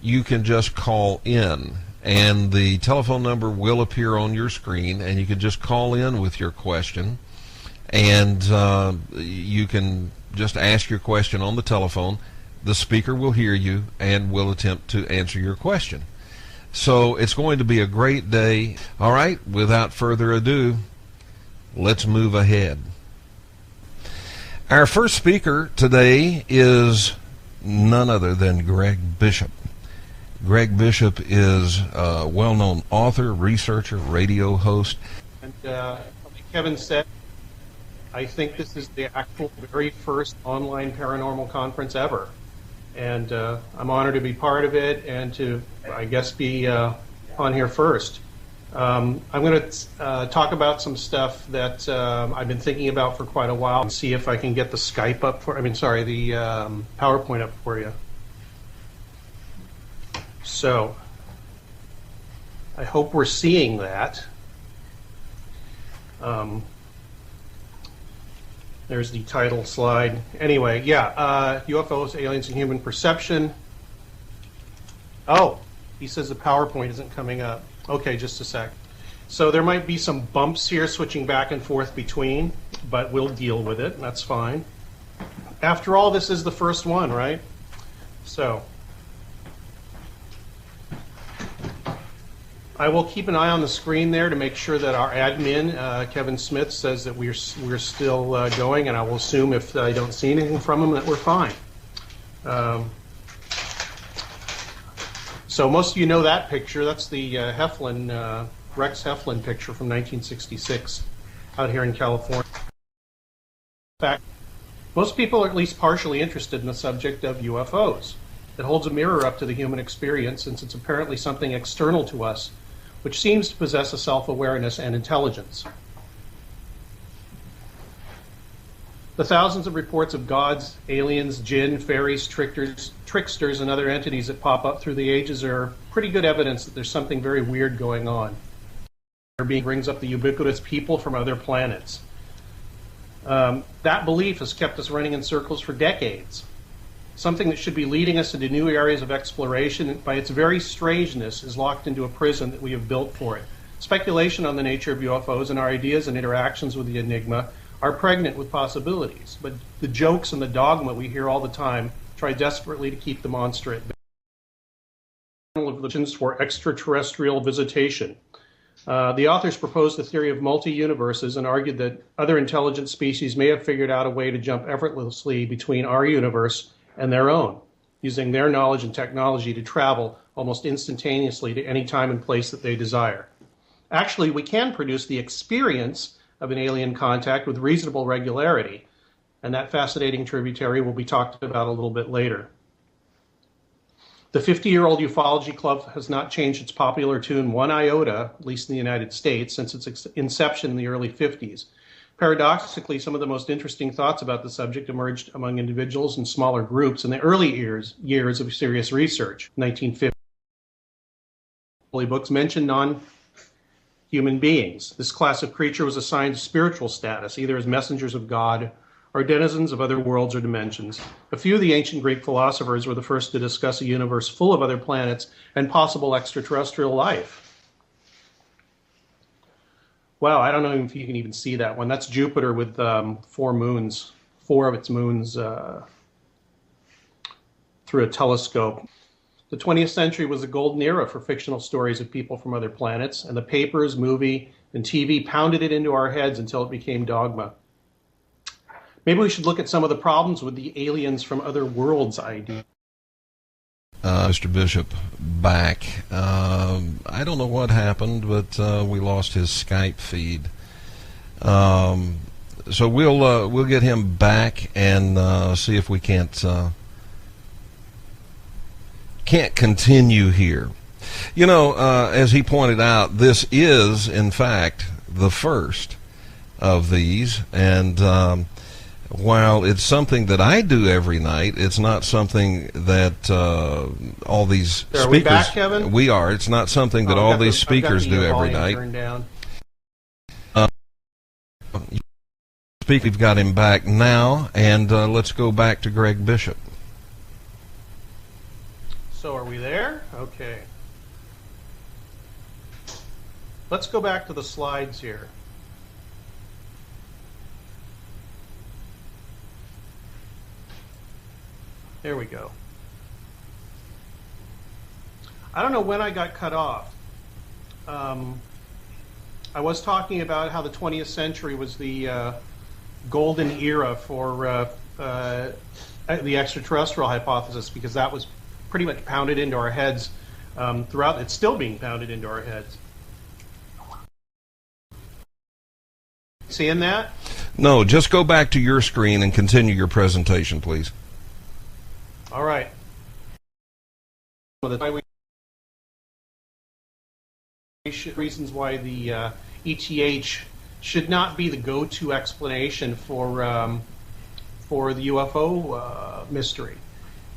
you can just call in, and the telephone number will appear on your screen, and you can just call in with your question, and you can just ask your question on the telephone. The speaker will hear you and will attempt to answer your question. So it's going to be a great day. All right, without further ado, let's move ahead. Our first speaker today is none other than Greg Bishop. Greg Bishop is a well-known author, researcher, radio host. And like Kevin said, I think this is the actual very first online paranormal conference ever. And I'm honored to be part of it and to, I guess, be on here first. I'm going to talk about some stuff that I've been thinking about for quite a while and see if I can get the Skype up for, the PowerPoint up for you. So, I hope we're seeing that. There's the title slide. Anyway, yeah, UFOs, aliens, and human perception. Oh, he says the PowerPoint isn't coming up. Okay, just a sec. So there might be some bumps here switching back and forth between, but we'll deal with it. That's fine. After all, this is the first one, right? So I will keep an eye on the screen there to make sure that our admin, Kevin Smith, says that we're still going, and I will assume if I don't see anything from him that we're fine. So most of you know that picture. That's the Rex Heflin picture from 1966 out here in California. In fact, most people are at least partially interested in the subject of UFOs. It holds a mirror up to the human experience, since it's apparently something external to us, which seems to possess a self-awareness and intelligence. The thousands of reports of gods, aliens, jinn, fairies, tricksters, and other entities that pop up through the ages are pretty good evidence that there's something very weird going on. Brings up the ubiquitous people from other planets. That belief has kept us running in circles for decades. Something that should be leading us into new areas of exploration, by its very strangeness, is locked into a prison that we have built for it. Speculation on the nature of UFOs and our ideas and interactions with the enigma are pregnant with possibilities, but the jokes and the dogma we hear all the time try desperately to keep the monster at bay. For extraterrestrial visitation. The authors proposed the theory of multi-universes and argued that other intelligent species may have figured out a way to jump effortlessly between our universe and their own, using their knowledge and technology to travel almost instantaneously to any time and place that they desire. Actually, we can produce the experience of an alien contact with reasonable regularity, and that fascinating tributary will be talked about a little bit later. The 50-year-old ufology club has not changed its popular tune one iota, at least in the United States, since its inception in the early 50s. Paradoxically, some of the most interesting thoughts about the subject emerged among individuals and smaller groups in the early years of serious research. 1950 holy books mention non-human beings. This class of creature was assigned spiritual status, either as messengers of God or denizens of other worlds or dimensions. A few of the ancient Greek philosophers were the first to discuss a universe full of other planets and possible extraterrestrial life. Wow, I don't know if you can even see that one. That's Jupiter with four of its moons through a telescope. The 20th century was a golden era for fictional stories of people from other planets, and the papers, movie, and TV pounded it into our heads until it became dogma. Maybe we should look at some of the problems with the aliens from other worlds idea. Mr. Bishop back. I don't know what happened, but we lost his Skype feed. So we'll get him back and see if we can't continue here. You know, as he pointed out, this is in fact the first of these, and while it's something that I do every night, it's not something that all these speakers... Are we back, Kevin? We are. It's not something that all these speakers do every night. We've got him back now, and let's go back to Greg Bishop. So are we there? there? Okay. Let's go back to the slides here. There we go. I don't know when I got cut off. I was talking about how the 20th century was the golden era for the extraterrestrial hypothesis, because that was pretty much pounded into our heads throughout. It's still being pounded into our heads. Seeing that? No, just go back to your screen and continue your presentation, please. All right. Reasons why the ETH should not be the go-to explanation for the UFO mystery,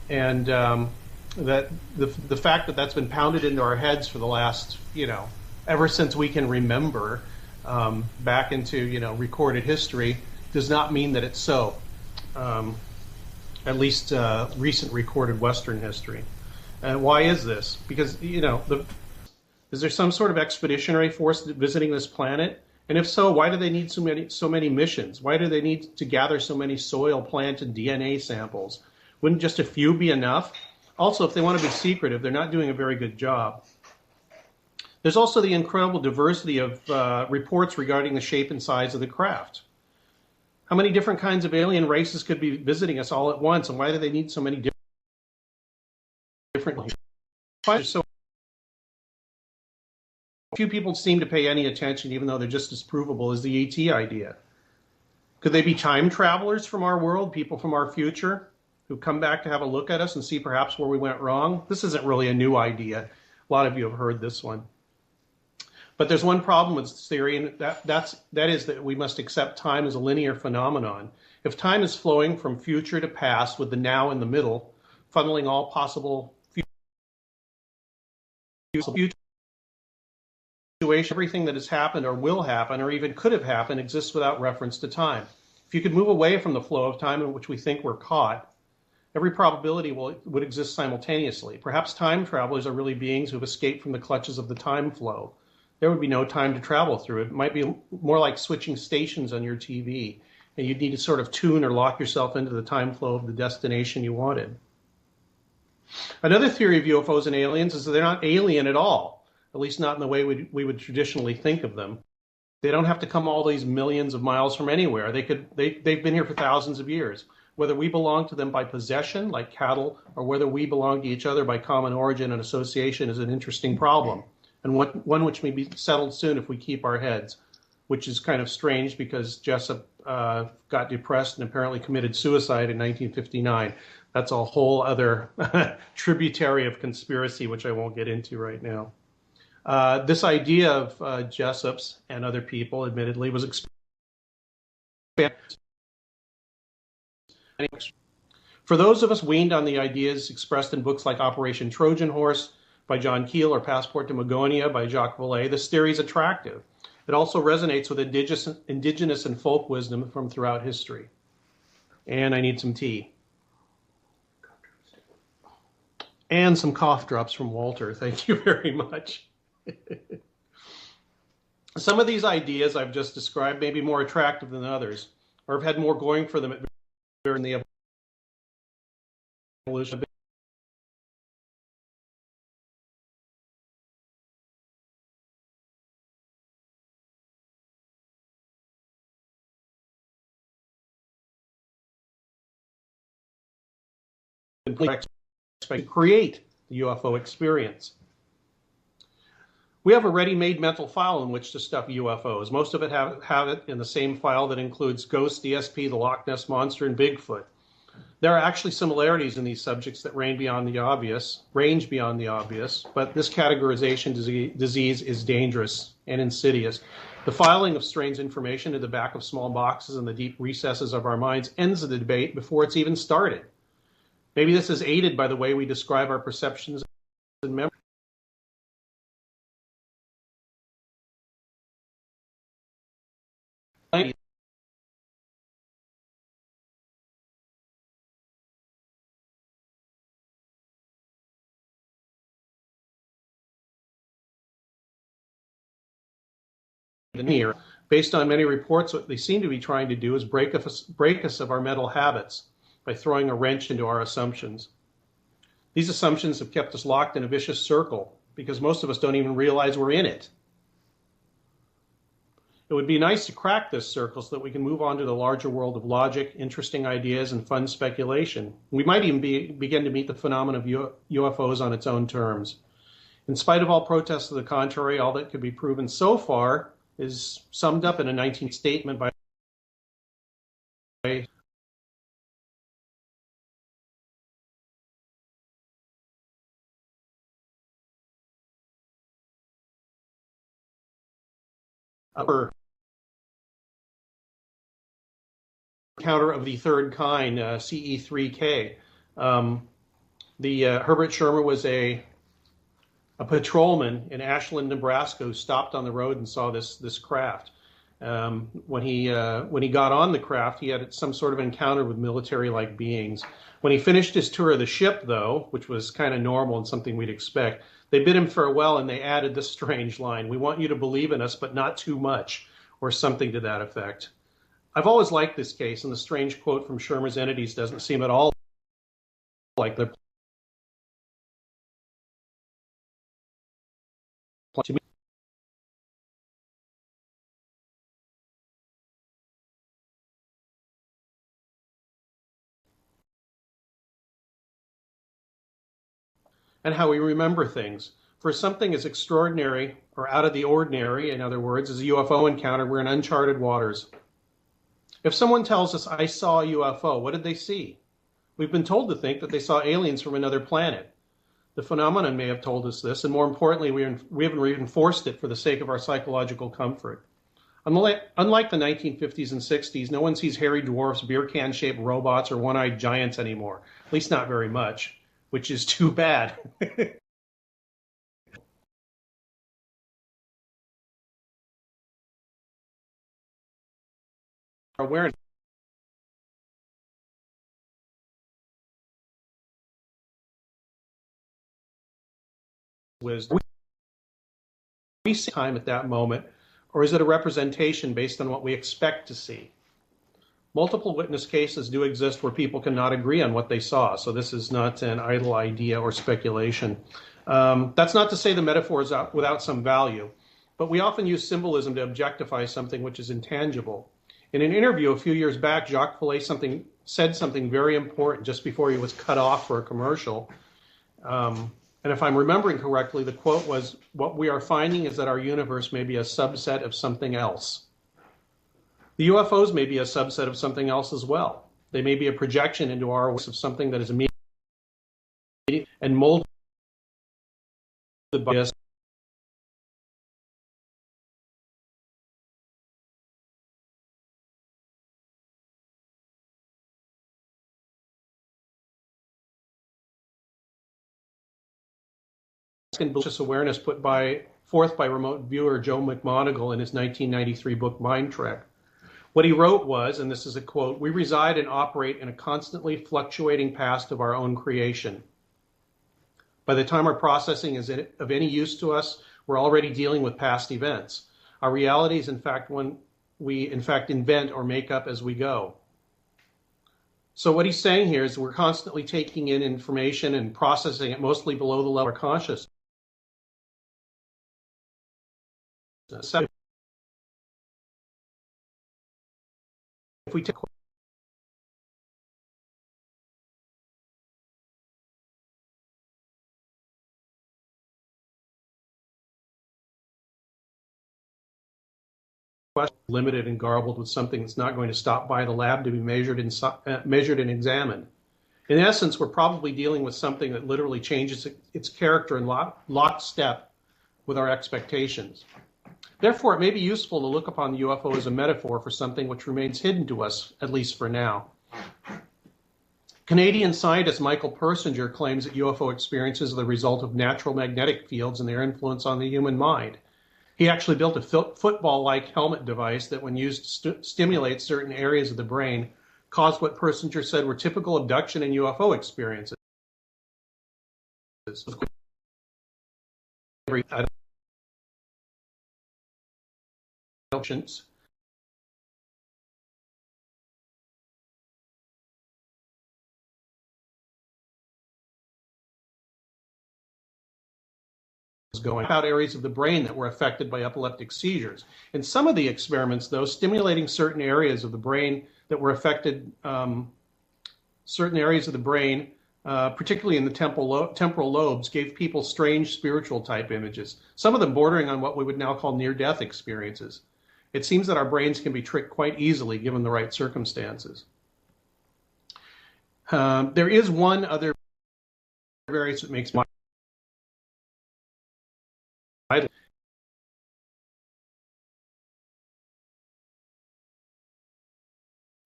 and that the fact that that's been pounded into our heads for the last, ever since we can remember, back into recorded history, does not mean that it's so. At least recent recorded Western history. And why is this? Because is there some sort of expeditionary force visiting this planet? And if so, why do they need so many missions? Why do they need to gather so many soil, plant, and DNA samples? Wouldn't just a few be enough? Also, if they want to be secretive, they're not doing a very good job. There's also the incredible diversity of reports regarding the shape and size of the craft. How many different kinds of alien races could be visiting us all at once, and why do they need so many different? So few people seem to pay any attention, even though they're just as provable as the ET idea. Could they be time travelers from our world, people from our future, who come back to have a look at us and see perhaps where we went wrong? This isn't really a new idea. A lot of you have heard this one. But there's one problem with this theory, and that is that we must accept time as a linear phenomenon. If time is flowing from future to past with the now in the middle, funneling all possible future everything that has happened or will happen or even could have happened exists without reference to time. If you could move away from the flow of time in which we think we're caught, every probability would exist simultaneously. Perhaps time travelers are really beings who have escaped from the clutches of the time flow. There would be no time to travel through. It might be more like switching stations on your TV, and you'd need to sort of tune or lock yourself into the time flow of the destination you wanted. Another theory of UFOs and aliens is that they're not alien at all, at least not in the way we would traditionally think of them. They don't have to come all these millions of miles from anywhere. They've been here for thousands of years. Whether we belong to them by possession, like cattle, or whether we belong to each other by common origin and association is an interesting problem, and one which may be settled soon if we keep our heads, which is kind of strange because Jessup got depressed and apparently committed suicide in 1959. That's a whole other tributary of conspiracy, which I won't get into right now. This idea of Jessup's and other people, admittedly, was expanded. For those of us weaned on the ideas expressed in books like Operation Trojan Horse by John Keel or Passport to Magonia by Jacques Vallée, this theory is attractive. It also resonates with indigenous and folk wisdom from throughout history. And I need some tea. And some cough drops from Walter. Thank you very much. Some of these ideas I've just described may be more attractive than others, or have had more going for them during the evolution. Create the UFO experience. We have a ready-made mental file in which to stuff UFOs. Most of it have it in the same file that includes ghosts, DSP, the Loch Ness Monster, and Bigfoot. There are actually similarities in these subjects that range beyond the obvious, but this categorization disease is dangerous and insidious. The filing of strange information in the back of small boxes in the deep recesses of our minds ends the debate before it's even started. Maybe this is aided by the way we describe our perceptions and memories. near. Based on many reports, what they seem to be trying to do is break us of our mental habits by throwing a wrench into our assumptions. These assumptions have kept us locked in a vicious circle because most of us don't even realize we're in it. It would be nice to crack this circle so that we can move on to the larger world of logic, interesting ideas, and fun speculation. We might even begin to meet the phenomenon of UFOs on its own terms. In spite of all protests to the contrary, all that could be proven so far is summed up in a 19th statement by upper encounter of the third kind, CE3K. Herbert Schirmer was a patrolman in Ashland, Nebraska, who stopped on the road and saw this craft. When he got on the craft, he had some sort of encounter with military-like beings. When he finished his tour of the ship, though, which was kind of normal and something we'd expect, they bid him farewell and they added this strange line: "We want you to believe in us, but not too much," or something to that effect. I've always liked this case, and the strange quote from Schirmer's entities doesn't seem at all like they're to me. And how we remember things. For something as extraordinary or out of the ordinary, in other words, as a UFO encounter, we're in uncharted waters. If someone tells us, "I saw a UFO," what did they see? We've been told to think that they saw aliens from another planet. The phenomenon may have told us this, and more importantly, we haven't reinforced it for the sake of our psychological comfort. Unlike the 1950s and 60s, no one sees hairy dwarfs, beer can-shaped robots, or one-eyed giants anymore. At least not very much, which is too bad. Awareness wisdom. We see time at that moment, or is it a representation based on what we expect to see? Multiple witness cases do exist where people cannot agree on what they saw, so this is not an idle idea or speculation. That's not to say the metaphor is without some value, but we often use symbolism to objectify something which is intangible. In an interview a few years back, Jacques Vallée said something very important just before he was cut off for a commercial. And if I'm remembering correctly, the quote was, "What we are finding is that our universe may be a subset of something else." The UFOs may be a subset of something else as well. They may be a projection into our awareness of something that is immediate and molded by us. Conscious awareness put forth by remote viewer Joe McMoneagle in his 1993 book Mind Trek. What he wrote was, and this is a quote, "We reside and operate in a constantly fluctuating past of our own creation. By the time our processing is of any use to us, we're already dealing with past events. Our reality is in fact one we in fact invent or make up as we go." So what he's saying here is we're constantly taking in information and processing it mostly below the level of our consciousness. If we take limited and garbled with something that's not going to stop by the lab to be measured and examined. In essence, we're probably dealing with something that literally changes its character in lockstep with our expectations. Therefore, it may be useful to look upon the UFO as a metaphor for something which remains hidden to us, at least for now. Canadian scientist Michael Persinger claims that UFO experiences are the result of natural magnetic fields and their influence on the human mind. He actually built a football-like helmet device that, when used to stimulate certain areas of the brain, caused what Persinger said were typical abduction and UFO experiences. Abductions. Going out areas of the brain that were affected by epileptic seizures. In some of the experiments, though, stimulating certain areas of the brain that were affected, particularly in the temporal lobes, gave people strange spiritual type images, some of them bordering on what we would now call near-death experiences. It seems that our brains can be tricked quite easily given the right circumstances. There is one other variance that makes my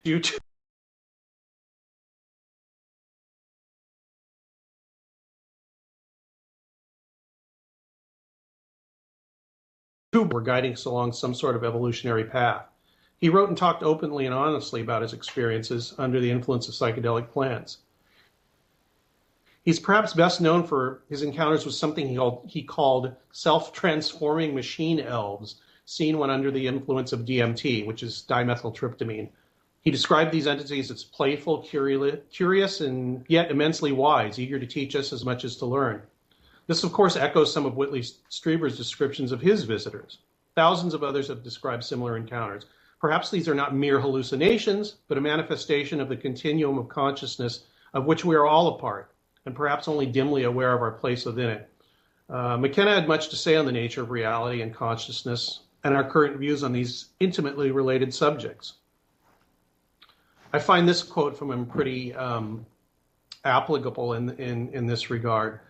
YouTube were guiding us along some sort of evolutionary path. He wrote and talked openly and honestly about his experiences under the influence of psychedelic plants. He's perhaps best known for his encounters with something he called self-transforming machine elves, seen when under the influence of DMT, which is dimethyltryptamine. He described these entities as playful, curious, and yet immensely wise, eager to teach us as much as to learn. This, of course, echoes some of Whitley Strieber's descriptions of his visitors. Thousands of others have described similar encounters. Perhaps these are not mere hallucinations, but a manifestation of the continuum of consciousness of which we are all a part, and perhaps only dimly aware of our place within it. McKenna had much to say on the nature of reality and consciousness and our current views on these intimately related subjects. I find this quote from him pretty applicable in this regard.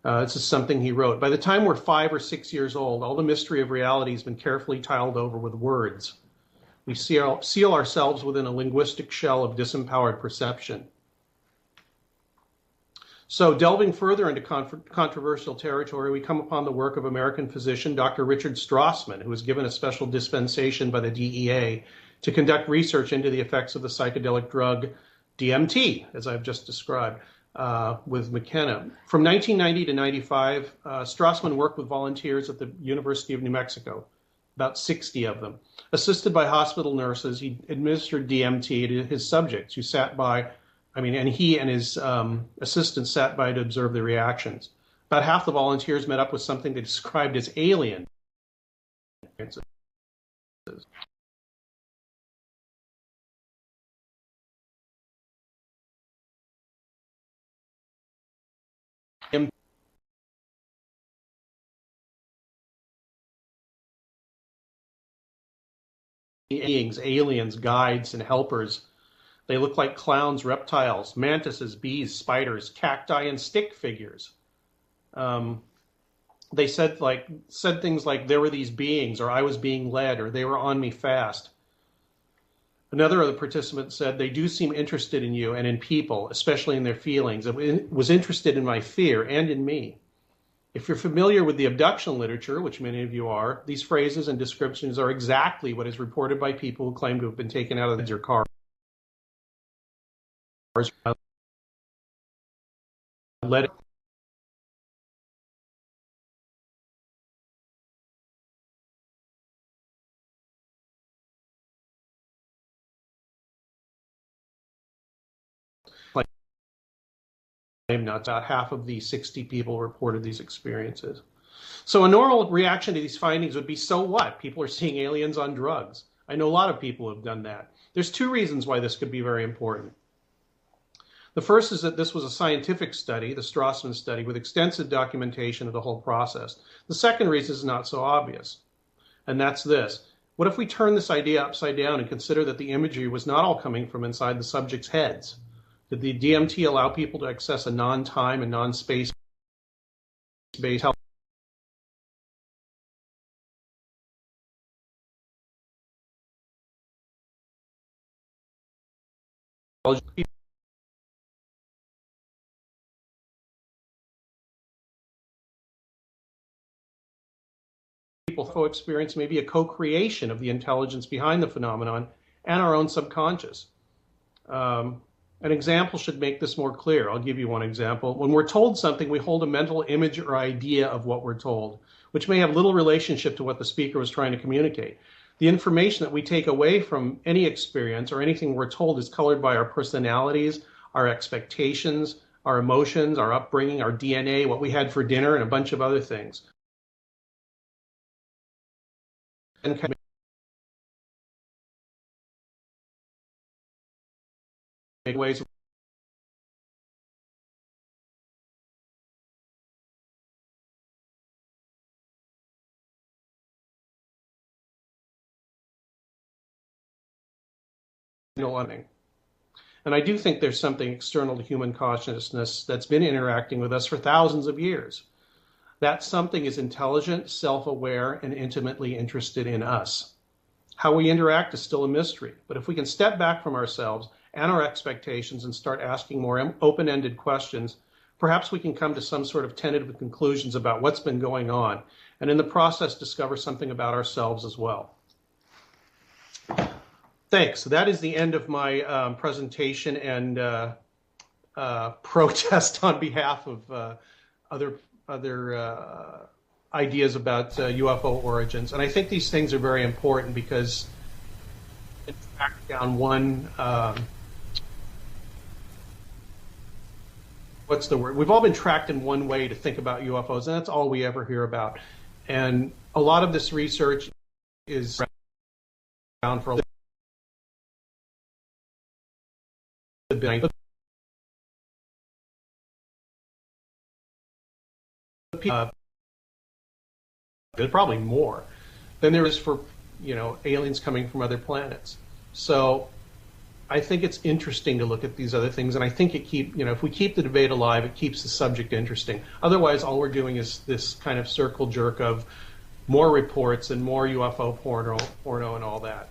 This is something he wrote. By the time we're 5 or 6 years old, all the mystery of reality has been carefully tiled over with words. We seal ourselves within a linguistic shell of disempowered perception. So delving further into controversial territory, we come upon the work of American physician Dr. Richard Strassman, who was given a special dispensation by the DEA to conduct research into the effects of the psychedelic drug DMT, as I've just described, with McKenna. From 1990 to 95, Strassman worked with volunteers at the University of New Mexico, about 60 of them. Assisted by hospital nurses, he administered DMT to his subjects who sat by, and he and his assistants sat by to observe the reactions. About half the volunteers met up with something they described as alien experiences. Beings, aliens, guides, and helpers. They look like clowns, reptiles, mantises, bees, spiders, cacti, and stick figures. They said things like, there were these beings, or I was being led, or they were on me fast. Another of the participants said, they do seem interested in you and in people, especially in their feelings. It was interested in my fear and in me. If you're familiar with the abduction literature, which many of you are, these phrases and descriptions are exactly what is reported by people who claim to have been taken out of their cars. Not about half of the 60 people reported these experiences. So a normal reaction to these findings would be, so what? People are seeing aliens on drugs. I know a lot of people who have done that. There's two reasons why this could be very important. The first is that this was a scientific study, the Strassman study, with extensive documentation of the whole process. The second reason is not so obvious, and that's this. What if we turn this idea upside down and consider that the imagery was not all coming from inside the subjects' heads? Did the DMT allow people to access a non-time and non-space based health? People experience may be a co-creation of the intelligence behind the phenomenon and our own subconscious. An example should make this more clear. I'll give you one example. When we're told something, we hold a mental image or idea of what we're told, which may have little relationship to what the speaker was trying to communicate. The information that we take away from any experience or anything we're told is colored by our personalities, our expectations, our emotions, our upbringing, our DNA, what we had for dinner, and a bunch of other things. And ways learning. And I do think there's something external to human consciousness that's been interacting with us for thousands of years. That something is intelligent, self-aware, and intimately interested in us. How we interact is still a mystery, but if we can step back from ourselves and our expectations and start asking more open-ended questions, perhaps we can come to some sort of tentative conclusions about what's been going on, and in the process discover something about ourselves as well. Thanks. That is the end of my presentation and protest on behalf of other ideas about UFO origins. And I think these things are very important because it tracked down one, what's the word? We've all been tracked in one way to think about UFOs, and that's all we ever hear about. And a lot of this research is around for a bit. There's probably more than there is for, aliens coming from other planets. So I think it's interesting to look at these other things, and I think if we keep the debate alive, it keeps the subject interesting. Otherwise, all we're doing is this kind of circle jerk of more reports and more UFO porno and all that.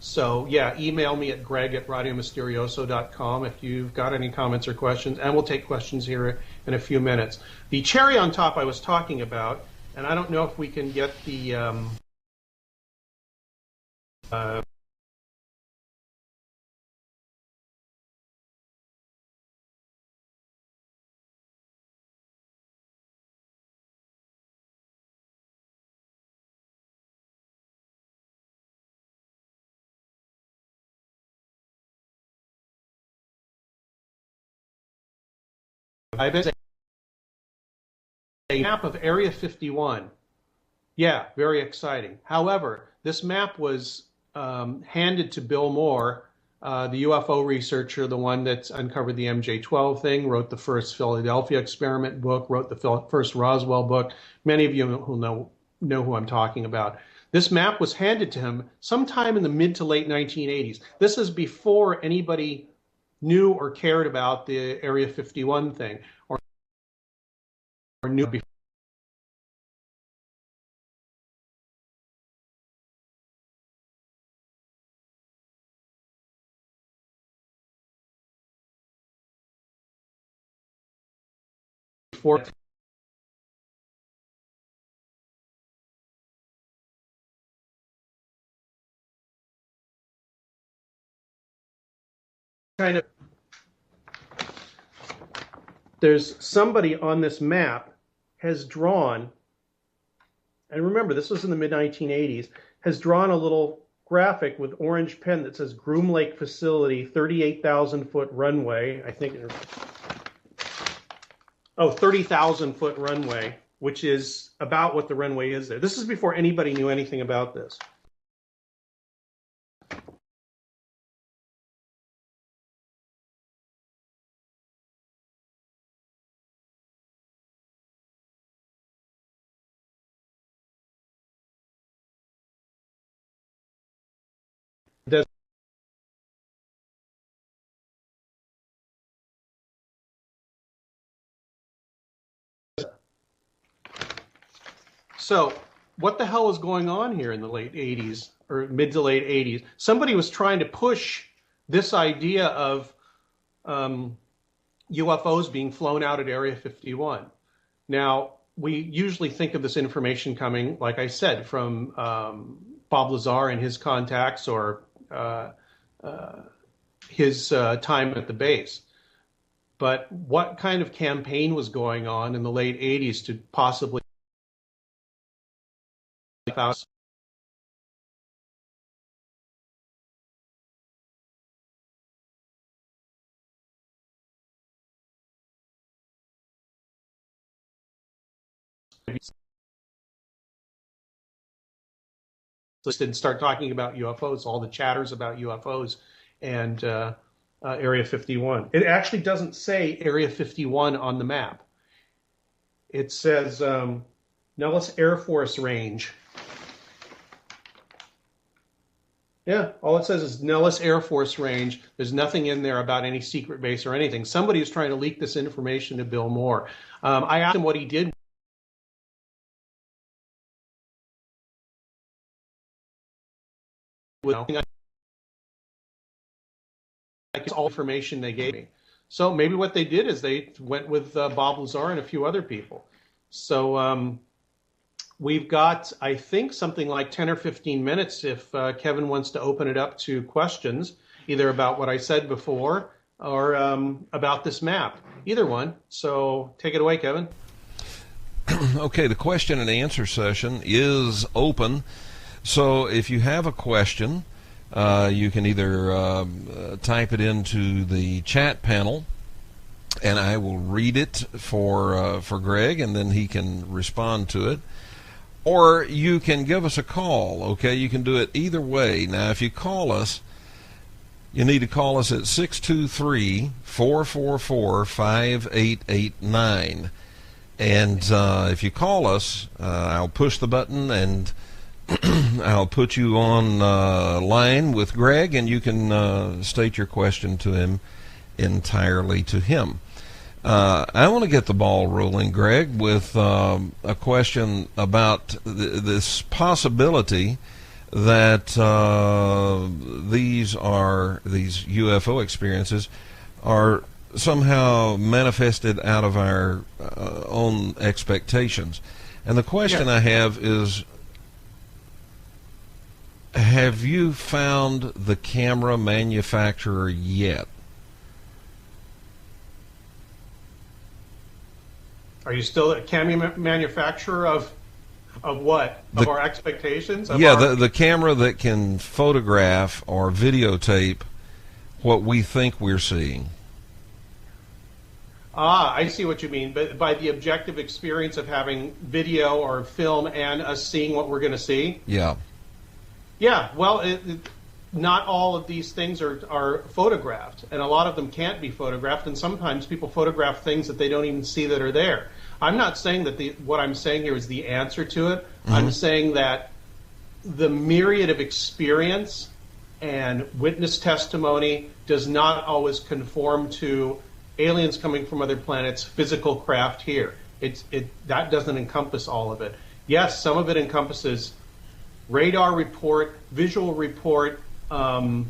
So yeah, email me at greg@radiomisterioso.com if you've got any comments or questions, and we'll take questions here in a few minutes. The cherry on top I was talking about, and I don't know if we can get the a map of Area 51. Yeah, very exciting. However, this map was handed to Bill Moore, the UFO researcher, the one that's uncovered the MJ-12 thing, wrote the first Philadelphia experiment book, wrote the first Roswell book. Many of you who know who I'm talking about. This map was handed to him sometime in the mid to late 1980s. This is before anybody knew or cared about the Area 51 thing, or knew before. Kind of, there's somebody on this map has drawn, and remember this was in the mid-1980s, has drawn a little graphic with orange pen that says Groom Lake Facility, 38,000-foot runway, I think, 30,000-foot runway, which is about what the runway is there. This is before anybody knew anything about this. So what the hell was going on here in the late 80s or mid to late 80s? Somebody was trying to push this idea of UFOs being flown out at Area 51. Now, we usually think of this information coming, like I said, from Bob Lazar and his contacts or his time at the base. But what kind of campaign was going on in the late 80s to possibly and start talking about UFOs, all the chatters about UFOs and Area 51. It actually doesn't say Area 51 on the map. It says Nellis Air Force Range. Yeah, all it says is Nellis Air Force Range. There's nothing in there about any secret base or anything. Somebody is trying to leak this information to Bill Moore. I asked him what he did with all information they gave me. So maybe what they did is they went with Bob Lazar and a few other people. So we've got, I think, something like 10 or 15 minutes if Kevin wants to open it up to questions, either about what I said before or about this map. Either one. So take it away, Kevin. Okay, the question and answer session is open. So if you have a question, you can either type it into the chat panel, and I will read it for Greg, and then he can respond to it. Or you can give us a call, okay? You can do it either way. Now, if you call us, you need to call us at 623-444-5889. And if you call us, I'll push the button and I'll put you on line with Greg, and you can state your question to him entirely to him. I want to get the ball rolling, Greg, with a question about this possibility that these UFO experiences are somehow manifested out of our own expectations. And the question I have is, have you found the camera manufacturer yet? Are you still a camera manufacturer of what? Of our expectations? The camera that can photograph or videotape what we think we're seeing. I see what you mean. But by the objective experience of having video or film and us seeing what we're going to see? Yeah. Yeah, well, not all of these things are photographed, and a lot of them can't be photographed, and sometimes people photograph things that they don't even see that are there. I'm not saying that what I'm saying here is the answer to it. Mm-hmm. I'm saying that the myriad of experience and witness testimony does not always conform to aliens coming from other planets, physical craft here. That doesn't encompass all of it. Yes, some of it encompasses radar report, visual report, and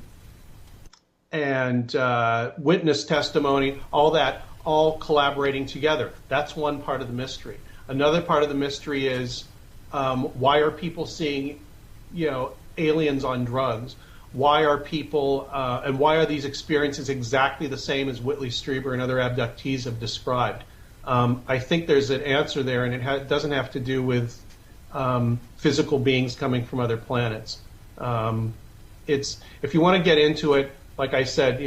witness testimony, all that, all collaborating together. That's one part of the mystery. Another part of the mystery is why are people seeing, aliens on drugs? Why are people, and why are these experiences exactly the same as Whitley Strieber and other abductees have described? I think there's an answer there, and it doesn't have to do with physical beings coming from other planets. If you want to get into it, like I said,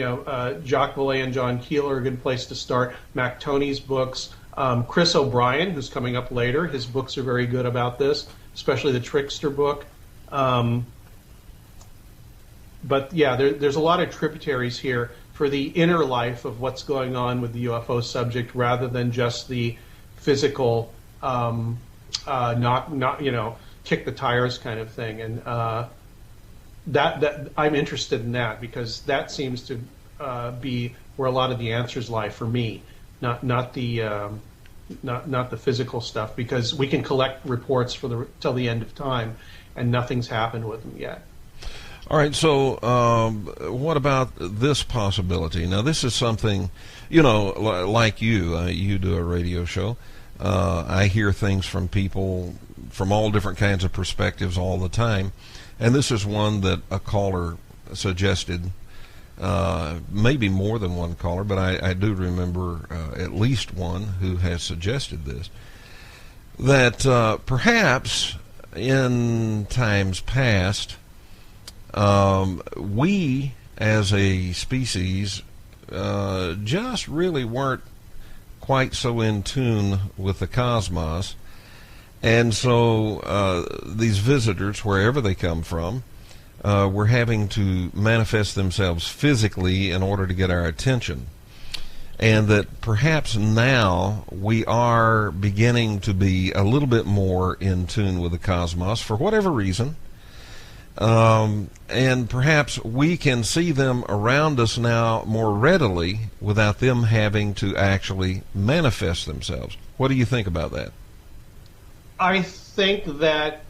Jacques Vallée and John Keel are a good place to start. Mac Toney's books, Chris O'Brien, who's coming up later, his books are very good about this, especially the Trickster book. But yeah, there's a lot of tributaries here for the inner life of what's going on with the UFO subject, rather than just the physical, kick the tires kind of thing. And that I'm interested in that, because that seems to be where a lot of the answers lie for me, not the physical stuff, because we can collect reports till the end of time, and nothing's happened with them yet. All right, so what about this possibility? Now, this is something, like you do a radio show. I hear things from people from all different kinds of perspectives all the time, and this is one that a caller suggested, maybe more than one caller, but I do remember at least one who has suggested this, that perhaps in times past, we as a species just really weren't quite so in tune with the cosmos, And so these visitors, wherever they come from, were having to manifest themselves physically in order to get our attention. And that perhaps now we are beginning to be a little bit more in tune with the cosmos for whatever reason. And perhaps we can see them around us now more readily without them having to actually manifest themselves. What do you think about that? I think that,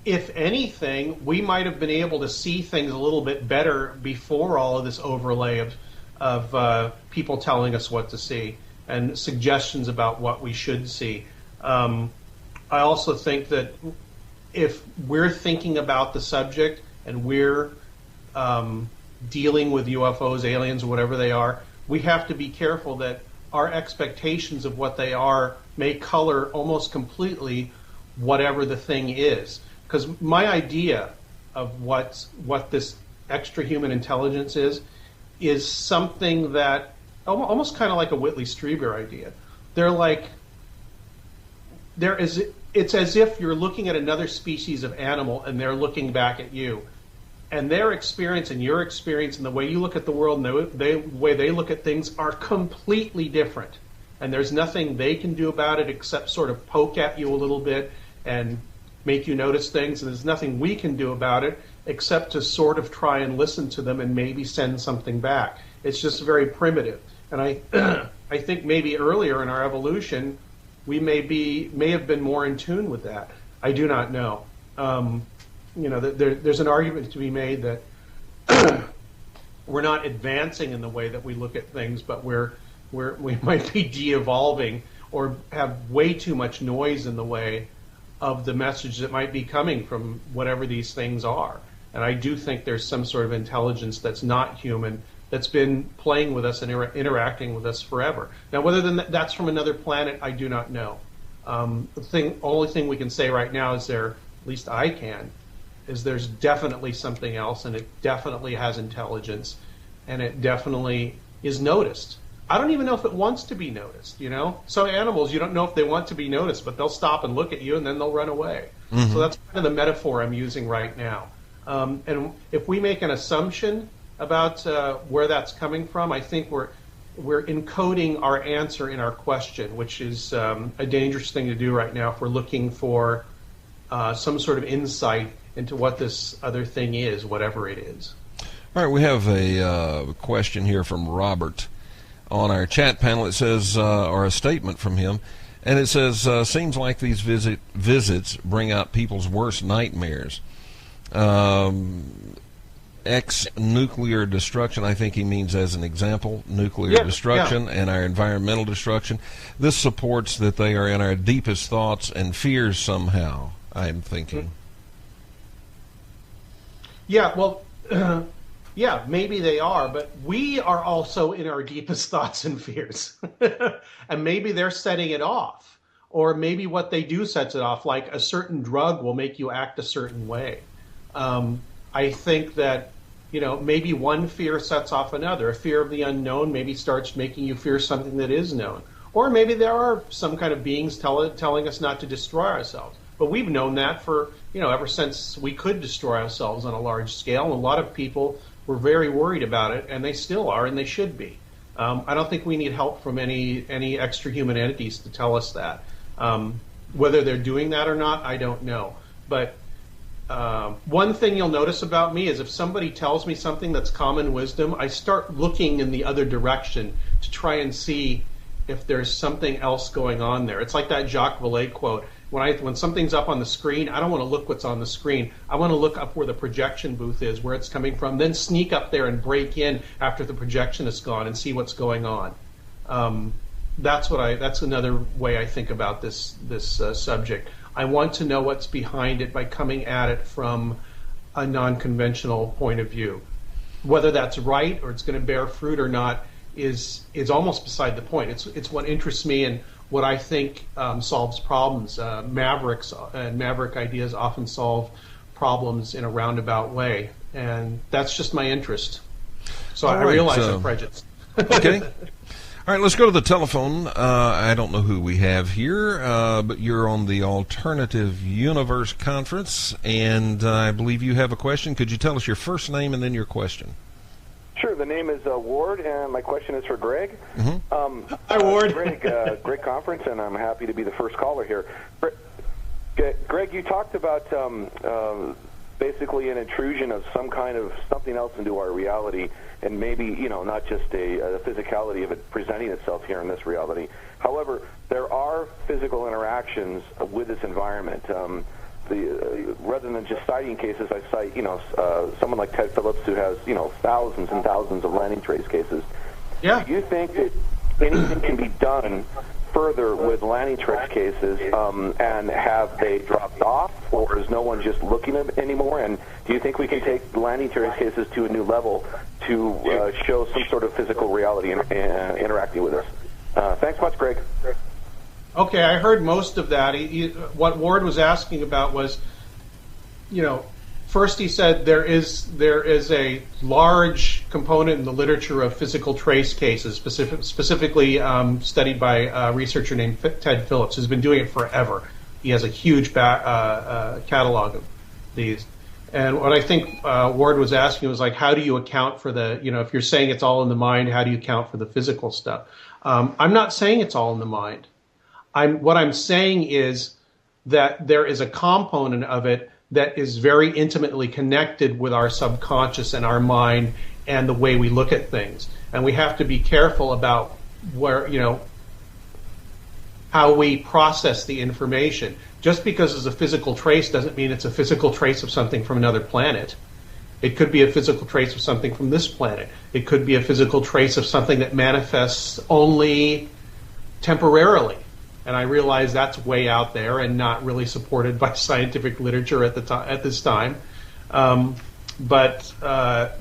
if anything, we might have been able to see things a little bit better before all of this overlay of people telling us what to see and suggestions about what we should see. I also think that if we're thinking about the subject and we're dealing with UFOs, aliens, or whatever they are, we have to be careful that our expectations of what they are may color almost completely whatever the thing is. Because my idea of what this extra-human intelligence is something that almost kind of like a Whitley Strieber idea. It's as if you're looking at another species of animal and they're looking back at you. And their experience and your experience and the way you look at the world and the way they look at things are completely different. And there's nothing they can do about it except sort of poke at you a little bit and make you notice things. And there's nothing we can do about it except to sort of try and listen to them and maybe send something back. It's just very primitive. And I think maybe earlier in our evolution, we may have been more in tune with that. I do not know. There's an argument to be made that we're not advancing in the way that we look at things, but we might be de-evolving or have way too much noise in the way of the message that might be coming from whatever these things are. And I do think there's some sort of intelligence that's not human that's been playing with us and interacting with us forever. Now, whether that's from another planet, I do not know. Only thing we can say right now is at least I can, is there's definitely something else, and it definitely has intelligence, and it definitely is noticed. I don't even know if it wants to be noticed, you know? Some animals, you don't know if they want to be noticed, but they'll stop and look at you, and then they'll run away. Mm-hmm. So that's kind of the metaphor I'm using right now. And if we make an assumption about where that's coming from, I think we're encoding our answer in our question, which is a dangerous thing to do right now if we're looking for some sort of insight into what this other thing is, whatever it is. All right, we have a question here from Robert on our chat panel. It says, or a statement from him, and it says, seems like these visits bring out people's worst nightmares. Nuclear destruction, I think he means as an example, nuclear destruction and our environmental destruction. This supports that they are in our deepest thoughts and fears somehow, I'm thinking. Yeah, well, yeah, maybe they are, but we are also in our deepest thoughts and fears. And maybe they're setting it off. Or maybe what they do sets it off, like a certain drug will make you act a certain way. I think that, maybe one fear sets off another. A fear of the unknown maybe starts making you fear something that is known. Or maybe there are some kind of beings telling us not to destroy ourselves. But we've known that for, ever since we could destroy ourselves on a large scale. And a lot of people were very worried about it, and they still are, and they should be. I don't think we need help from any extra-human entities to tell us that. Whether they're doing that or not, I don't know. But one thing you'll notice about me is if somebody tells me something that's common wisdom, I start looking in the other direction to try and see if there's something else going on there. It's like that Jacques Vallée quote. When something's up on the screen, I don't want to look what's on the screen. I want to look up where the projection booth is, where it's coming from, then sneak up there and break in after the projection is gone and see what's going on. That's another way I think about this subject. I want to know what's behind it by coming at it from a non-conventional point of view. Whether that's right or it's going to bear fruit or not is almost beside the point. It's what interests me and what I think solves problems. Mavericks and maverick ideas often solve problems in a roundabout way, and that's just my interest. So I realize I'm prejudiced. Okay. All right, let's go to the telephone. I don't know who we have here, but you're on the Alternative Universe Conference, and I believe you have a question. Could you tell us your first name and then your question? Sure. The name is Ward, and my question is for Greg. Hi, Ward. Greg, great conference, and I'm happy to be the first caller here. Greg, you talked about basically an intrusion of some kind of something else into our reality, and maybe, not just a physicality of it presenting itself here in this reality. However, there are physical interactions with this environment. Rather than just citing cases, I cite, someone like Ted Phillips who has, thousands and thousands of landing trace cases. Yeah. Do you think that anything can be done further with landing trace cases, and have they dropped off, or is no one just looking at it anymore? And do you think we can take landing trace cases to a new level to show some sort of physical reality interacting with us? Thanks much, Greg. Okay, I heard most of that. What Ward was asking about was, first he said there is a large component in the literature of physical trace cases, specifically studied by a researcher named Ted Phillips, who's been doing it forever. He has a huge catalog of these. And what I think Ward was asking was, like, how do you account for the, if you're saying it's all in the mind, how do you account for the physical stuff? I'm not saying it's all in the mind. What I'm saying is that there is a component of it that is very intimately connected with our subconscious and our mind and the way we look at things. And we have to be careful about where, how we process the information. Just because it's a physical trace doesn't mean it's a physical trace of something from another planet. It could be a physical trace of something from this planet. It could be a physical trace of something that manifests only temporarily. And I realize that's way out there and not really supported by scientific literature at this time. But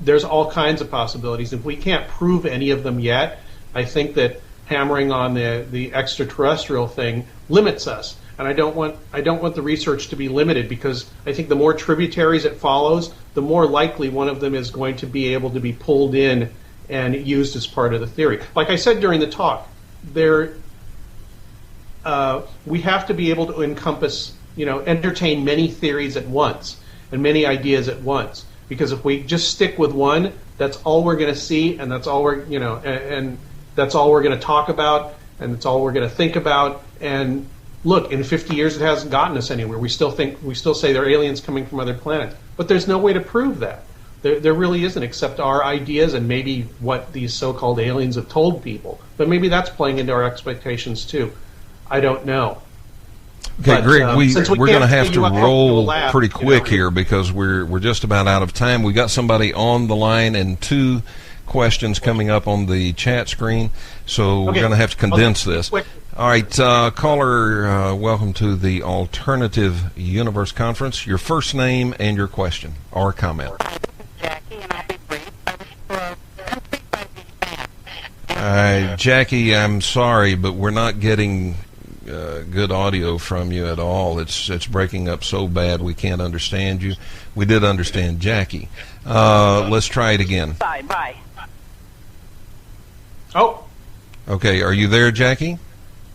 there's all kinds of possibilities. If we can't prove any of them yet, I think that hammering on the extraterrestrial thing limits us. And I don't want the research to be limited, because I think the more tributaries it follows, the more likely one of them is going to be able to be pulled in and used as part of the theory. Like I said during the talk, we have to be able to entertain many theories at once and many ideas at once. Because if we just stick with one, that's all we're going to see, and that's all and that's all we're going to talk about, and that's all we're going to think about. And look, in 50 years, it hasn't gotten us anywhere. We still say there are aliens coming from other planets, but there's no way to prove that. There really isn't, except our ideas and maybe what these so-called aliens have told people. But maybe that's playing into our expectations too. I don't know. Okay, but, Greg, we're going to have to roll pretty quick here here, because we're just about out of time. We got somebody on the line and 2 questions coming up on the chat screen, so we're going to have to condense this. Quick. All right, caller, welcome to the Alternative Universe Conference. Your first name and your question or comment. Jackie, and I'll be brief. I was Jackie, I'm sorry, but we're not getting good audio from you at all. It's breaking up so bad we can't understand you. We did understand Jackie. Let's try it again. Bye. Oh. Okay, are you there, Jackie?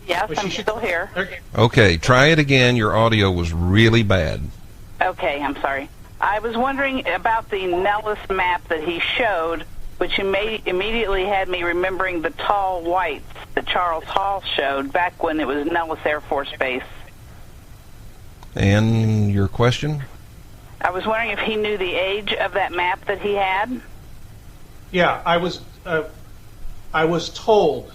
Yes, I'm still here. Okay, try it again. Your audio was really bad. Okay, I'm sorry. I was wondering about the Nellis map that he showed, which immediately had me remembering the tall whites that Charles Hall showed back when it was Nellis Air Force Base. And your question? I was wondering if he knew the age of that map that he had. Yeah, I was told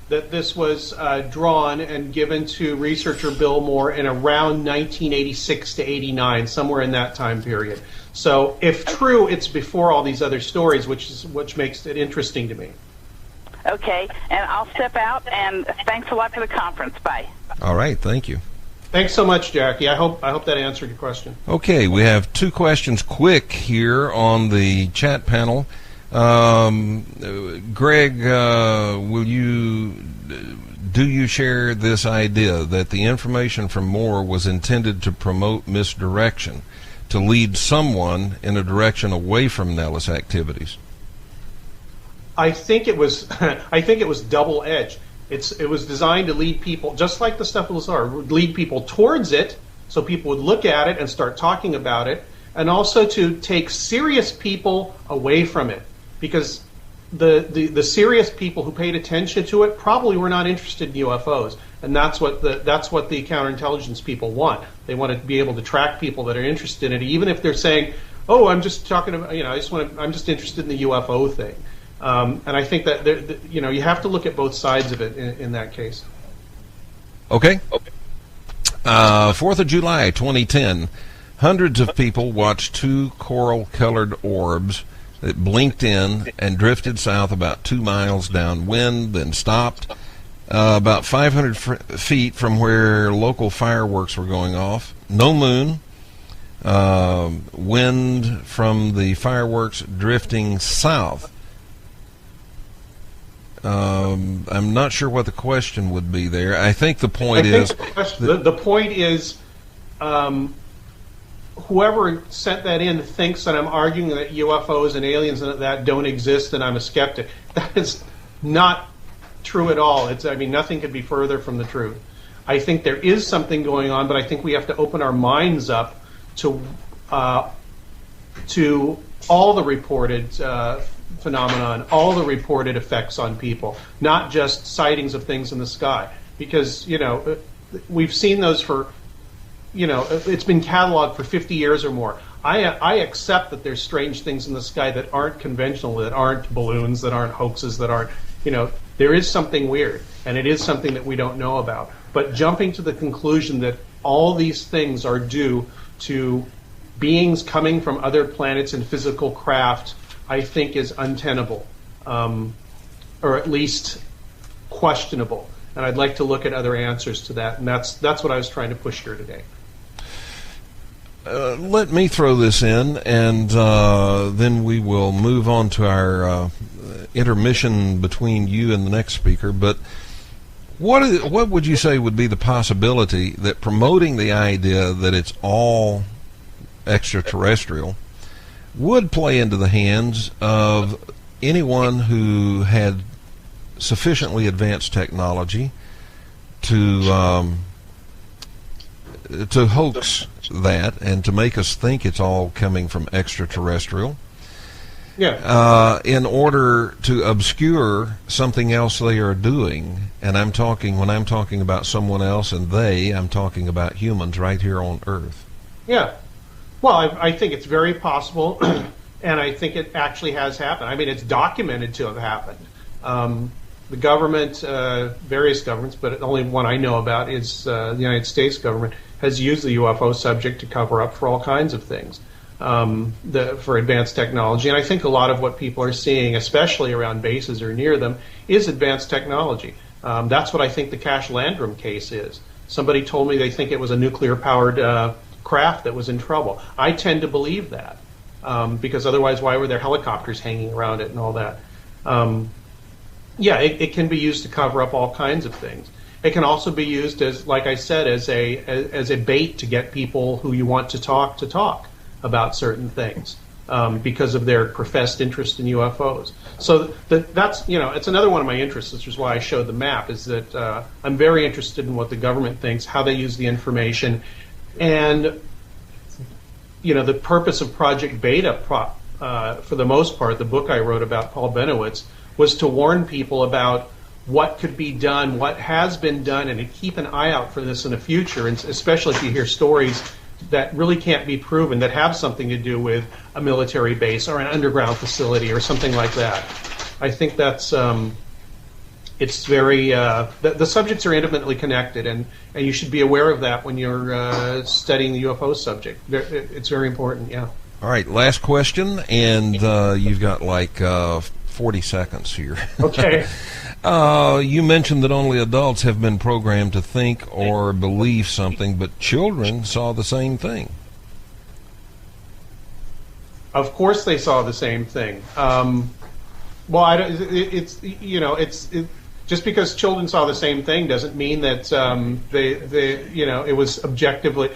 that this was drawn and given to researcher Bill Moore in around 1986 to 89, somewhere in that time period. So, if true, it's before all these other stories, which makes it interesting to me. Okay, and I'll step out, and thanks a lot for the conference. Bye. All right, thank you. Thanks so much, Jackie. I hope that answered your question. Okay, we have 2 questions quick here on the chat panel. Greg, do you share this idea that the information from Moore was intended to promote misdirection, to lead someone in a direction away from Nellis activities? I think it was I think it was double-edged. It was designed to lead people, just like the stuff with Lazar, lead people towards it, so people would look at it and start talking about it, and also to take serious people away from it, because the serious people who paid attention to it probably were not interested in UFOs, and that's what the counterintelligence people want. They want to be able to track people that are interested in it, even if they're saying, "Oh, I'm just talking about, I'm just interested in the UFO thing." And I think that you have to look at both sides of it in that case. Okay. 4th of July, 2010. Hundreds of people watched two coral-colored orbs that blinked in and drifted south about 2 miles downwind, then stopped about 500 feet from where local fireworks were going off. No moon. Wind from the fireworks drifting south. I'm not sure what the question would be there. I think the point is... The point is... whoever sent that in thinks that I'm arguing that UFOs and aliens and that don't exist and I'm a skeptic. That is not true at all. Nothing could be further from the truth. I think there is something going on, but I think we have to open our minds up to all the reported phenomenon, all the reported effects on people, not just sightings of things in the sky. Because, we've seen those for... it's been cataloged for 50 years or more. I accept that there's strange things in the sky that aren't conventional, that aren't balloons, that aren't hoaxes, that aren't, there is something weird, and it is something that we don't know about. But jumping to the conclusion that all these things are due to beings coming from other planets in physical craft, I think is untenable, or at least questionable. And I'd like to look at other answers to that, and that's what I was trying to push here today. Let me throw this in, and then we will move on to our intermission between you and the next speaker. But what would you say would be the possibility that promoting the idea that it's all extraterrestrial would play into the hands of anyone who had sufficiently advanced technology to hoax that and to make us think it's all coming from extraterrestrial, in order to obscure something else they are doing. And when I'm talking about someone else and I'm talking about humans right here on Earth. Yeah. Well, I think it's very possible, and I think it actually has happened. It's documented to have happened. The government, various governments, but the only one I know about is the United States government, has used the UFO subject to cover up for all kinds of things, for advanced technology. And I think a lot of what people are seeing, especially around bases or near them, is advanced technology. That's what I think the Cash Landrum case is. Somebody told me they think it was a nuclear-powered craft that was in trouble. I tend to believe that, because otherwise why were there helicopters hanging around it and all that? It can be used to cover up all kinds of things. It can also be used as, like I said, as a bait to get people who you want to talk about certain things, because of their professed interest in UFOs. So that's it's another one of my interests, which is why I showed the map. Is that I'm very interested in what the government thinks, how they use the information, and the purpose of Project Beta, for the most part, the book I wrote about Paul Benowitz, was to warn people about what could be done, what has been done, and to keep an eye out for this in the future, and especially if you hear stories that really can't be proven, that have something to do with a military base or an underground facility or something like that. I think that's, it's very, the subjects are intimately connected, and you should be aware of that when you're studying the UFO subject. It's very important, yeah. All right, last question, and you've got like 40 seconds here. Okay. You mentioned that only adults have been programmed to think or believe something, but children saw the same thing. Of course, they saw the same thing. Just because children saw the same thing doesn't mean that it was objectively.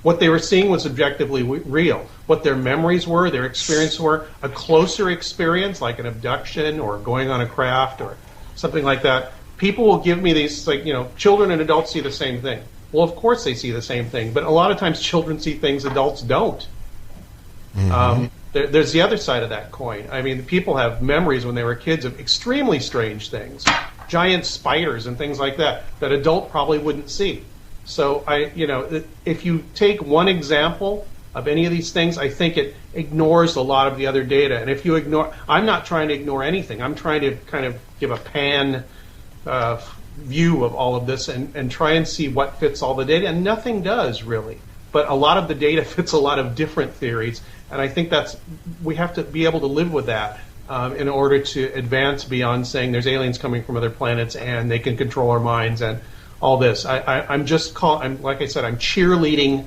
what they were seeing was objectively real. What their memories were, their experience were, a closer experience like an abduction or going on a craft or something like that. People will give me these, like, children and adults see the same thing. Well, of course they see the same thing, but a lot of times children see things adults don't. Mm-hmm. There's the other side of that coin. I mean, people have memories when they were kids of extremely strange things, giant spiders and things like that adult probably wouldn't see. So if you take one example of any of these things, I think it ignores a lot of the other data. And if you ignore, I'm not trying to ignore anything. I'm trying to kind of give a pan view of all of this and try and see what fits all the data. And nothing does really. But a lot of the data fits a lot of different theories. And I think we have to be able to live with that in order to advance beyond saying there's aliens coming from other planets and they can control our minds and all this. I'm like I said, I'm cheerleading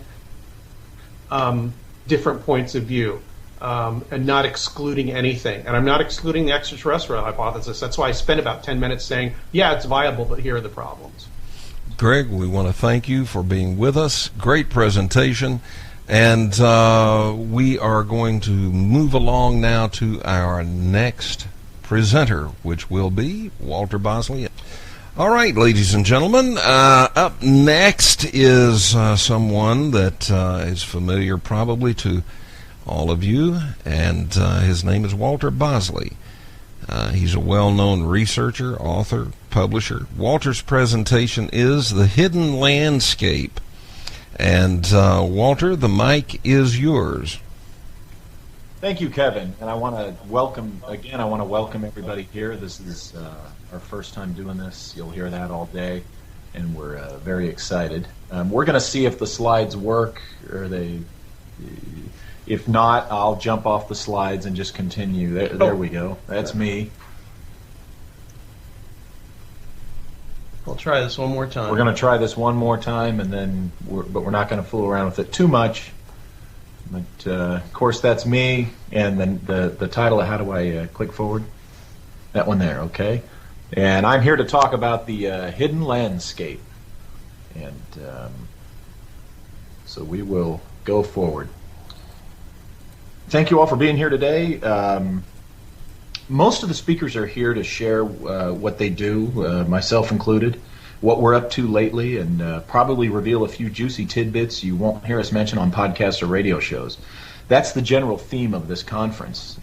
different points of view and not excluding anything. And I'm not excluding the extraterrestrial hypothesis. That's why I spent about 10 minutes saying, yeah, it's viable, but here are the problems. Greg, we want to thank you for being with us. Great presentation. And we are going to move along now to our next presenter, which will be Walter Bosley. All right, ladies and gentlemen, up next is someone that is familiar probably to all of you, and his name is Walter Bosley. He's a well-known researcher, author, publisher. Walter's presentation is The Hidden Landscape. And Walter, the mic is yours. Thank you, Kevin. And I want to welcome everybody here. This is our first time doing this. You'll hear that all day, and we're very excited. We're going to see if the slides work, or if not, I'll jump off the slides and just continue. There we go. That's me. We'll try this one more time. We're going to try this one more time, and then but we're not going to fool around with it too much. But of course, that's me. And then the title. How do I click forward? That one there. Okay. And I'm here to talk about the hidden landscape. And so we will go forward. Thank you all for being here today. Most of the speakers are here to share what they do, myself included, what we're up to lately, and probably reveal a few juicy tidbits you won't hear us mention on podcasts or radio shows. That's the general theme of this conference.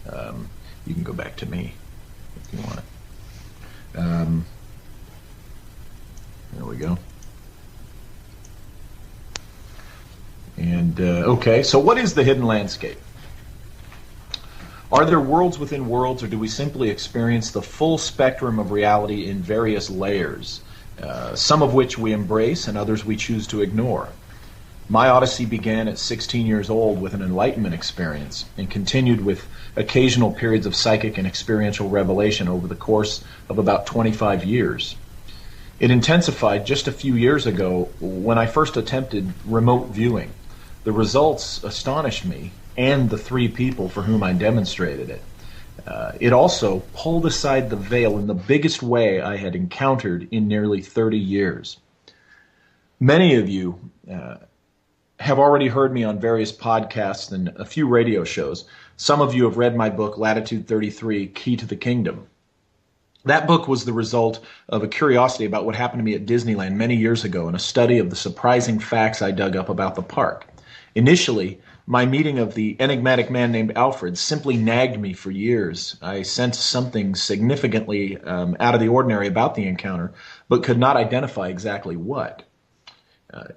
You can go back to me if you want. There we go. And okay, so what is the hidden landscape? Are there worlds within worlds, or do we simply experience the full spectrum of reality in various layers, some of which we embrace and others we choose to ignore? My odyssey began at 16 years old with an enlightenment experience and continued with occasional periods of psychic and experiential revelation over the course of about 25 years. It intensified just a few years ago when I first attempted remote viewing. The results astonished me and the three people for whom I demonstrated it. It also pulled aside the veil in the biggest way I had encountered in nearly 30 years. Many of you have already heard me on various podcasts and a few radio shows. Some of you have read my book, Latitude 33, Key to the Kingdom. That book was the result of a curiosity about what happened to me at Disneyland many years ago and a study of the surprising facts I dug up about the park. Initially, my meeting of the enigmatic man named Alfred simply nagged me for years. I sensed something significantly out of the ordinary about the encounter, but could not identify exactly what.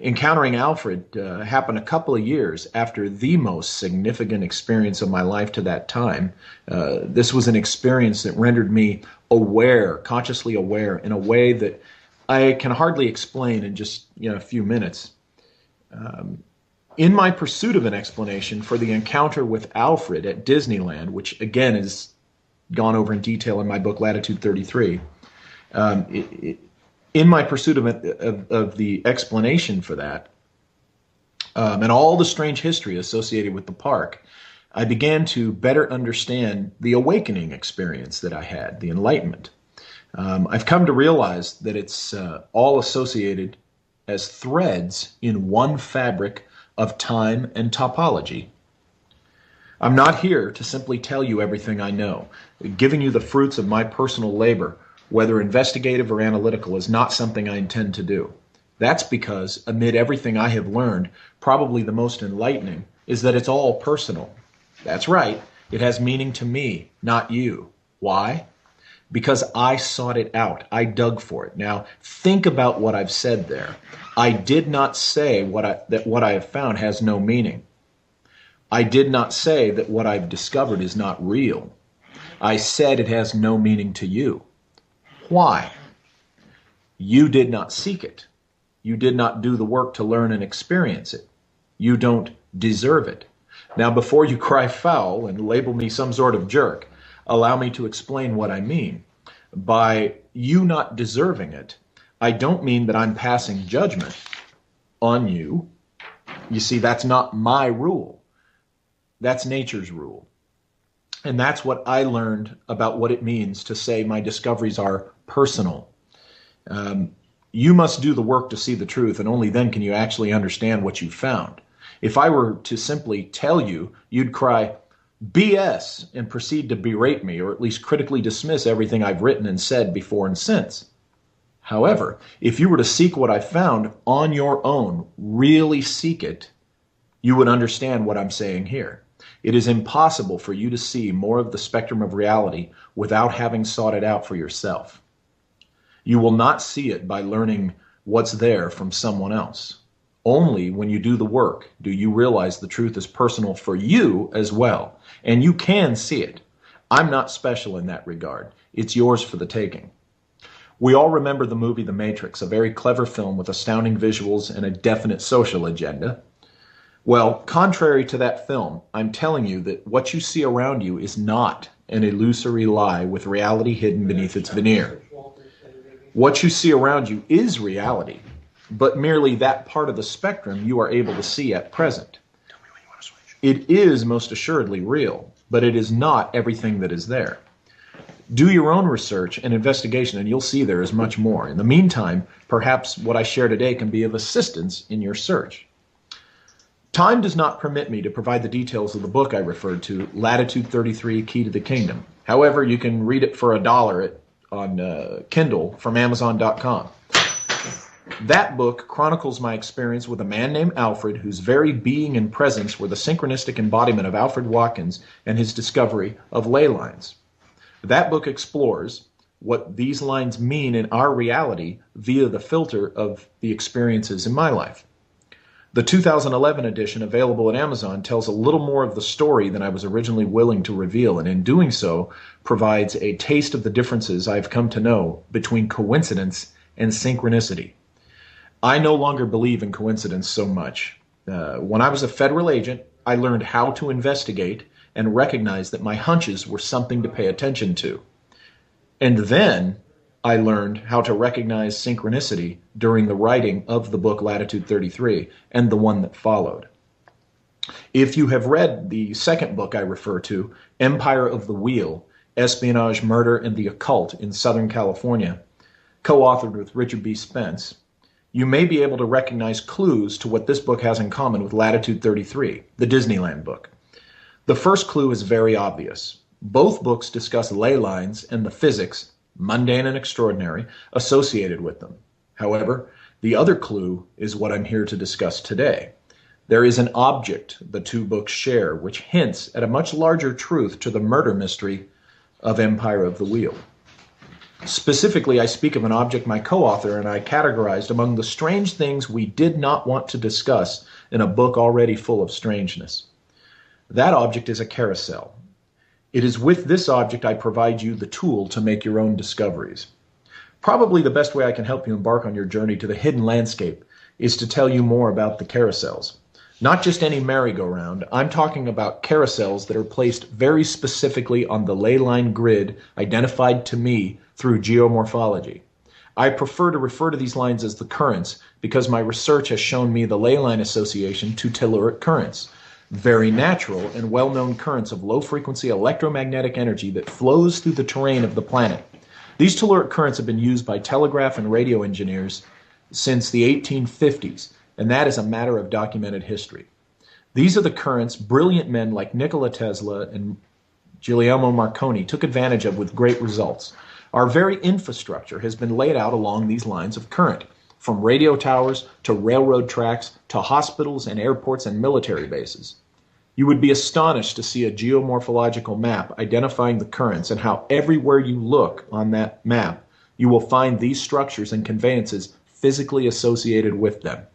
Encountering Alfred happened a couple of years after the most significant experience of my life to that time. This was an experience that rendered me aware, consciously aware, in a way that I can hardly explain in just a few minutes. In my pursuit of an explanation for the encounter with Alfred at Disneyland, which again is gone over in detail in my book Latitude 33, in my pursuit of the explanation for that, and all the strange history associated with the park, I began to better understand the awakening experience that I had, the enlightenment. I've come to realize that it's all associated as threads in one fabric of time and topology. I'm not here to simply tell you everything I know. Giving you the fruits of my personal labor, whether investigative or analytical, is not something I intend to do. That's because, amid everything I have learned, probably the most enlightening is that it's all personal. That's right, it has meaning to me, not you. Why? Because I sought it out. I dug for it. Now, think about what I've said there. I did not say that what I have found has no meaning. I did not say that what I've discovered is not real. I said it has no meaning to you. Why? You did not seek it. You did not do the work to learn and experience it. You don't deserve it. Now, before you cry foul and label me some sort of jerk, allow me to explain what I mean. By you not deserving it, I don't mean that I'm passing judgment on you. You see, that's not my rule. That's nature's rule. And that's what I learned about what it means to say my discoveries are personal. You must do the work to see the truth, and only then can you actually understand what you found. If I were to simply tell you, you'd cry, BS, and proceed to berate me, or at least critically dismiss everything I've written and said before and since. However, if you were to seek what I found on your own, really seek it, you would understand what I'm saying here. It is impossible for you to see more of the spectrum of reality without having sought it out for yourself. You will not see it by learning what's there from someone else. Only when you do the work do you realize the truth is personal for you as well, and you can see it. I'm not special in that regard. It's yours for the taking. We all remember the movie The Matrix, a very clever film with astounding visuals and a definite social agenda. Well, contrary to that film, I'm telling you that what you see around you is not an illusory lie with reality hidden beneath its veneer. What you see around you is reality, but merely that part of the spectrum you are able to see at present. It is most assuredly real, but it is not everything that is there. Do your own research and investigation, and you'll see there is much more. In the meantime, perhaps what I share today can be of assistance in your search. Time does not permit me to provide the details of the book I referred to, Latitude 33, Key to the Kingdom. However, you can read it for $1 on Kindle from Amazon.com. That book chronicles my experience with a man named Alfred, whose very being and presence were the synchronistic embodiment of Alfred Watkins and his discovery of ley lines. That book explores what these lines mean in our reality via the filter of the experiences in my life. The 2011 edition, available at Amazon, tells a little more of the story than I was originally willing to reveal, and in doing so, provides a taste of the differences I've come to know between coincidence and synchronicity. I no longer believe in coincidence so much. When I was a federal agent, I learned how to investigate and recognize that my hunches were something to pay attention to. And then I learned how to recognize synchronicity during the writing of the book Latitude 33 and the one that followed. If you have read the second book I refer to, Empire of the Wheel, Espionage, Murder, and the Occult in Southern California, co-authored with Richard B. Spence, you may be able to recognize clues to what this book has in common with Latitude 33, the Disneyland book. The first clue is very obvious. Both books discuss ley lines and the physics, mundane and extraordinary, associated with them. However, the other clue is what I'm here to discuss today. There is an object the two books share which hints at a much larger truth to the murder mystery of Empire of the Wheel. Specifically, I speak of an object my co-author and I categorized among the strange things we did not want to discuss in a book already full of strangeness. That object is a carousel. It is with this object I provide you the tool to make your own discoveries. Probably the best way I can help you embark on your journey to the hidden landscape is to tell you more about the carousels. Not just any merry-go-round. I'm talking about carousels that are placed very specifically on the ley line grid identified to me through geomorphology. I prefer to refer to these lines as the currents because my research has shown me the ley line association to telluric currents, very natural and well-known currents of low-frequency electromagnetic energy that flows through the terrain of the planet. These telluric currents have been used by telegraph and radio engineers since the 1850s, and that is a matter of documented history. These are the currents brilliant men like Nikola Tesla and Guglielmo Marconi took advantage of with great results. Our very infrastructure has been laid out along these lines of current, from radio towers to railroad tracks to hospitals and airports and military bases. You would be astonished to see a geomorphological map identifying the currents and how everywhere you look on that map, you will find these structures and conveyances physically associated with them.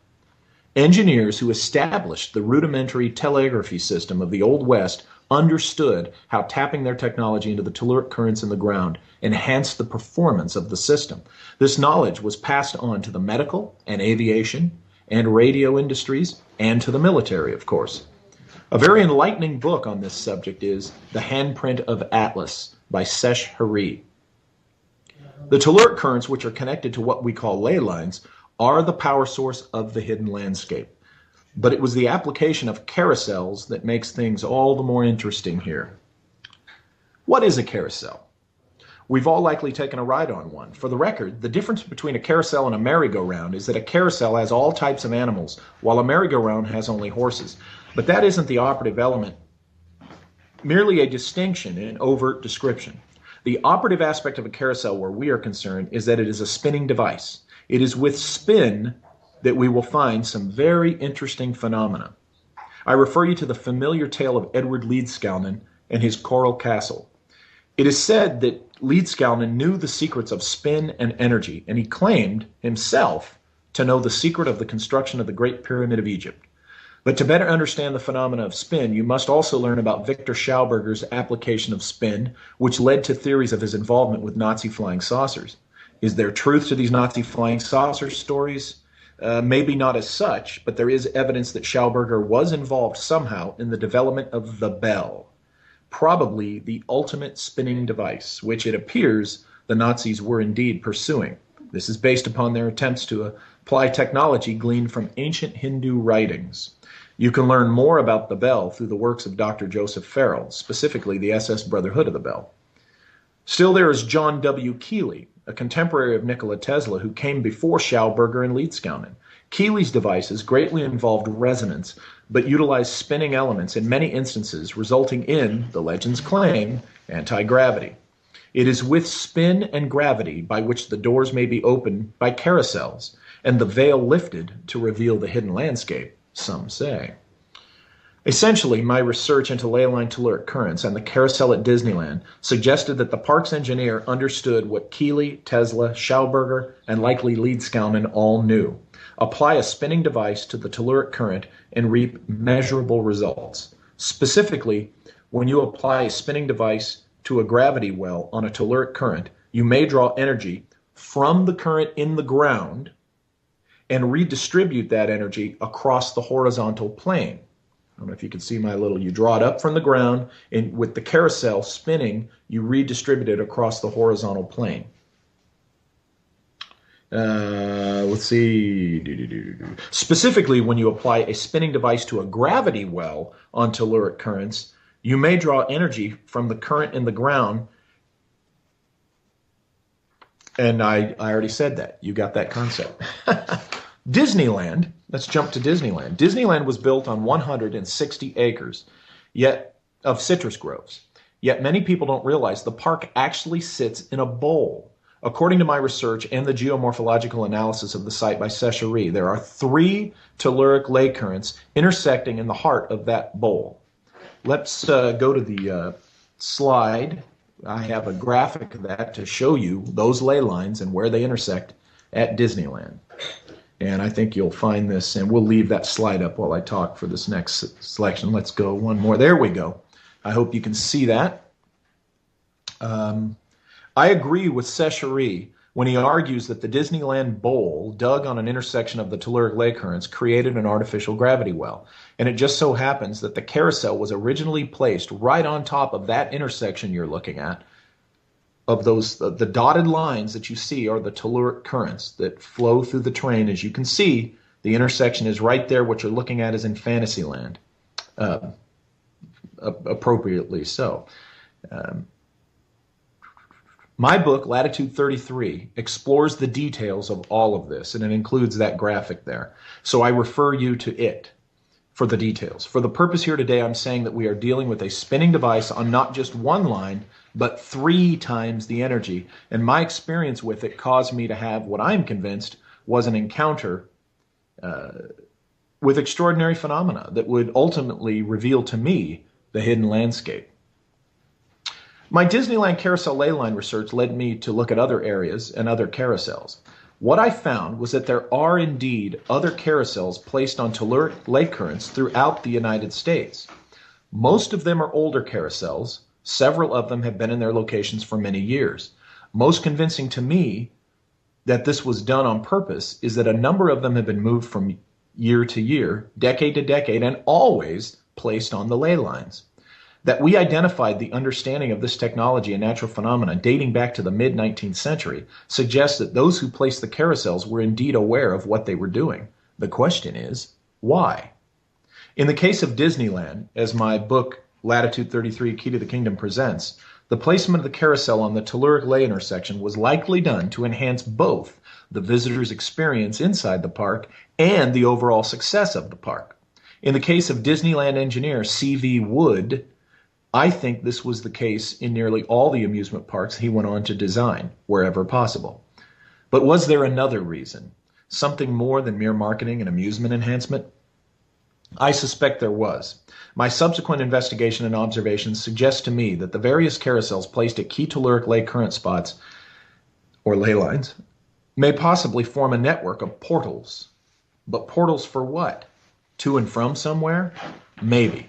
Engineers who established the rudimentary telegraphy system of the Old West understood how tapping their technology into the telluric currents in the ground enhanced the performance of the system. This knowledge was passed on to the medical and aviation and radio industries and to the military, of course. A very enlightening book on this subject is The Handprint of Atlas by Sesh Hari. The telluric currents, which are connected to what we call ley lines, are the power source of the hidden landscape. But it was the application of carousels that makes things all the more interesting here. What is a carousel? We've all likely taken a ride on one. For the record, the difference between a carousel and a merry-go-round is that a carousel has all types of animals, while a merry-go-round has only horses. But that isn't the operative element, merely a distinction in overt description. The operative aspect of a carousel where we are concerned is that it is a spinning device. It is with spin that we will find some very interesting phenomena. I refer you to the familiar tale of Edward Leedskalnin and his coral castle. It is said that Leedskalnin knew the secrets of spin and energy, and he claimed himself to know the secret of the construction of the Great Pyramid of Egypt. But to better understand the phenomena of spin, you must also learn about Victor Schauberger's application of spin, which led to theories of his involvement with Nazi flying saucers. Is there truth to these Nazi flying saucer stories? Maybe not as such, but there is evidence that Schauberger was involved somehow in the development of the bell, probably the ultimate spinning device, which it appears the Nazis were indeed pursuing. This is based upon their attempts to apply technology gleaned from ancient Hindu writings. You can learn more about the bell through the works of Dr. Joseph Farrell, specifically the SS Brotherhood of the Bell. Still, there is John W. Keeley, a contemporary of Nikola Tesla who came before Schauberger and Leedskalnin. Keeley's devices greatly involved resonance, but utilized spinning elements in many instances, resulting in, the legends claim, anti-gravity. It is with spin and gravity by which the doors may be opened by carousels, and the veil lifted to reveal the hidden landscape, some say. Essentially, my research into ley line telluric currents and the carousel at Disneyland suggested that the park's engineer understood what Keeley, Tesla, Schauberger, and likely Leedskalnin all knew. Apply a spinning device to the telluric current and reap measurable results. Specifically, when you apply a spinning device to a gravity well on a telluric current, you may draw energy from the current in the ground and redistribute that energy across the horizontal plane. I don't know if you can see my little, you draw it up from the ground, and with the carousel spinning, you redistribute it across the horizontal plane. Let's see. Specifically, when you apply a spinning device to a gravity well on telluric currents, you may draw energy from the current in the ground. And I already said that. You got that concept. Disneyland, let's jump to Disneyland. Disneyland was built on 160 acres yet of citrus groves. Yet many people don't realize the park actually sits in a bowl. According to my research and the geomorphological analysis of the site by Seshari, there are 3 telluric ley currents intersecting in the heart of that bowl. Let's go to the slide. I have a graphic of that to show you those ley lines and where they intersect at Disneyland. And I think you'll find this, and we'll leave that slide up while I talk for this next selection. Let's go one more. There we go. I hope you can see that. I agree with Seshari when he argues that the Disneyland bowl dug on an intersection of the telluric ley currents created an artificial gravity well. And it just so happens that the carousel was originally placed right on top of that intersection you're looking at. Of those, the dotted lines that you see are the telluric currents that flow through the terrain. As you can see, the intersection is right there. What you're looking at is in Fantasyland, appropriately so. My book, Latitude 33, explores the details of all of this, and it includes that graphic there. So I refer you to it for the details. For the purpose here today, I'm saying that we are dealing with a spinning device on not just one line, but 3 times the energy. And my experience with it caused me to have what I'm convinced was an encounter with extraordinary phenomena that would ultimately reveal to me the hidden landscape. My Disneyland carousel ley line research led me to look at other areas and other carousels. What I found was that there are indeed other carousels placed on telluric ley currents throughout the United States. Most of them are older carousels. Several of them have been in their locations for many years. Most convincing to me that this was done on purpose is that a number of them have been moved from year to year, decade to decade, and always placed on the ley lines. That we identified the understanding of this technology and natural phenomena dating back to the mid-19th century suggests that those who placed the carousels were indeed aware of what they were doing. The question is, why? In the case of Disneyland, as my book Latitude 33, Key to the Kingdom presents, the placement of the carousel on the telluric ley intersection was likely done to enhance both the visitor's experience inside the park and the overall success of the park. In the case of Disneyland engineer C.V. Wood, I think this was the case in nearly all the amusement parks he went on to design, wherever possible. But was there another reason? Something more than mere marketing and amusement enhancement? I suspect there was. My subsequent investigation and observations suggest to me that the various carousels placed at key telluric ley current spots, or ley lines, may possibly form a network of portals. But portals for what? To and from somewhere? Maybe.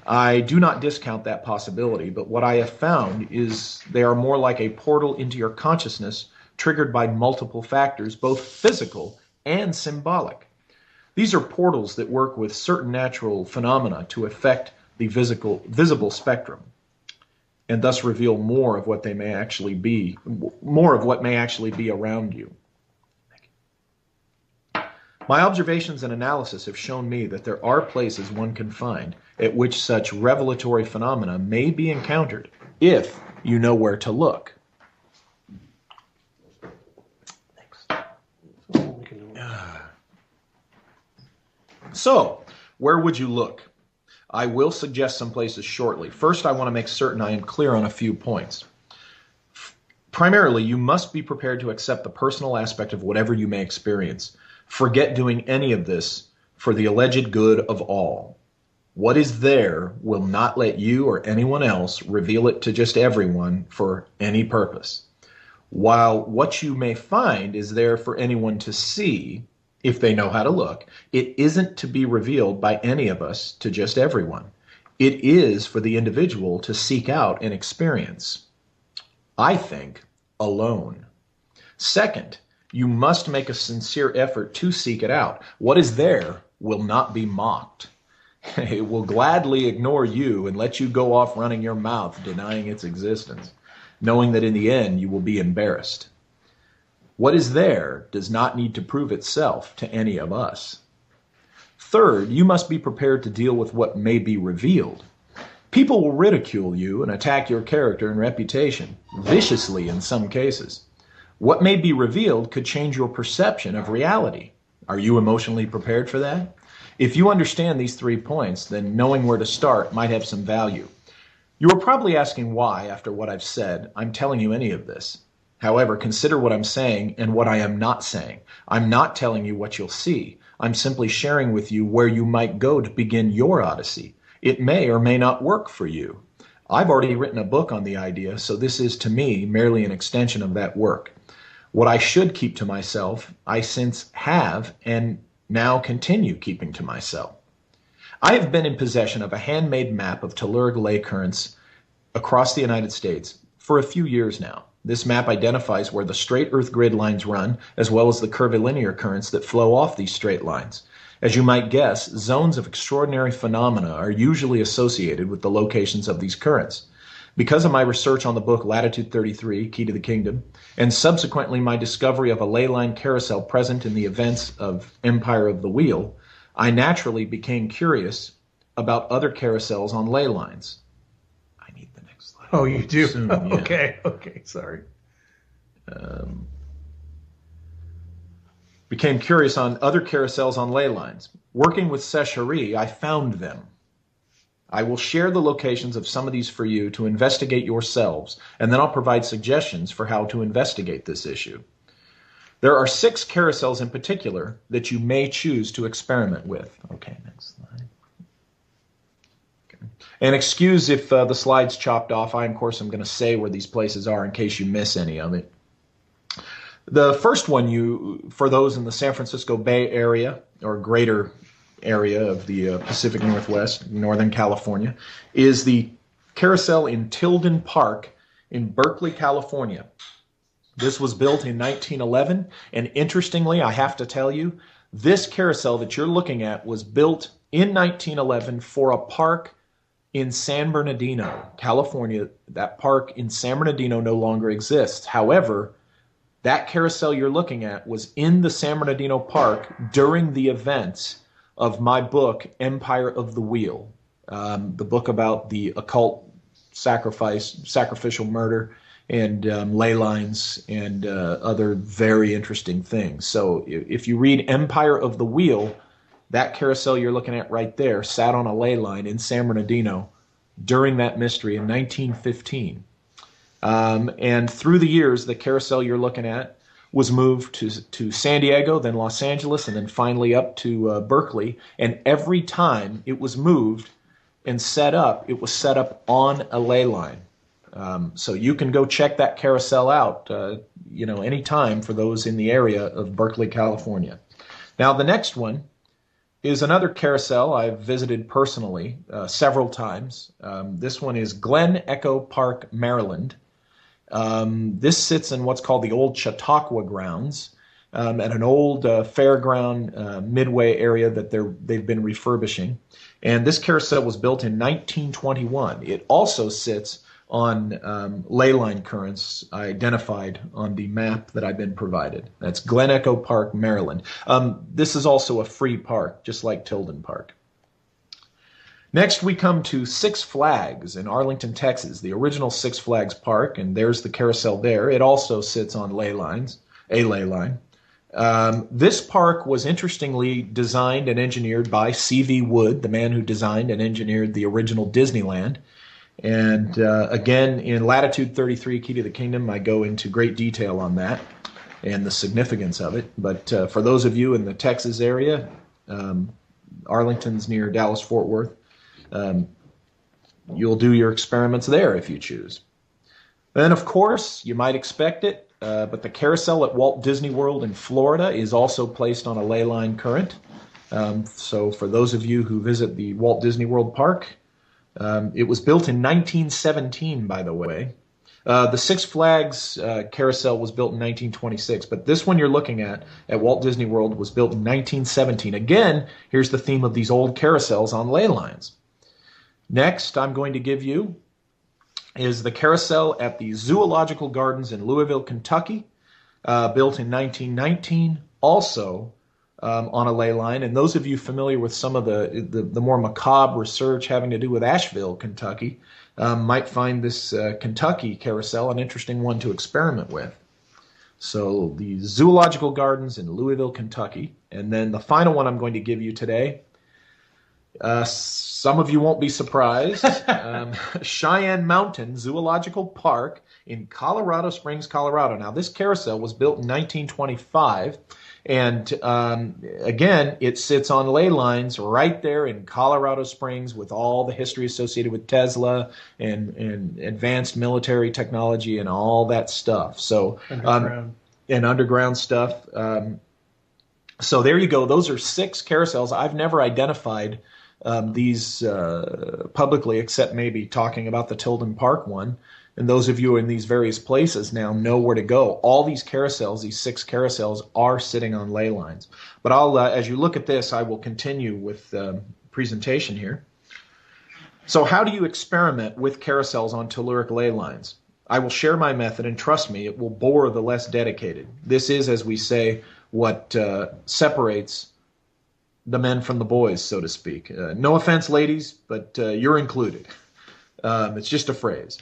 I do not discount that possibility, but what I have found is they are more like a portal into your consciousness triggered by multiple factors, both physical and symbolic. These are portals that work with certain natural phenomena to affect the visible spectrum, and thus reveal more of what they may actually be, more of what may actually be around you. My observations and analysis have shown me that there are places one can find at which such revelatory phenomena may be encountered if you know where to look. So, where would you look? I will suggest some places shortly. First, I want to make certain I am clear on a few points. Primarily, you must be prepared to accept the personal aspect of whatever you may experience. Forget doing any of this for the alleged good of all. What is there will not let you or anyone else reveal it to just everyone for any purpose. While what you may find is there for anyone to see, if they know how to look, it isn't to be revealed by any of us to just everyone. It is for the individual to seek out and experience. I think, alone. Second, you must make a sincere effort to seek it out. What is there will not be mocked. It will gladly ignore you and let you go off running your mouth, denying its existence, knowing that in the end you will be embarrassed. What is there does not need to prove itself to any of us. Third, you must be prepared to deal with what may be revealed. People will ridicule you and attack your character and reputation, viciously in some cases. What may be revealed could change your perception of reality. Are you emotionally prepared for that? If you understand these 3 points, then knowing where to start might have some value. You are probably asking why, after what I've said, I'm telling you any of this. However, consider what I'm saying and what I am not saying. I'm not telling you what you'll see. I'm simply sharing with you where you might go to begin your odyssey. It may or may not work for you. I've already written a book on the idea, so this is to me merely an extension of that work. What I should keep to myself, I since have and now continue keeping to myself. I have been in possession of a handmade map of telluric ley currents across the United States for a few years now. This map identifies where the straight Earth grid lines run, as well as the curvilinear currents that flow off these straight lines. As you might guess, zones of extraordinary phenomena are usually associated with the locations of these currents. Because of my research on the book Latitude 33, Key to the Kingdom, and subsequently my discovery of a ley line carousel present in the events of Empire of the Wheel, I naturally became curious about other carousels on ley lines. I need the next slide. Oh, you do? Soon, yeah. Okay, sorry. Became curious on other carousels on ley lines. Working with Seshari, I found them. I will share the locations of some of these for you to investigate yourselves, and then I'll provide suggestions for how to investigate this issue. There are 6 carousels in particular that you may choose to experiment with. Okay, next slide. Okay. And excuse if the slide's chopped off. I, of course, am going to say where these places are in case you miss any of it. The first one, for those in the San Francisco Bay Area or greater area of the Pacific Northwest, Northern California, is the carousel in Tilden Park in Berkeley, California. This was built in 1911, and interestingly, I have to tell you, this carousel that you're looking at was built in 1911 for a park in San Bernardino, California. That park in San Bernardino no longer exists. However, that carousel you're looking at was in the San Bernardino Park during the events of my book, Empire of the Wheel, the book about the occult sacrificial murder, and ley lines and other very interesting things. So if you read Empire of the Wheel, that carousel you're looking at right there sat on a ley line in San Bernardino during that mystery in 1915. And through the years, the carousel you're looking at was moved to San Diego, then Los Angeles, and then finally up to Berkeley. And every time it was moved and set up, it was set up on a ley line. So you can go check that carousel out, anytime for those in the area of Berkeley, California. Now, the next one is another carousel I've visited personally several times. This one is Glen Echo Park, Maryland. This sits in what's called the old Chautauqua grounds, at an old fairground midway area that they've been refurbishing. And this carousel was built in 1921. It also sits on ley line currents identified on the map that I've been provided. That's Glen Echo Park, Maryland. This is also a free park, just like Tilden Park. Next, we come to Six Flags in Arlington, Texas, the original Six Flags Park, and there's the carousel there. It also sits on ley lines, a ley line. This park was interestingly designed and engineered by C.V. Wood, the man who designed and engineered the original Disneyland. And again, in Latitude 33, Key to the Kingdom, I go into great detail on that and the significance of it. But for those of you in the Texas area, Arlington's near Dallas-Fort Worth, you'll do your experiments there if you choose. Then, of course, you might expect it, but the carousel at Walt Disney World in Florida is also placed on a ley line current. So for those of you who visit the Walt Disney World Park, it was built in 1917, by the way. The Six Flags carousel was built in 1926, but this one you're looking at Walt Disney World was built in 1917. Again, here's the theme of these old carousels on ley lines. Next, I'm going to give you is the carousel at the Zoological Gardens in Louisville, Kentucky, built in 1919, also on a ley line. And those of you familiar with some of the more macabre research having to do with Asheville, Kentucky, might find this Kentucky carousel an interesting one to experiment with. So the Zoological Gardens in Louisville, Kentucky. And then the final one I'm going to give you today, some of you won't be surprised, Cheyenne Mountain Zoological Park in Colorado Springs, Colorado. Now, this carousel was built in 1925, and again, it sits on ley lines right there in Colorado Springs with all the history associated with Tesla and advanced military technology and all that stuff. So, and underground stuff. So there you go. Those are 6 carousels. I've never identified these publicly, except maybe talking about the Tilden Park one. And those of you in these various places now know where to go. All these carousels, these 6 carousels, are sitting on ley lines. But I'll, as you look at this, I will continue with presentation here. So how do you experiment with carousels on telluric ley lines? I will share my method, and trust me, it will bore the less dedicated. This is, as we say, what separates the men from the boys, so to speak. No offense, ladies, but you're included. It's just a phrase.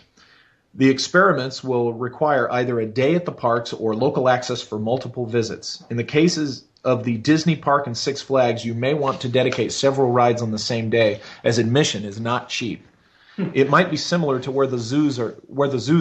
The experiments will require either a day at the parks or local access for multiple visits. In the cases of the Disney Park and Six Flags, you may want to dedicate several rides on the same day, as admission is not cheap. It might be similar to where the zoos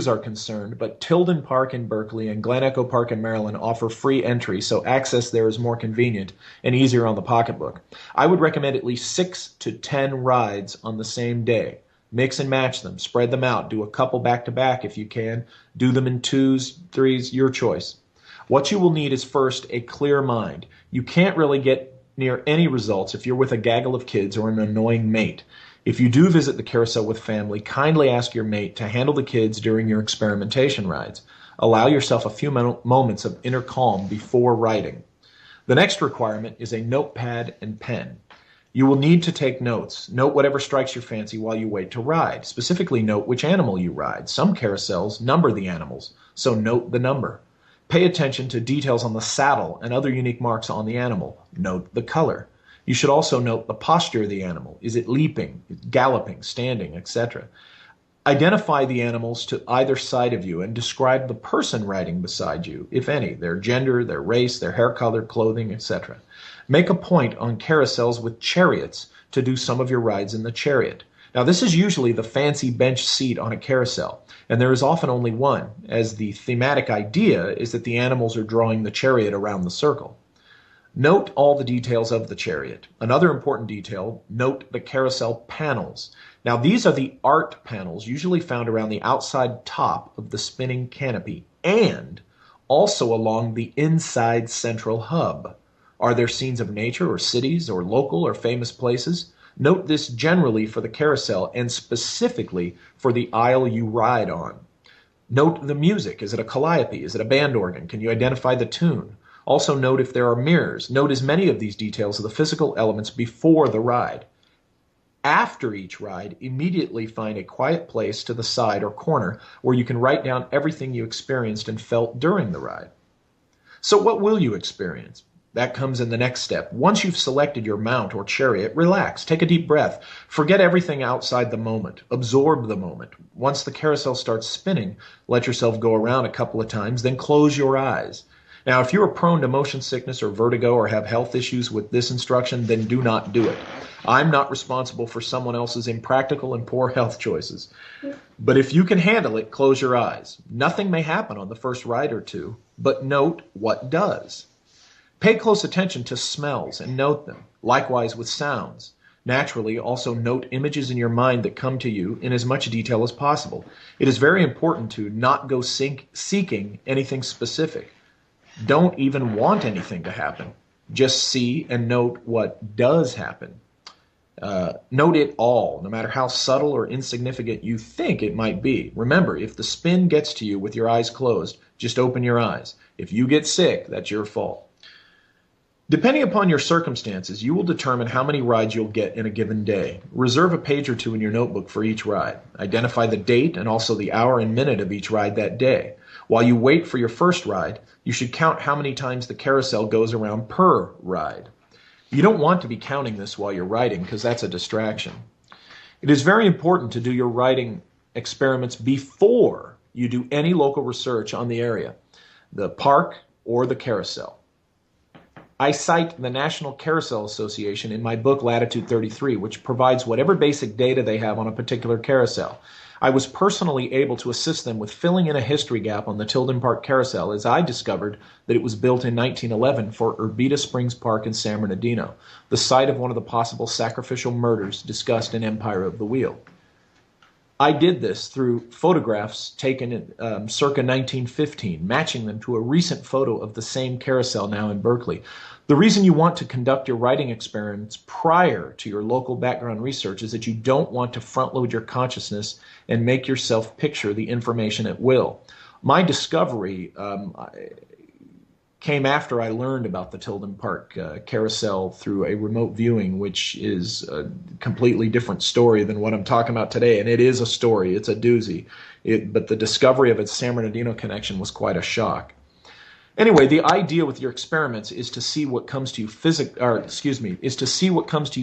are concerned, but Tilden Park in Berkeley and Glen Echo Park in Maryland offer free entry, so access there is more convenient and easier on the pocketbook. I would recommend at least 6 to 10 rides on the same day. Mix and match them, spread them out, do a couple back-to-back if you can, do them in 2s, 3s, your choice. What you will need is first a clear mind. You can't really get near any results if you're with a gaggle of kids or an annoying mate. If you do visit the carousel with family, kindly ask your mate to handle the kids during your experimentation rides. Allow yourself a few moments of inner calm before riding. The next requirement is a notepad and pen. You will need to take notes. Note whatever strikes your fancy while you wait to ride. Specifically note which animal you ride. Some carousels number the animals, so note the number. Pay attention to details on the saddle and other unique marks on the animal. Note the color. You should also note the posture of the animal. Is it leaping, galloping, standing, etc.? Identify the animals to either side of you and describe the person riding beside you, if any, their gender, their race, their hair color, clothing, etc. Make a point on carousels with chariots to do some of your rides in the chariot. Now, this is usually the fancy bench seat on a carousel, and there is often only one, as the thematic idea is that the animals are drawing the chariot around the circle. Note all the details of the chariot. Another important detail, note the carousel panels. Now, these are the art panels usually found around the outside top of the spinning canopy and also along the inside central hub. Are there scenes of nature or cities or local or famous places? Note this generally for the carousel and specifically for the aisle you ride on. Note the music. Is it a calliope? Is it a band organ? Can you identify the tune? Also note if there are mirrors. Note as many of these details of the physical elements before the ride. After each ride, immediately find a quiet place to the side or corner where you can write down everything you experienced and felt during the ride. So what will you experience? That comes in the next step. Once you've selected your mount or chariot, relax, take a deep breath. Forget everything outside the moment. Absorb the moment. Once the carousel starts spinning, let yourself go around a couple of times, then close your eyes. Now, if you are prone to motion sickness or vertigo or have health issues with this instruction, then do not do it. I'm not responsible for someone else's impractical and poor health choices. But if you can handle it, close your eyes. Nothing may happen on the first ride or two, but note what does. Pay close attention to smells and note them. Likewise with sounds. Naturally, also note images in your mind that come to you in as much detail as possible. It is very important to not go seeking anything specific. Don't even want anything to happen. Just see and note what does happen. Note it all, no matter how subtle or insignificant you think it might be. Remember, if the spin gets to you with your eyes closed, just open your eyes. If you get sick, that's your fault. Depending upon your circumstances, you will determine how many rides you'll get in a given day. Reserve a page or two in your notebook for each ride. Identify the date and also the hour and minute of each ride that day. While you wait for your first ride, you should count how many times the carousel goes around per ride. You don't want to be counting this while you're riding because that's a distraction. It is very important to do your riding experiments before you do any local research on the area, the park, or the carousel. I cite the National Carousel Association in my book Latitude 33, which provides whatever basic data they have on a particular carousel. I was personally able to assist them with filling in a history gap on the Tilden Park Carousel as I discovered that it was built in 1911 for Urbita Springs Park in San Bernardino, the site of one of the possible sacrificial murders discussed in Empire of the Wheel. I did this through photographs taken in circa 1915, matching them to a recent photo of the same carousel now in Berkeley. The reason you want to conduct your writing experiments prior to your local background research is that you don't want to front-load your consciousness and make yourself picture the information at will. My discovery came after I learned about the Tilden Park carousel through a remote viewing, which is a completely different story than what I'm talking about today. And it is a story. It's a doozy. But the discovery of its San Bernardino connection was quite a shock. Anyway, the idea with your experiments is to see what comes to you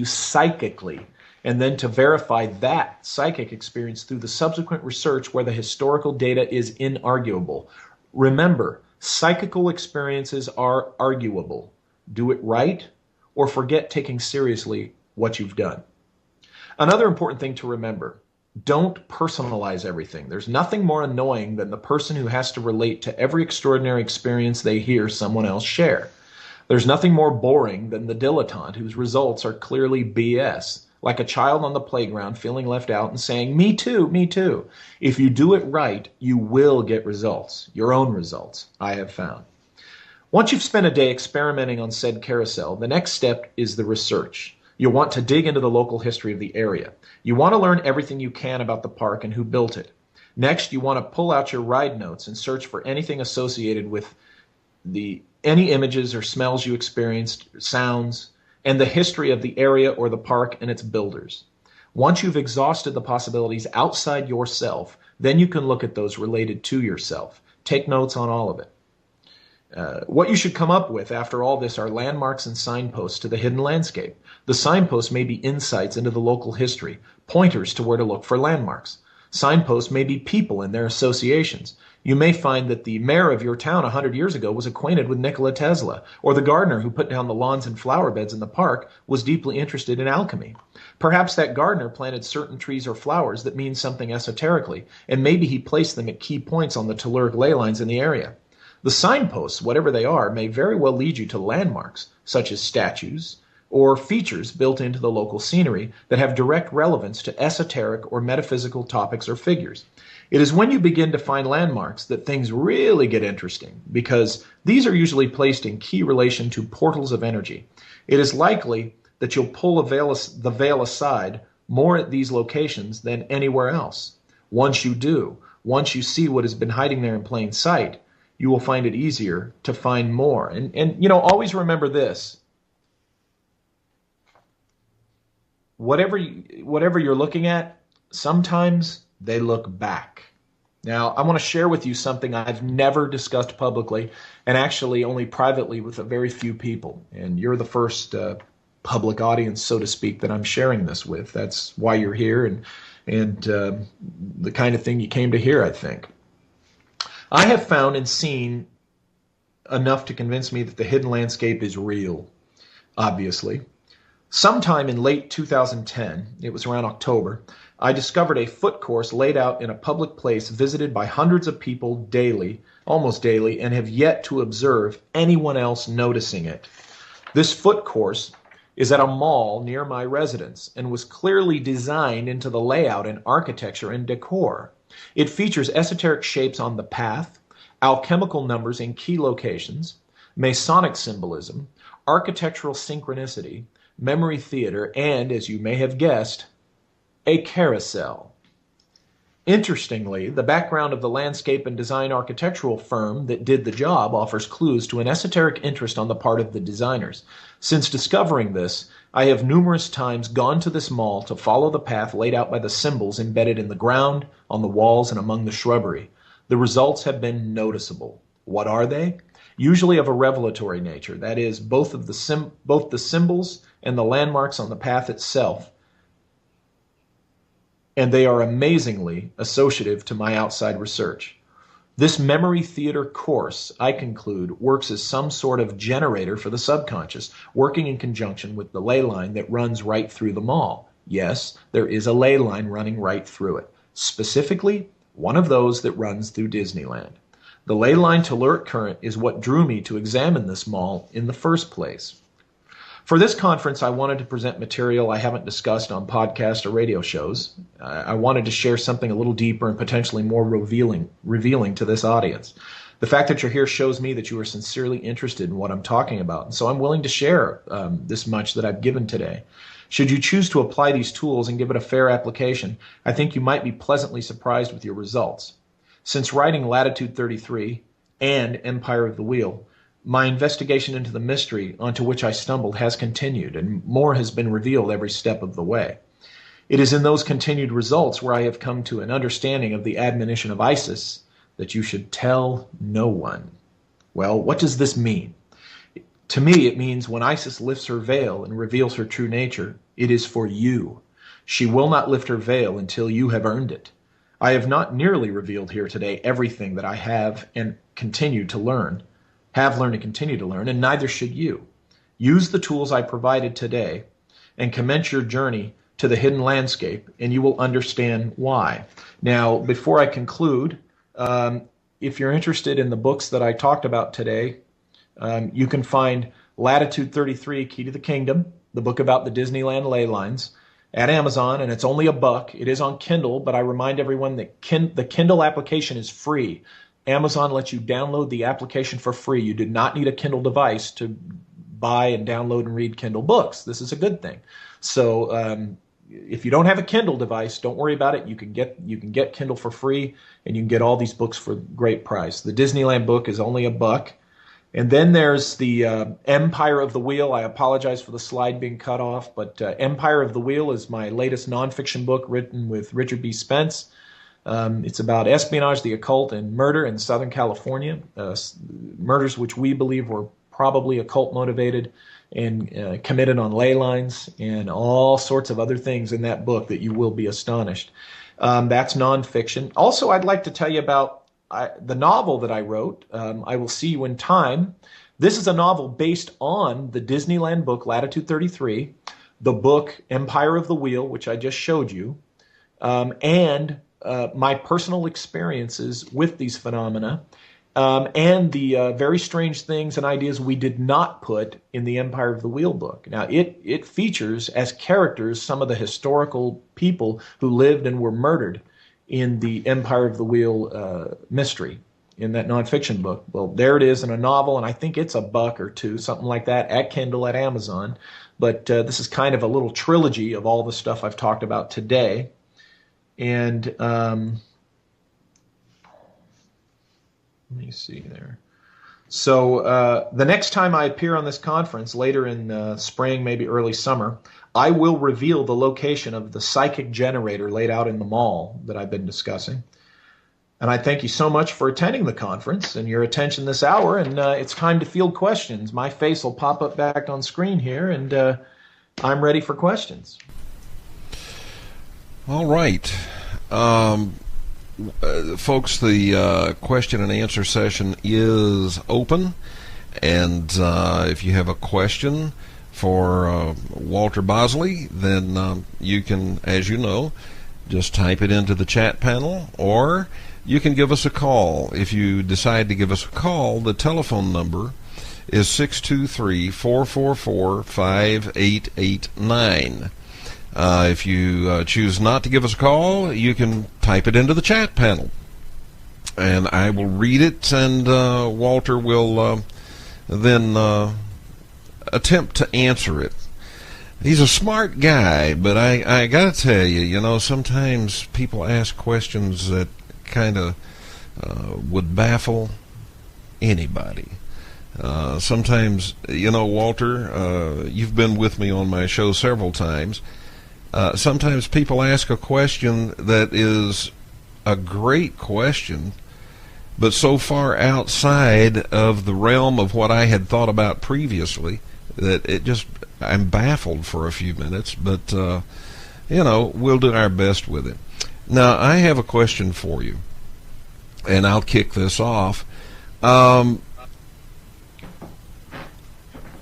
psychically and then to verify that psychic experience through the subsequent research where the historical data is inarguable. Remember, psychical experiences are arguable. Do it right, or forget taking seriously what you've done. Another important thing to remember, don't personalize everything. There's nothing more annoying than the person who has to relate to every extraordinary experience they hear someone else share. There's nothing more boring than the dilettante whose results are clearly BS, like a child on the playground feeling left out and saying, "Me too, me too." If you do it right, you will get results, your own results, I have found. Once you've spent a day experimenting on said carousel, the next step is the research. You'll want to dig into the local history of the area. You want to learn everything you can about the park and who built it. Next, you want to pull out your ride notes and search for anything associated with any images or smells you experienced, sounds, and the history of the area or the park and its builders. Once you've exhausted the possibilities outside yourself, then you can look at those related to yourself. Take notes on all of it. What you should come up with after all this are landmarks and signposts to the hidden landscape. The signposts may be insights into the local history, pointers to where to look for landmarks. Signposts may be people and their associations. You may find that the mayor of your town 100 years ago was acquainted with Nikola Tesla, or the gardener who put down the lawns and flower beds in the park was deeply interested in alchemy. Perhaps that gardener planted certain trees or flowers that mean something esoterically, and maybe he placed them at key points on the telluric ley lines in the area. The signposts, whatever they are, may very well lead you to landmarks, such as statues, or features built into the local scenery that have direct relevance to esoteric or metaphysical topics or figures. It is when you begin to find landmarks that things really get interesting, because these are usually placed in key relation to portals of energy. It is likely that you'll pull the veil aside more at these locations than anywhere else. Once you do, once you see what has been hiding there in plain sight, you will find it easier to find more. And always remember this. Whatever you're looking at, sometimes they look back. Now, I want to share with you something I've never discussed publicly, and actually only privately with a very few people. And you're the first public audience, so to speak, that I'm sharing this with. That's why you're here, and the kind of thing you came to hear, I think. I have found and seen enough to convince me that the hidden landscape is real, obviously. Sometime in late 2010, it was around October, I discovered a foot course laid out in a public place visited by hundreds of people daily, almost daily, and have yet to observe anyone else noticing it. This foot course is at a mall near my residence and was clearly designed into the layout and architecture and decor. It features esoteric shapes on the path, alchemical numbers in key locations, Masonic symbolism, architectural synchronicity, memory theater, and, as you may have guessed, a carousel. Interestingly, the background of the landscape and design architectural firm that did the job offers clues to an esoteric interest on the part of the designers. Since discovering this, I have numerous times gone to this mall to follow the path laid out by the symbols embedded in the ground, on the walls, and among the shrubbery. The results have been noticeable. What are they? Usually of a revelatory nature, that is, both the symbols and the landmarks on the path itself, and they are amazingly associative to my outside research. This memory theater course, I conclude, works as some sort of generator for the subconscious, working in conjunction with the ley line that runs right through the mall. Yes, there is a ley line running right through it. Specifically, one of those that runs through Disneyland. The ley line telluric current is what drew me to examine this mall in the first place. For this conference, I wanted to present material I haven't discussed on podcast or radio shows. I wanted to share something a little deeper and potentially more revealing to this audience. The fact that you're here shows me that you are sincerely interested in what I'm talking about, and so I'm willing to share this much that I've given today. Should you choose to apply these tools and give it a fair application, I think you might be pleasantly surprised with your results. Since writing Latitude 33 and Empire of the Wheel, my investigation into the mystery onto which I stumbled has continued, and more has been revealed every step of the way. It is in those continued results where I have come to an understanding of the admonition of Isis that you should tell no one. Well, what does this mean? To me, it means when Isis lifts her veil and reveals her true nature, it is for you. She will not lift her veil until you have earned it. I have not nearly revealed here today everything that I have and continue to learn, have learned and continue to learn, and neither should you. Use the tools I provided today and commence your journey to the hidden landscape, and you will understand why. Now, before I conclude, if you're interested in the books that I talked about today, you can find Latitude 33, Key to the Kingdom, the book about the Disneyland ley lines, at Amazon, and it's only $1. It is on Kindle, but I remind everyone that the Kindle application is free. Amazon lets you download the application for free. You do not need a Kindle device to buy and download and read Kindle books. This is a good thing. So if you don't have a Kindle device, don't worry about it. You can get Kindle for free, and you can get all these books for great price. The Disneyland book is only $1. And then there's the Empire of the Wheel. I apologize for the slide being cut off, but Empire of the Wheel is my latest nonfiction book written with Richard B. Spence. It's about espionage, the occult, and murder in Southern California. Murders which we believe were probably occult motivated and committed on ley lines, and all sorts of other things in that book that you will be astonished. That's nonfiction. Also, I'd like to tell you about the novel that I wrote, I Will See You in Time. This is a novel based on the Disneyland book, Latitude 33, the book Empire of the Wheel, which I just showed you, and my personal experiences with these phenomena, and the very strange things and ideas we did not put in the Empire of the Wheel book. Now, it features as characters some of the historical people who lived and were murdered in the Empire of the Wheel mystery in that nonfiction book. Well, there it is in a novel, and I think it's $1 or $2, something like that, at Kindle, at Amazon. But this is kind of a little trilogy of all the stuff I've talked about today. And let me see there. So the next time I appear on this conference, later in spring, maybe early summer, I will reveal the location of the psychic generator laid out in the mall that I've been discussing. And I thank you so much for attending the conference and your attention this hour. And it's time to field questions. My face will pop up back on screen here, and I'm ready for questions. All right. Folks, the question and answer session is open. And if you have a question for Walter Bosley, then you can, as you know, just type it into the chat panel, or you can give us a call. If you decide to give us a call, the telephone number is 623-444-5889. If you choose not to give us a call, you can type it into the chat panel, and I will read it, and Walter will then attempt to answer it. He's a smart guy, but I got to tell you, sometimes people ask questions that kind of would baffle anybody. Sometimes, Walter, you've been with me on my show several times. Sometimes people ask a question that is a great question, but so far outside of the realm of what I had thought about previously that I'm baffled for a few minutes, but we'll do our best with it. Now, I have a question for you, and I'll kick this off.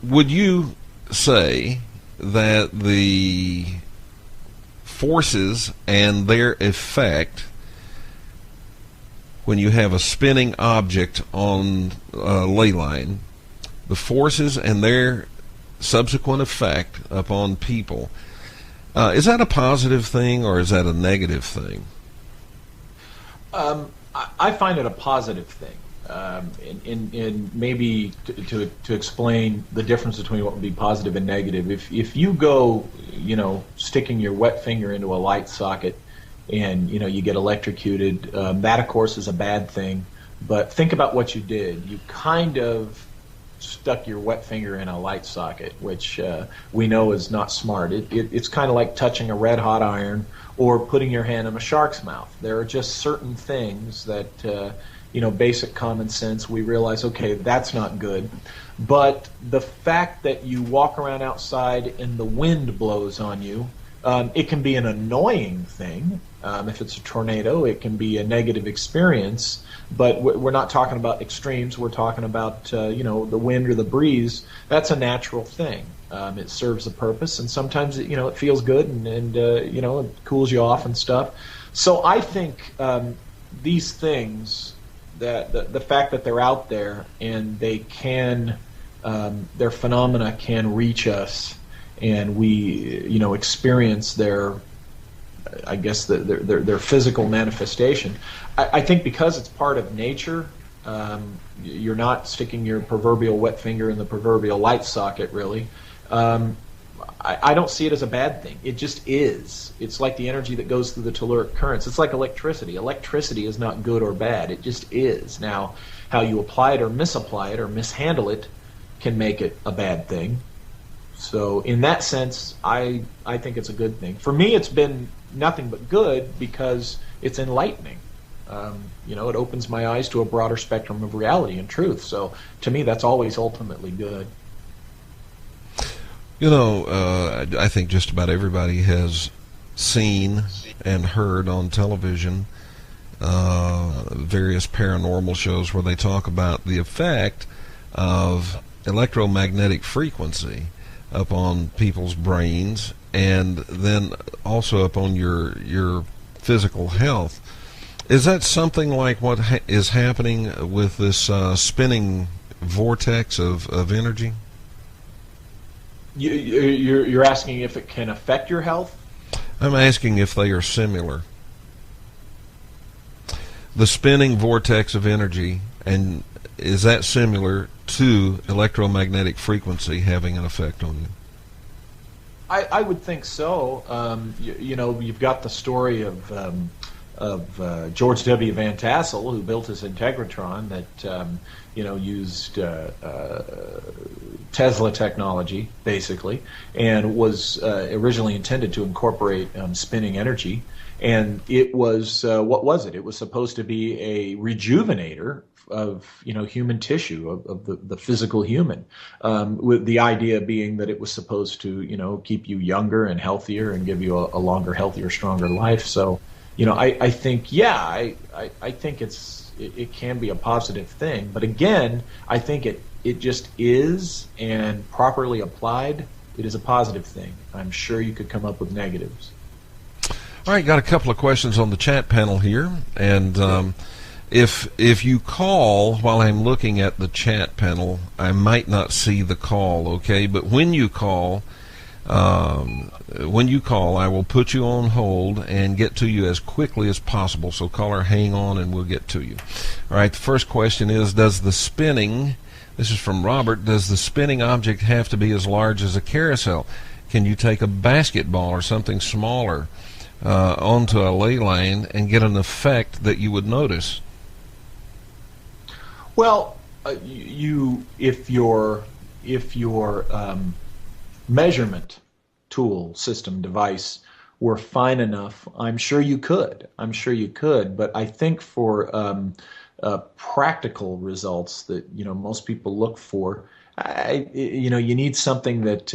Would you say that the forces and their effect when you have a spinning object on a ley line, the forces and their subsequent effect upon people, is that a positive thing or is that a negative thing? I find it a positive thing. And maybe to explain the difference between what would be positive and negative, if you go, sticking your wet finger into a light socket and, you get electrocuted, that, of course, is a bad thing. But think about what you did. You kind of stuck your wet finger in a light socket, which we know is not smart. It's kind of like touching a red-hot iron or putting your hand in a shark's mouth. There are just certain things that, basic common sense, we realize, okay, that's not good. But the fact that you walk around outside and the wind blows on you It can be an annoying thing. If it's a tornado, it can be a negative experience. But we're not talking about extremes. We're talking about the wind or the breeze. That's a natural thing. It serves a purpose, and sometimes it feels good and it cools you off and stuff. So I think these things, that the fact that they're out there and they can, their phenomena can reach us, and we experience their, I guess, their physical manifestation. I think because it's part of nature, you're not sticking your proverbial wet finger in the proverbial light socket, really. I don't see it as a bad thing. It just is. It's like the energy that goes through the telluric currents. It's like electricity. Electricity is not good or bad. It just is. Now, how you apply it or misapply it or mishandle it can make it a bad thing. So in that sense, I think it's a good thing. For me, it's been nothing but good because it's enlightening. It opens my eyes to a broader spectrum of reality and truth. So to me, that's always ultimately good. I think just about everybody has seen and heard on television various paranormal shows where they talk about the effect of electromagnetic frequency upon people's brains, and then also upon your physical health. Is that something like what is happening with this spinning vortex of energy? You're asking if it can affect your health? I'm asking if they are similar. The spinning vortex of energy, and is that similar to electromagnetic frequency having an effect on you? I would think so. You've got the story of George W. Van Tassel, who built his Integratron that used Tesla technology, basically, and was originally intended to incorporate spinning energy. And it was, what was it? It was supposed to be a rejuvenator of human tissue, of the physical human, with the idea being that it was supposed to keep you younger and healthier and give you a longer, healthier, stronger life. So I think I think it can be a positive thing, but again, I think it just is, and properly applied, it is a positive thing. I'm sure you could come up with negatives. All right, got a couple of questions on the chat panel here, and if you call while I'm looking at the chat panel, I might not see the call, okay? But when you call, I will put you on hold and get to you as quickly as possible. So caller, hang on, and we'll get to you. All right, the first question is, this is from Robert, does the spinning object have to be as large as a carousel? Can you take a basketball or something smaller onto a ley line and get an effect that you would notice? Well, if your measurement tool, system, device were fine enough, I'm sure you could. But I think for practical results that most people look for, you need something that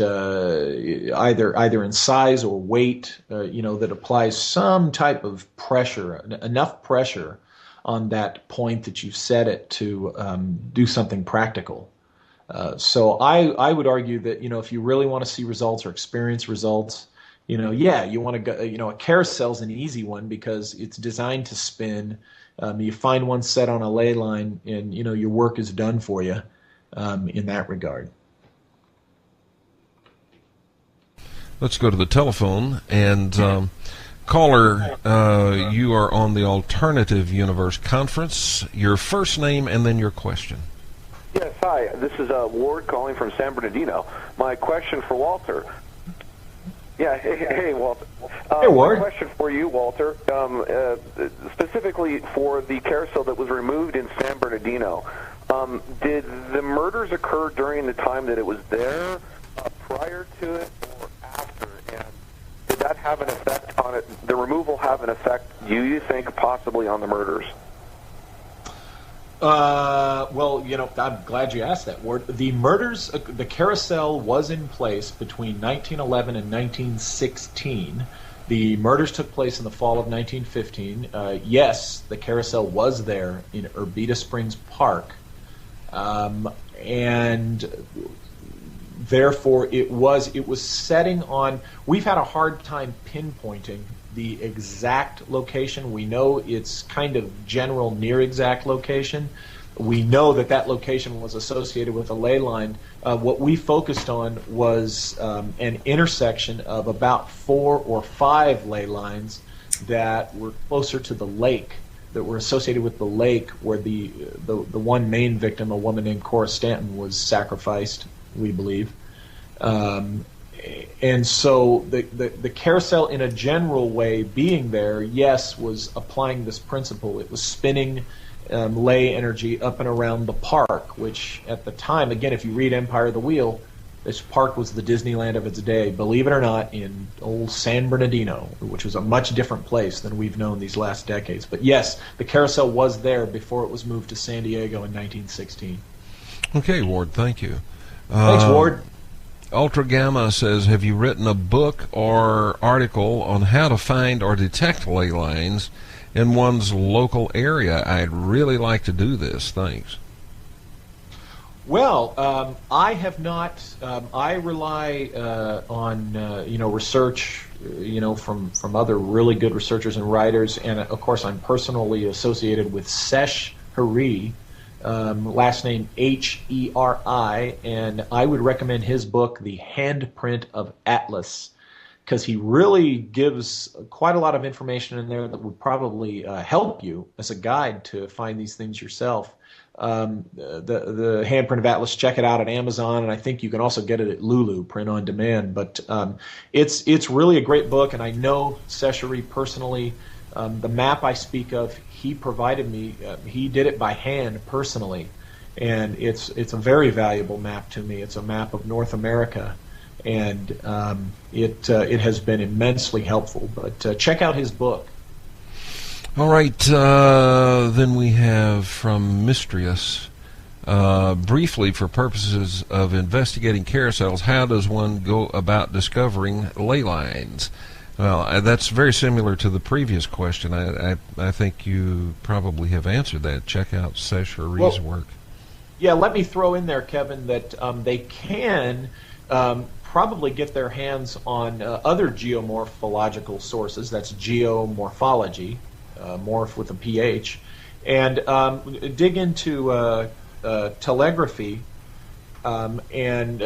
either in size or weight, that applies some type of pressure, enough pressure on that point that you've set it to do something practical. So I would argue that if you really want to see results or experience results, you want to go. A carousel's an easy one because it's designed to spin. You find one set on a ley line, and your work is done for you in that regard. Let's go to the telephone, and caller, you are on the Alternative Universe Conference. Your first name and then your question. Yes, hi. This is Ward calling from San Bernardino. My question for Walter. Yeah, hey Walter. Hey, Ward. My question for you, Walter, specifically for the carousel that was removed in San Bernardino. Did the murders occur during the time that it was there, prior to it, or after? And did that have an effect on it? The removal have an effect, do you think, possibly on the murders? Well, I'm glad you asked that, Ward. The murders, the carousel was in place between 1911 and 1916. The murders took place in the fall of 1915. Yes, the carousel was there in Urbita Springs Park, and therefore it was setting on. We've had a hard time pinpointing the exact location. We know it's kind of general near exact location. We know that location was associated with a ley line. What we focused on was an intersection of about 4 or 5 ley lines that were closer to the lake, that were associated with the lake where the one main victim, a woman named Cora Stanton, was sacrificed, we believe. And so the carousel, in a general way, being there, yes, was applying this principle. It was spinning ley energy up and around the park, which at the time, again, if you read Empire of the Wheel, this park was the Disneyland of its day, believe it or not, in old San Bernardino, which was a much different place than we've known these last decades. But yes, the carousel was there before it was moved to San Diego in 1916. Okay, Ward, thank you. Thanks, Ward. Ultra Gamma says, have you written a book or article on how to find or detect ley lines in one's local area? I'd really like to do this. Thanks. Well, I have not. I rely on research, from other really good researchers and writers, and of course I'm personally associated with Sesh Hari. Last name Heri, and I would recommend his book, The Handprint of Atlas, because he really gives quite a lot of information in there that would probably help you as a guide to find these things yourself. The Handprint of Atlas, check it out at Amazon, and I think you can also get it at Lulu, print on demand. But it's really a great book, and I know Seshari personally. The map I speak of, he provided me. He did it by hand personally, and it's a very valuable map to me. It's a map of North America, and it has been immensely helpful. But check out his book. All right, then we have from Mistrius, briefly, for purposes of investigating carousels, how does one go about discovering ley lines? Well, that's very similar to the previous question. I think you probably have answered that. Check out Sesh Hari's work. Yeah, let me throw in there, Kevin, that they can probably get their hands on other geomorphological sources. That's geomorphology, morph with a PH, and dig into telegraphy and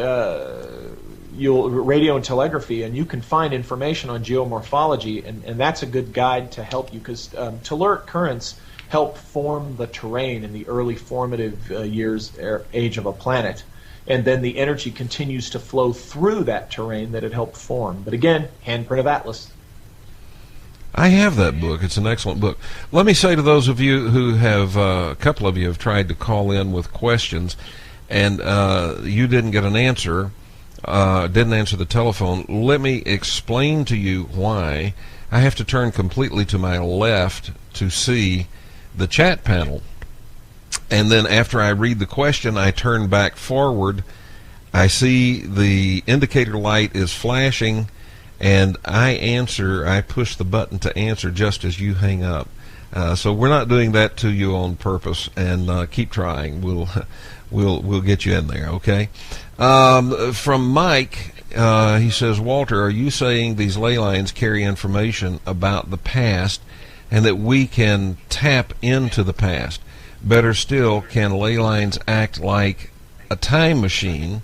radio and telegraphy, and you can find information on geomorphology, and that's a good guide to help you, because telluric currents help form the terrain in the early formative age of a planet, and then the energy continues to flow through that terrain that it helped form. But again, Handprint of Atlas. I have that book. It's an excellent book. Let me say to those of you who have, a couple of you have tried to call in with questions, and you didn't get an answer, didn't answer the telephone. Let me explain to you why. I have to turn completely to my left to see the chat panel, and then after I read the question, I turn back forward. I see the indicator light is flashing, and I answer. I push the button to answer just as you hang up. So we're not doing that to you on purpose, and keep trying. We'll get you in there, okay? From Mike, he says, Walter, are you saying these ley lines carry information about the past and that we can tap into the past? Better still, can ley lines act like a time machine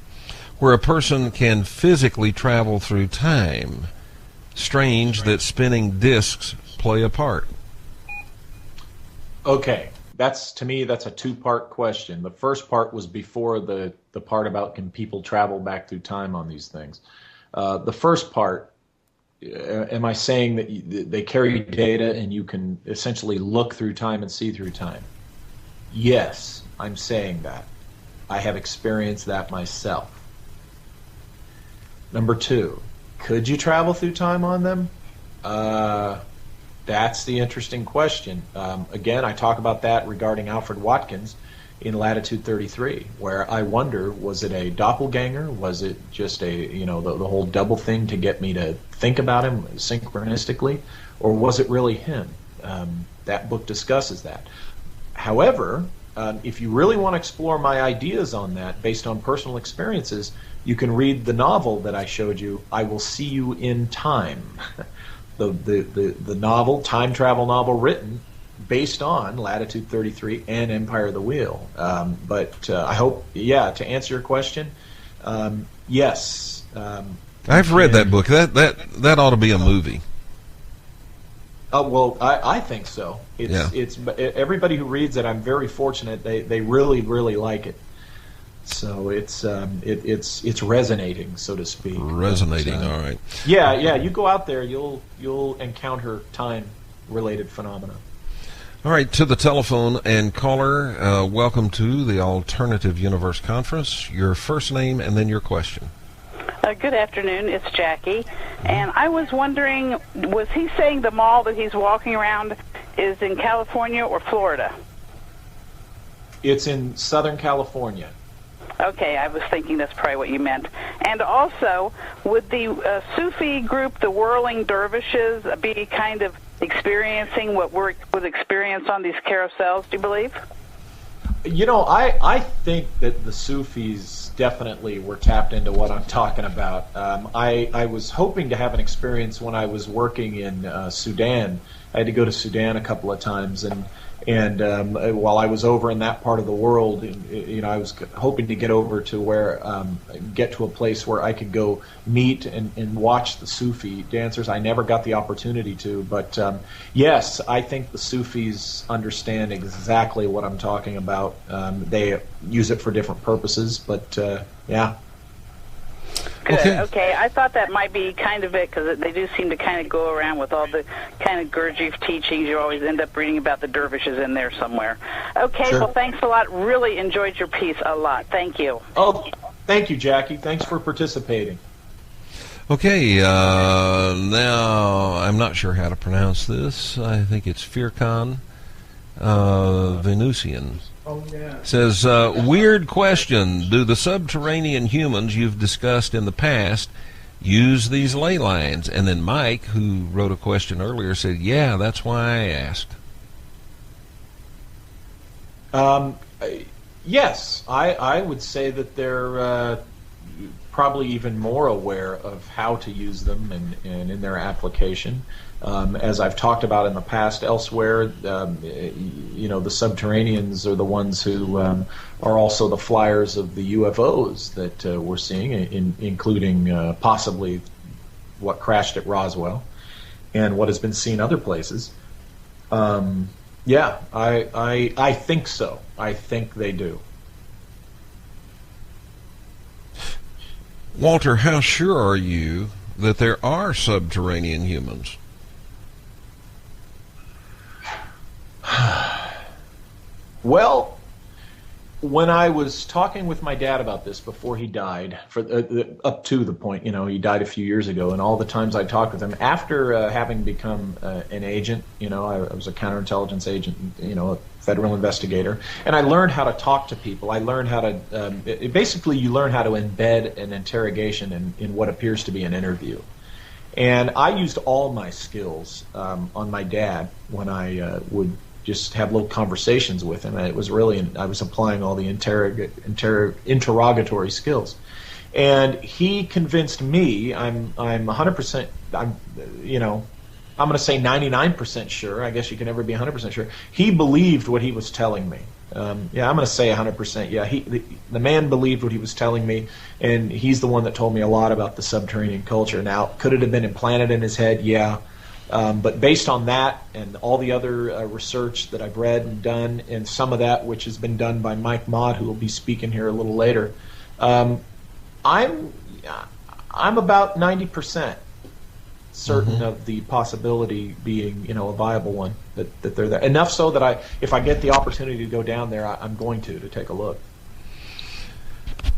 where a person can physically travel through time? Strange that spinning discs play a part. Okay. To me, that's a two-part question. The first part was before the part about can people travel back through time on these things. The first part, am I saying that they carry data and you can essentially look through time and see through time? Yes, I'm saying that. I have experienced that myself. Number two, could you travel through time on them? That's the interesting question. Again, I talk about that regarding Alfred Watkins in Latitude 33, where I wonder, was it a doppelganger? Was it just the whole double thing to get me to think about him synchronistically? Or was it really him? That book discusses that. However, if you really want to explore my ideas on that based on personal experiences, you can read the novel that I showed you, I Will See You in Time. the novel, time travel novel written based on Latitude 33 and Empire of the Wheel. But I hope, to answer your question, yes. I've read that book. That ought to be a movie. Well, I think so. It's everybody who reads it, I'm very fortunate. They really, really like it. So it's resonating, so to speak. Resonating, all right. Yeah. You go out there, you'll encounter time-related phenomena. All right, to the telephone and caller, welcome to the Alternative Universe Conference. Your first name and then your question. Good afternoon, it's Jackie. And I was wondering, was he saying the mall that he's walking around is in California or Florida? It's in Southern California. Okay, I was thinking that's probably what you meant. And also, would the Sufi group, the Whirling Dervishes, be kind of experiencing what we would experience on these carousels, do you believe? I think that the Sufis definitely were tapped into what I'm talking about. I was hoping to have an experience when I was working in Sudan. I had to go to Sudan a couple of times, and while I was over in that part of the world, I was hoping to get over to get to a place where I could go meet and watch the Sufi dancers. I never got the opportunity to, but yes, I think the Sufis understand exactly what I'm talking about. They use it for different purposes, but yeah. Good. Okay. I thought that might be kind of it, because they do seem to kind of go around with all the kind of Gurdjieff teachings. You always end up reading about the dervishes in there somewhere. Okay. Sure. Well, thanks a lot. Really enjoyed your piece a lot. Thank you. Oh, thank you, Jackie. Thanks for participating. Okay. Now, I'm not sure how to pronounce this. I think it's Firkan Venusian. Oh, yeah. Says, weird question. Do the subterranean humans you've discussed in the past use these ley lines? And then Mike, who wrote a question earlier, said, yeah, that's why I asked. Yes, I would say that they're probably even more aware of how to use them and in their application. As I've talked about in the past elsewhere, the subterraneans are the ones who are also the flyers of the UFOs that we're seeing, including possibly what crashed at Roswell and what has been seen other places. Yeah, I think so. I think they do. Walter, how sure are you that there are subterranean humans? Well, when I was talking with my dad about this before he died, up to the point, he died a few years ago, and all the times I talked with him, after having become an agent, I was a counterintelligence agent, a federal investigator, and I learned how to talk to people. I learned how to, basically you learn how to embed an interrogation in what appears to be an interview. And I used all my skills on my dad when I would just have little conversations with him. It was really, I was applying all the interrogatory skills. And he convinced me, I'm 100%, I'm going to say 99% sure. I guess you can never be 100% sure. He believed what he was telling me. I'm going to say 100%. Yeah, the man believed what he was telling me, and he's the one that told me a lot about the subterranean culture. Now, could it have been implanted in his head? Yeah. But based on that and all the other research that I've read and done, and some of that which has been done by Mike Mott, who will be speaking here a little later, I'm about 90% certain of the possibility being, a viable one, that they're there. Enough so that if I get the opportunity to go down there, I'm going to take a look.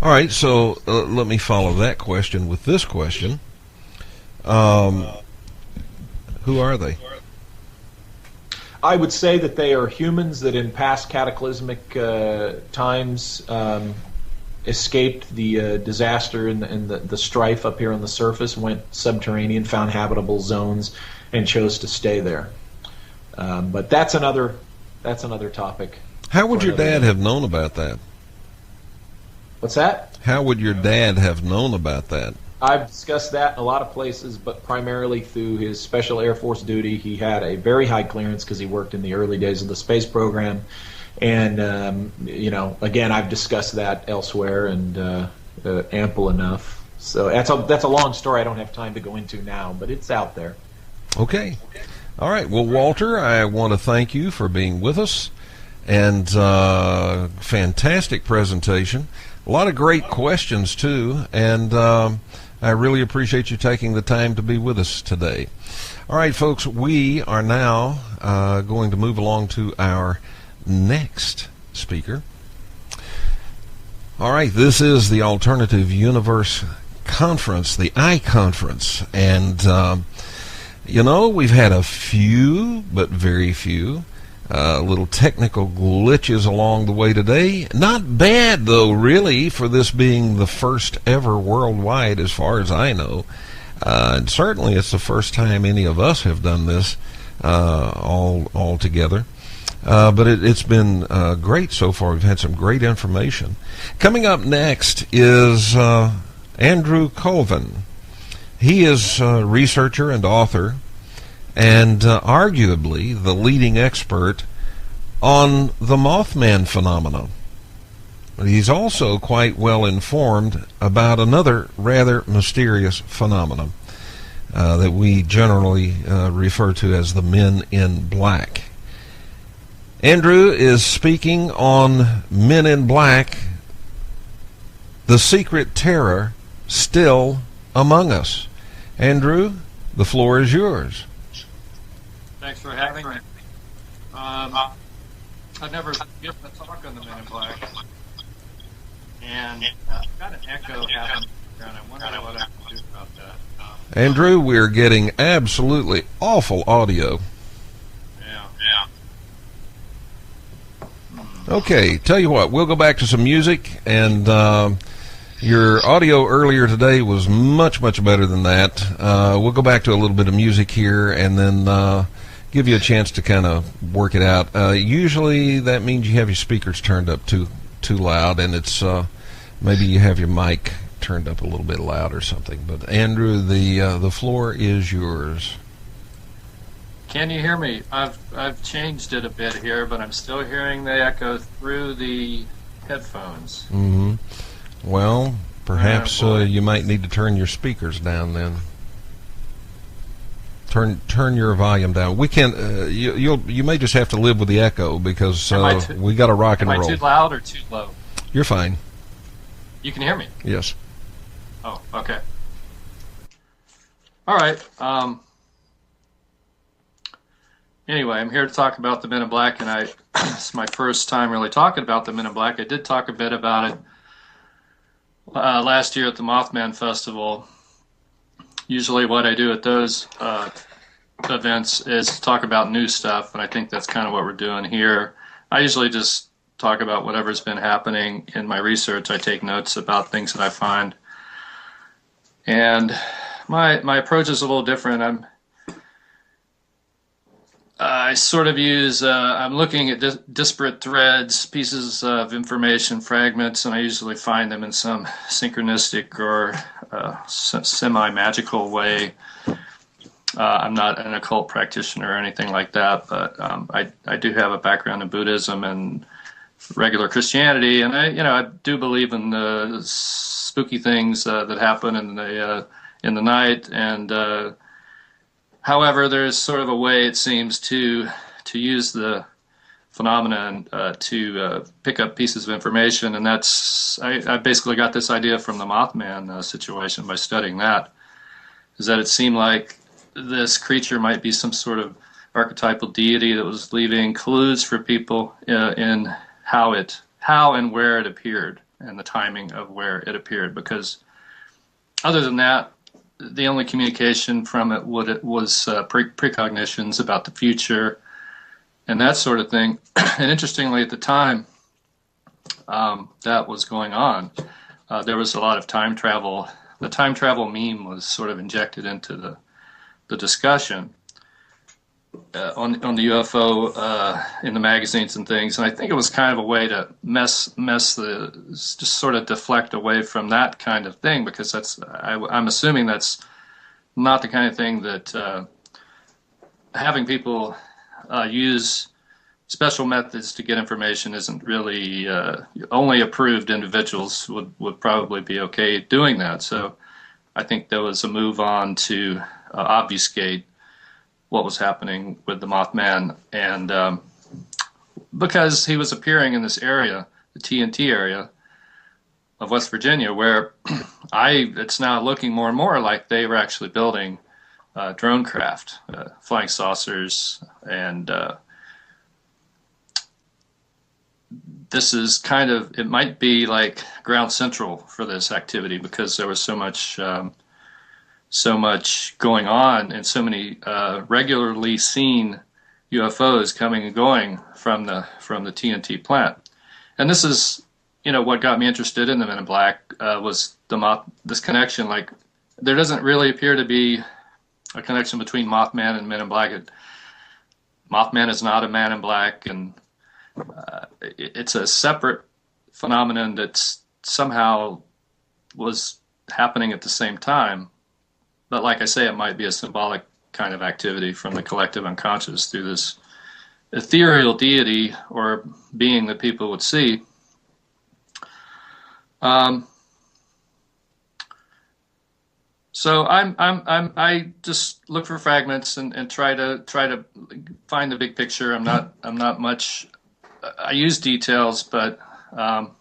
All right, so let me follow that question with this question. Who are they? I would say that they are humans that in past cataclysmic times escaped the disaster and the strife up here on the surface, went subterranean, found habitable zones, and chose to stay there. But that's another topic. How would your dad have known about that? What's that? How would your dad have known about that? I've discussed that in a lot of places, but primarily through his Special Air Force duty. He had a very high clearance because he worked in the early days of the space program. And, again, I've discussed that elsewhere and ample enough. So that's a long story I don't have time to go into now, but it's out there. Okay. All right. Well, Walter, I want to thank you for being with us. And fantastic presentation. A lot of great questions, too. And I really appreciate you taking the time to be with us today. All right, folks, we are now going to move along to our next speaker. All right, this is the Alternative Universe Conference, the I-Conference. And, we've had a few, but very few, little technical glitches along the way today. Not bad, though, really, for this being the first ever worldwide, as far as I know. And certainly it's the first time any of us have done this all together. But it's been great so far. We've had some great information. Coming up next is Andrew Colvin. He is a researcher and author, and arguably the leading expert on the Mothman phenomenon. He's also quite well informed about another rather mysterious phenomenon that we generally refer to as the Men in Black. Andrew is speaking on Men in Black, the secret terror still among us. Andrew, the floor is yours. Thanks for having me. I've never given a talk on the Men in Black, and I've got an echo happening, and I wonder what I can do about that. Andrew, we're getting absolutely awful audio. Yeah. Okay, tell you what, we'll go back to some music, and your audio earlier today was much, much better than that. We'll go back to a little bit of music here, and then give you a chance to kind of work it out. Usually that means you have your speakers turned up too loud, and it's maybe you have your mic turned up a little bit loud or something. But Andrew, the floor is yours. Can you hear me? I've changed it a bit here, but I'm still hearing the echo through the headphones. Mm-hmm. Well, perhaps you might need to turn your speakers down then. Turn your volume down. We can. You may just have to live with the echo because we got to rock and roll. Am I too loud or too low? You're fine. You can hear me? Yes. Oh, okay. All right. Anyway, I'm here to talk about the Men in Black, and it's my first time really talking about the Men in Black. I did talk a bit about it last year at the Mothman Festival. Usually what I do at those events is talk about new stuff, and I think that's kind of what we're doing here. I usually just talk about whatever's been happening in my research. I take notes about things that I find. And my approach is a little different. I sort of use, I'm looking at disparate threads, pieces of information, fragments, and I usually find them in some synchronistic or semi-magical way. I'm not an occult practitioner or anything like that, but I do have a background in Buddhism and regular Christianity, and I do believe in the spooky things that happen in the night, and however, there's sort of a way, it seems, to use the phenomenon to pick up pieces of information, and I basically got this idea from the Mothman situation by studying that, is that it seemed like this creature might be some sort of archetypal deity that was leaving clues for people in how and where it appeared, and the timing of where it appeared, because other than that, the only communication from it was precognitions about the future, and that sort of thing. And interestingly, at the time that was going on, there was a lot of time travel. The time travel meme was sort of injected into the discussion on the UFO in the magazines and things, and I think it was kind of a way to just sort of deflect away from that kind of thing, because I'm assuming that's not the kind of thing that having people use special methods to get information isn't really only approved individuals would probably be okay doing that. So I think there was a move on to obfuscate what was happening with the Mothman, and because he was appearing in this area, the TNT area of West Virginia, where it's now looking more and more like they were actually building drone craft, flying saucers, and this is kind of, it might be like ground central for this activity, because there was so much going on, and so many regularly seen UFOs coming and going from the TNT plant. And this is, what got me interested in the Men in Black was this connection. Like, there doesn't really appear to be a connection between Mothman and Men in Black. Mothman is not a Man in Black, and it's a separate phenomenon that somehow was happening at the same time. But like I say, it might be a symbolic kind of activity from the collective unconscious through this ethereal deity or being that people would see. So I just look for fragments and try to find the big picture. I'm not much. I use details, but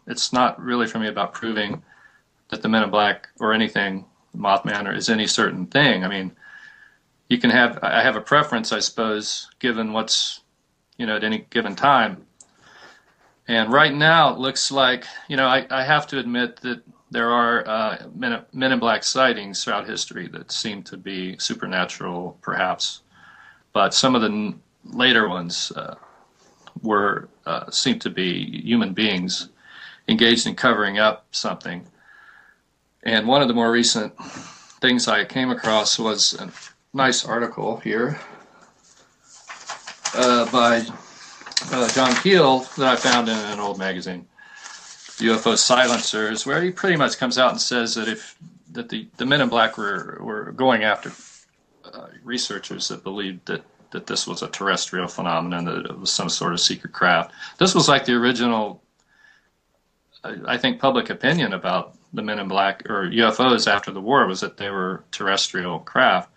it's not really for me about proving that the Men in Black or anything, Mothman, or is any certain thing. I mean, I have a preference, I suppose, given what's, at any given time. And right now it looks like, I have to admit that there are Men in Black sightings throughout history that seem to be supernatural, perhaps. But some of the later ones seem to be human beings engaged in covering up something. And one of the more recent things I came across was a nice article here by John Keel that I found in an old magazine, UFO Silencers, where he pretty much comes out and says that the Men in Black were going after researchers that believed that this was a terrestrial phenomenon, that it was some sort of secret craft. This was like the original, I think, public opinion about the Men in Black or UFOs after the war, was that they were terrestrial craft,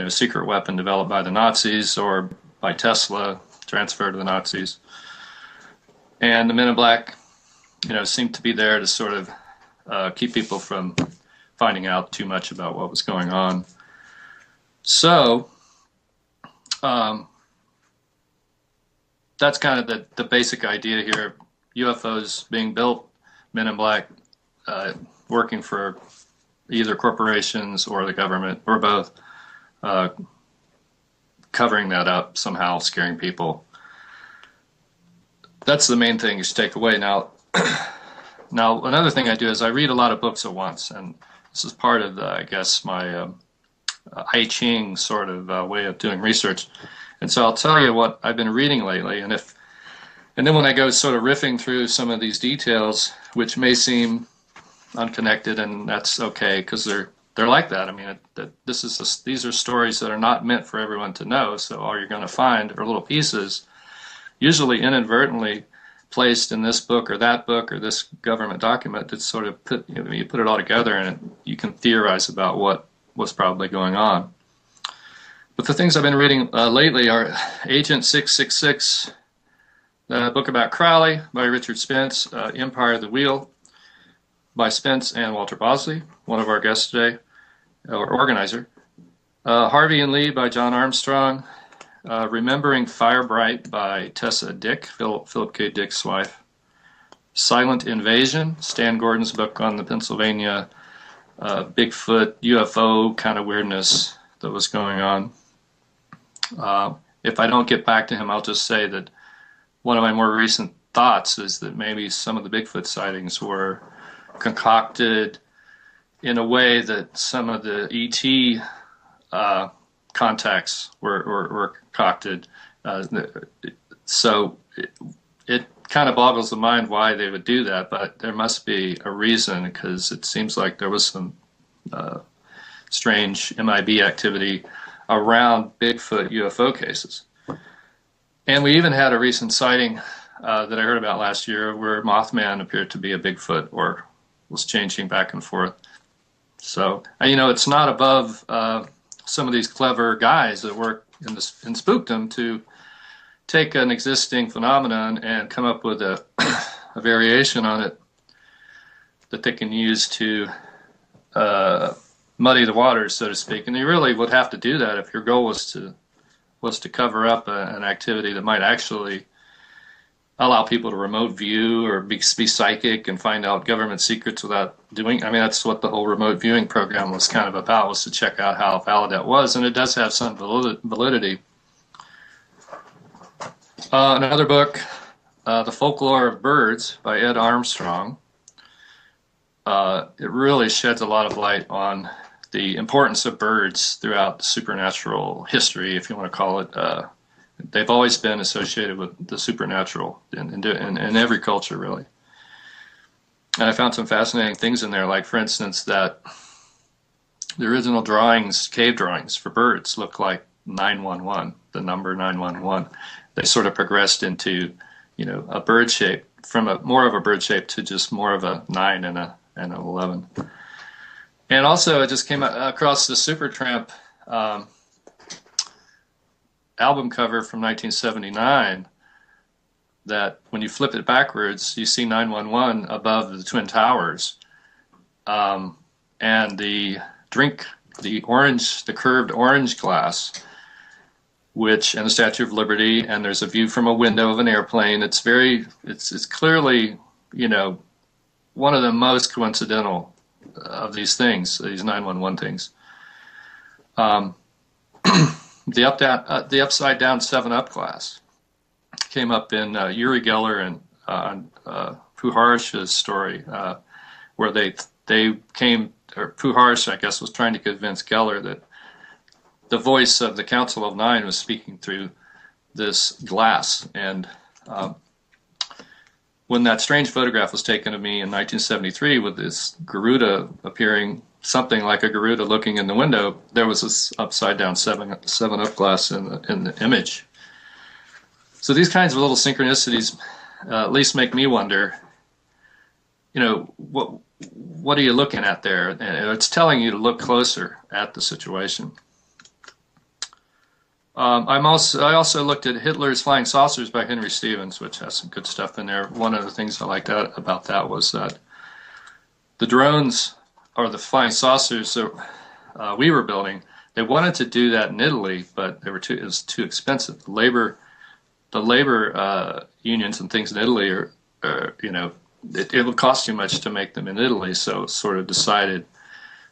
secret weapon developed by the Nazis or by Tesla, transferred to the Nazis. And the Men in Black, seemed to be there to sort of keep people from finding out too much about what was going on. So that's kind of the basic idea here. UFOs being built, Men in Black working for either corporations or the government, or both, covering that up, somehow scaring people. That's the main thing you should take away. Now, another thing I do is I read a lot of books at once, and this is part of, I guess, my I Ching sort of way of doing research. And so I'll tell you what I've been reading lately, and then when I go sort of riffing through some of these details, which may seem unconnected, and that's okay, because they're like that. I mean, these are stories that are not meant for everyone to know. So all you're going to find are little pieces, usually inadvertently placed in this book or that book or this government document, that sort of you put it all together, and you can theorize about what was probably going on. But the things I've been reading lately are Agent 666, the book about Crowley by Richard Spence, Empire of the Wheel by Spence and Walter Bosley, one of our guests today, or organizer. Harvey and Lee by John Armstrong. Remembering Firebright by Tessa Dick, Philip K. Dick's wife. Silent Invasion, Stan Gordon's book on the Pennsylvania Bigfoot UFO kind of weirdness that was going on. if I don't get back to him, I'll just say that one of my more recent thoughts is that maybe some of the Bigfoot sightings were concocted in a way that some of the ET contacts were concocted. So it kind of boggles the mind why they would do that, but there must be a reason, because it seems like there was some strange MIB activity around Bigfoot UFO cases. And we even had a recent sighting that I heard about last year where Mothman appeared to be a Bigfoot or was changing back and forth. So, it's not above some of these clever guys that work in spookdom to take an existing phenomenon and come up with a variation on it that they can use to muddy the waters, so to speak. And you really would have to do that if your goal was to cover up an activity that might actually allow people to remote view or be psychic and find out government secrets without doing. That's what the whole remote viewing program was kind of about, was to check out how valid that was, and it does have some validity. Another book, The Folklore of Birds by Ed Armstrong. It really sheds a lot of light on the importance of birds throughout supernatural history, if you want to call it. They've always been associated with the supernatural in every culture, really. And I found some fascinating things in there, like, for instance, that the original drawings, cave drawings for birds, look like 911, the number 911. They sort of progressed into, a bird shape, from more of a bird shape to just more of a 9 and an 11. And also, I just came across the Supertramp album cover from 1979 that when you flip it backwards, you see 911 above the Twin Towers. And the curved orange glass, and the Statue of Liberty, and there's a view from a window of an airplane. It's clearly, one of the most coincidental of these things, these 911 things. The upside down 7-Up glass came up in Uri Geller and Puharish's story, where Puharish, I guess, was trying to convince Geller that the voice of the Council of Nine was speaking through this glass. And when that strange photograph was taken of me in 1973 with this Garuda appearing, something like a Garuda looking in the window, there was this upside down 7-Up glass in the image. So these kinds of little synchronicities at least make me wonder, what are you looking at there? And it's telling you to look closer at the situation. I also looked at Hitler's Flying Saucers by Henry Stevens, which has some good stuff in there. One of the things I liked about that was that the drones, or the flying saucers that we were building, they wanted to do that in Italy, but it was too expensive. The labor unions and things in Italy are it would cost too much to make them in Italy, so sort of decided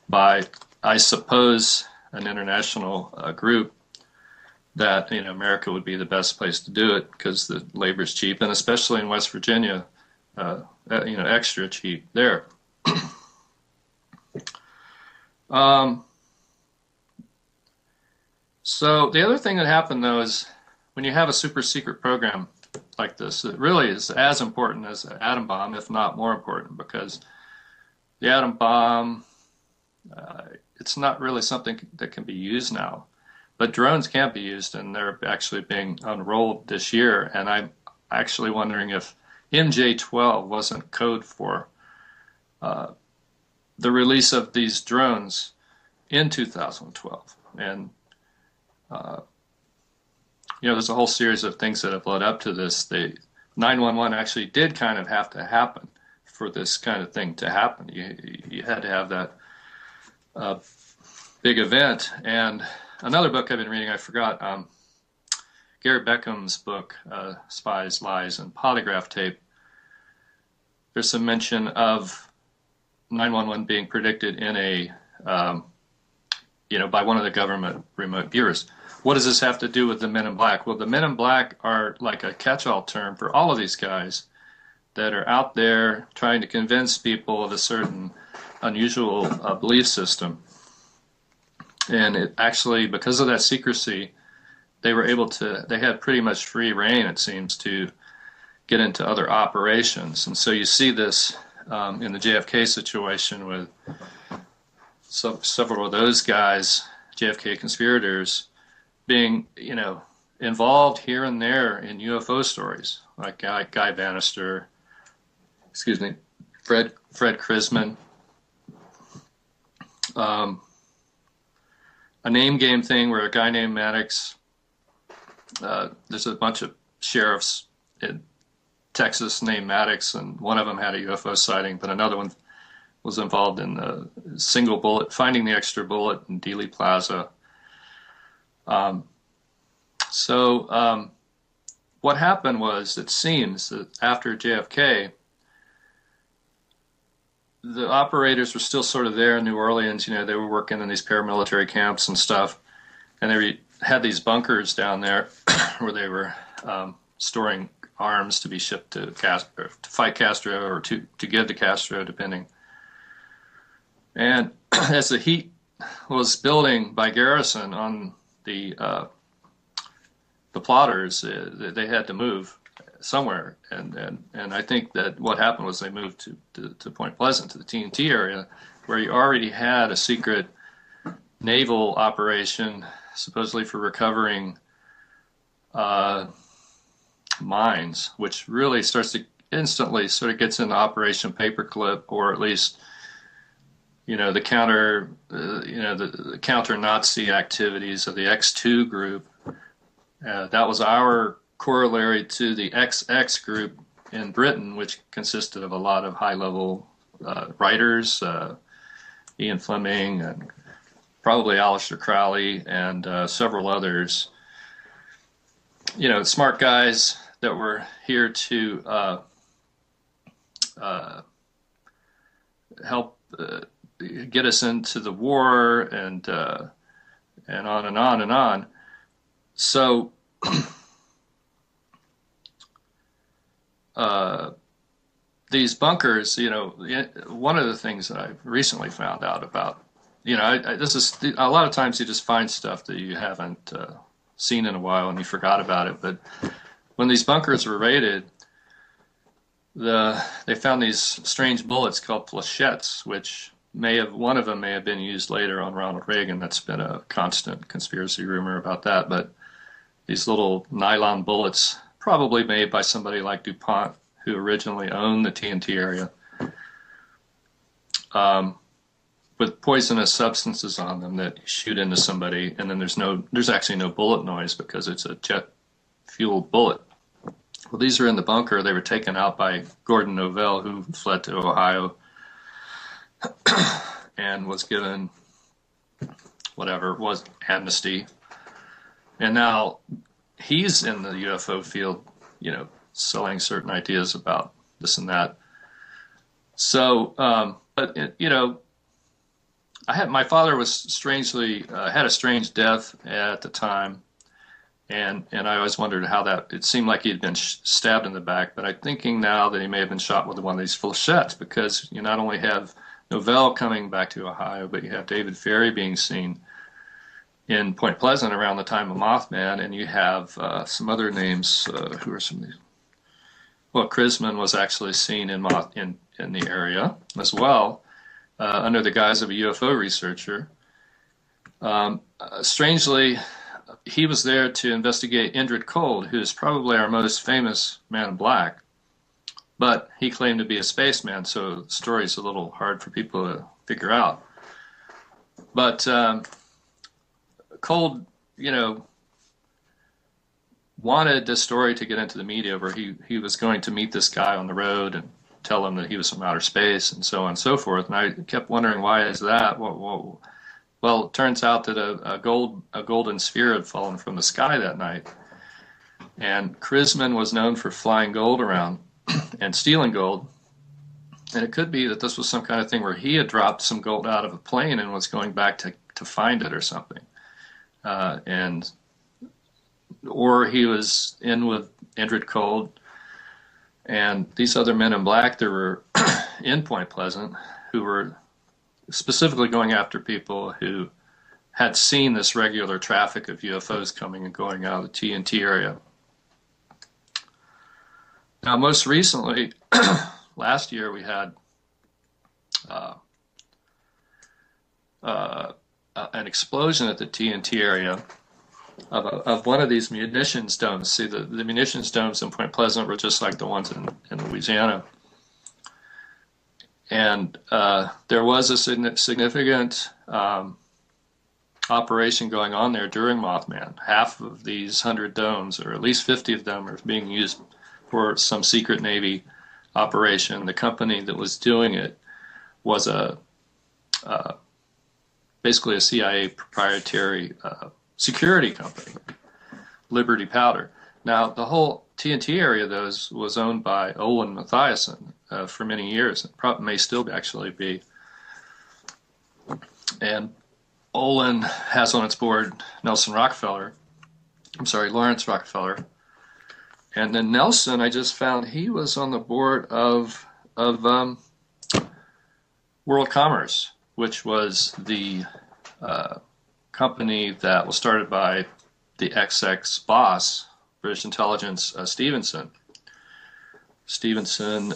by, I suppose, an international group that America would be the best place to do it because the labor is cheap, and especially in West Virginia, extra cheap there. So the other thing that happened, though, is when you have a super secret program like this, it really is as important as the atom bomb, if not more important, because the atom bomb, it's not really something that can be used now. But drones can be used, and they're actually being unrolled this year. And I'm actually wondering if MJ-12 wasn't code for the release of these drones in 2012. And, there's a whole series of things that have led up to this. 911 actually did kind of have to happen for this kind of thing to happen. You had to have that big event. And another book I've been reading, I forgot, Gary Beckham's book, Spies, Lies, and Polygraph Tape. There's some mention of 911 being predicted in by one of the government remote viewers. what does this have to do with the Men in Black? Well, the Men in Black are like a catch-all term for all of these guys that are out there trying to convince people of a certain unusual belief system. And it actually, because of that secrecy, they had pretty much free reign, it seems, to get into other operations. And so you see this in the JFK situation with several of those guys, JFK conspirators, being, involved here and there in UFO stories, like Guy Bannister, Fred Krisman. A name game thing where a guy named Maddox, there's a bunch of sheriffs in Texas named Maddox, and one of them had a UFO sighting, but another one was involved in the single bullet, finding the extra bullet in Dealey Plaza. So what happened was, it seems that after JFK, the operators were still sort of there in New Orleans. They were working in these paramilitary camps and stuff, and they had these bunkers down there where they were storing arms to be shipped to fight Castro, or to give to Castro, depending. And as the heat was building by Garrison on the plotters, they had to move somewhere, and I think that what happened was they moved to Point Pleasant, to the TNT area, where you already had a secret naval operation, supposedly for recovering mines, which really starts to instantly sort of gets into Operation Paperclip, or at least the counter Nazi activities of the X2 group. That was our corollary to the XX group in Britain, which consisted of a lot of high-level writers, Ian Fleming, and probably Aleister Crowley, and several others. Smart guys that were here to help get us into the war, and on and on and on. So these bunkers, one of the things that I recently found out about, this is a lot of times you just find stuff that you haven't seen in a while and you forgot about it. But when these bunkers were raided, they found these strange bullets called flechettes, which one of them may have been used later on Ronald Reagan. That's been a constant conspiracy rumor about that. But these little nylon bullets, probably made by somebody like DuPont, who originally owned the TNT area, with poisonous substances on them that you shoot into somebody, and then there's actually no bullet noise because it's a jet-fueled bullet. Well, these are in the bunker. They were taken out by Gordon Novell, who fled to Ohio and was given whatever it was, amnesty. And now he's in the UFO field, selling certain ideas about this and that. So, but my father was strangely had a strange death at the time, and I always wondered how that. It seemed like he had been stabbed in the back, but I'm thinking now that he may have been shot with one of these flechettes, because you not only have Novell coming back to Ohio, but you have David Ferry being seen in Point Pleasant around the time of Mothman, and you have some other names. Who are some of these? Well, Krisman was actually seen in the area as well, under the guise of a UFO researcher. Strangely, he was there to investigate Indrid Cold, who is probably our most famous man in black, but he claimed to be a spaceman, so the story's a little hard for people to figure out. But Cold, wanted this story to get into the media, where he was going to meet this guy on the road and tell him that he was from outer space and so on and so forth. And I kept wondering, why is that? Well, it turns out that a golden sphere had fallen from the sky that night. And Krisman was known for flying gold around and stealing gold. And it could be that this was some kind of thing where he had dropped some gold out of a plane and was going back to find it or something. And or he was in with Indrid Cold and these other men in black that were in Point Pleasant who were specifically going after people who had seen this regular traffic of UFOs coming and going out of the TNT area. Now, most recently, last year we had an explosion at the TNT area of one of these munitions domes. See, the munitions domes in Point Pleasant were just like the ones in Louisiana. And there was a significant operation going on there during Mothman. Half of these 100 domes, or at least 50 of them, are being used for some secret Navy operation. The company that was doing it was basically a CIA proprietary security company, Liberty Powder. Now, the whole TNT area, though, was owned by Olin Mathiasen for many years. It probably may still actually be. And Olin has on its board Lawrence Rockefeller. And then Nelson, I just found he was on the board of World Commerce, which was the company that was started by the XX boss, British intelligence, Stevenson. Stevenson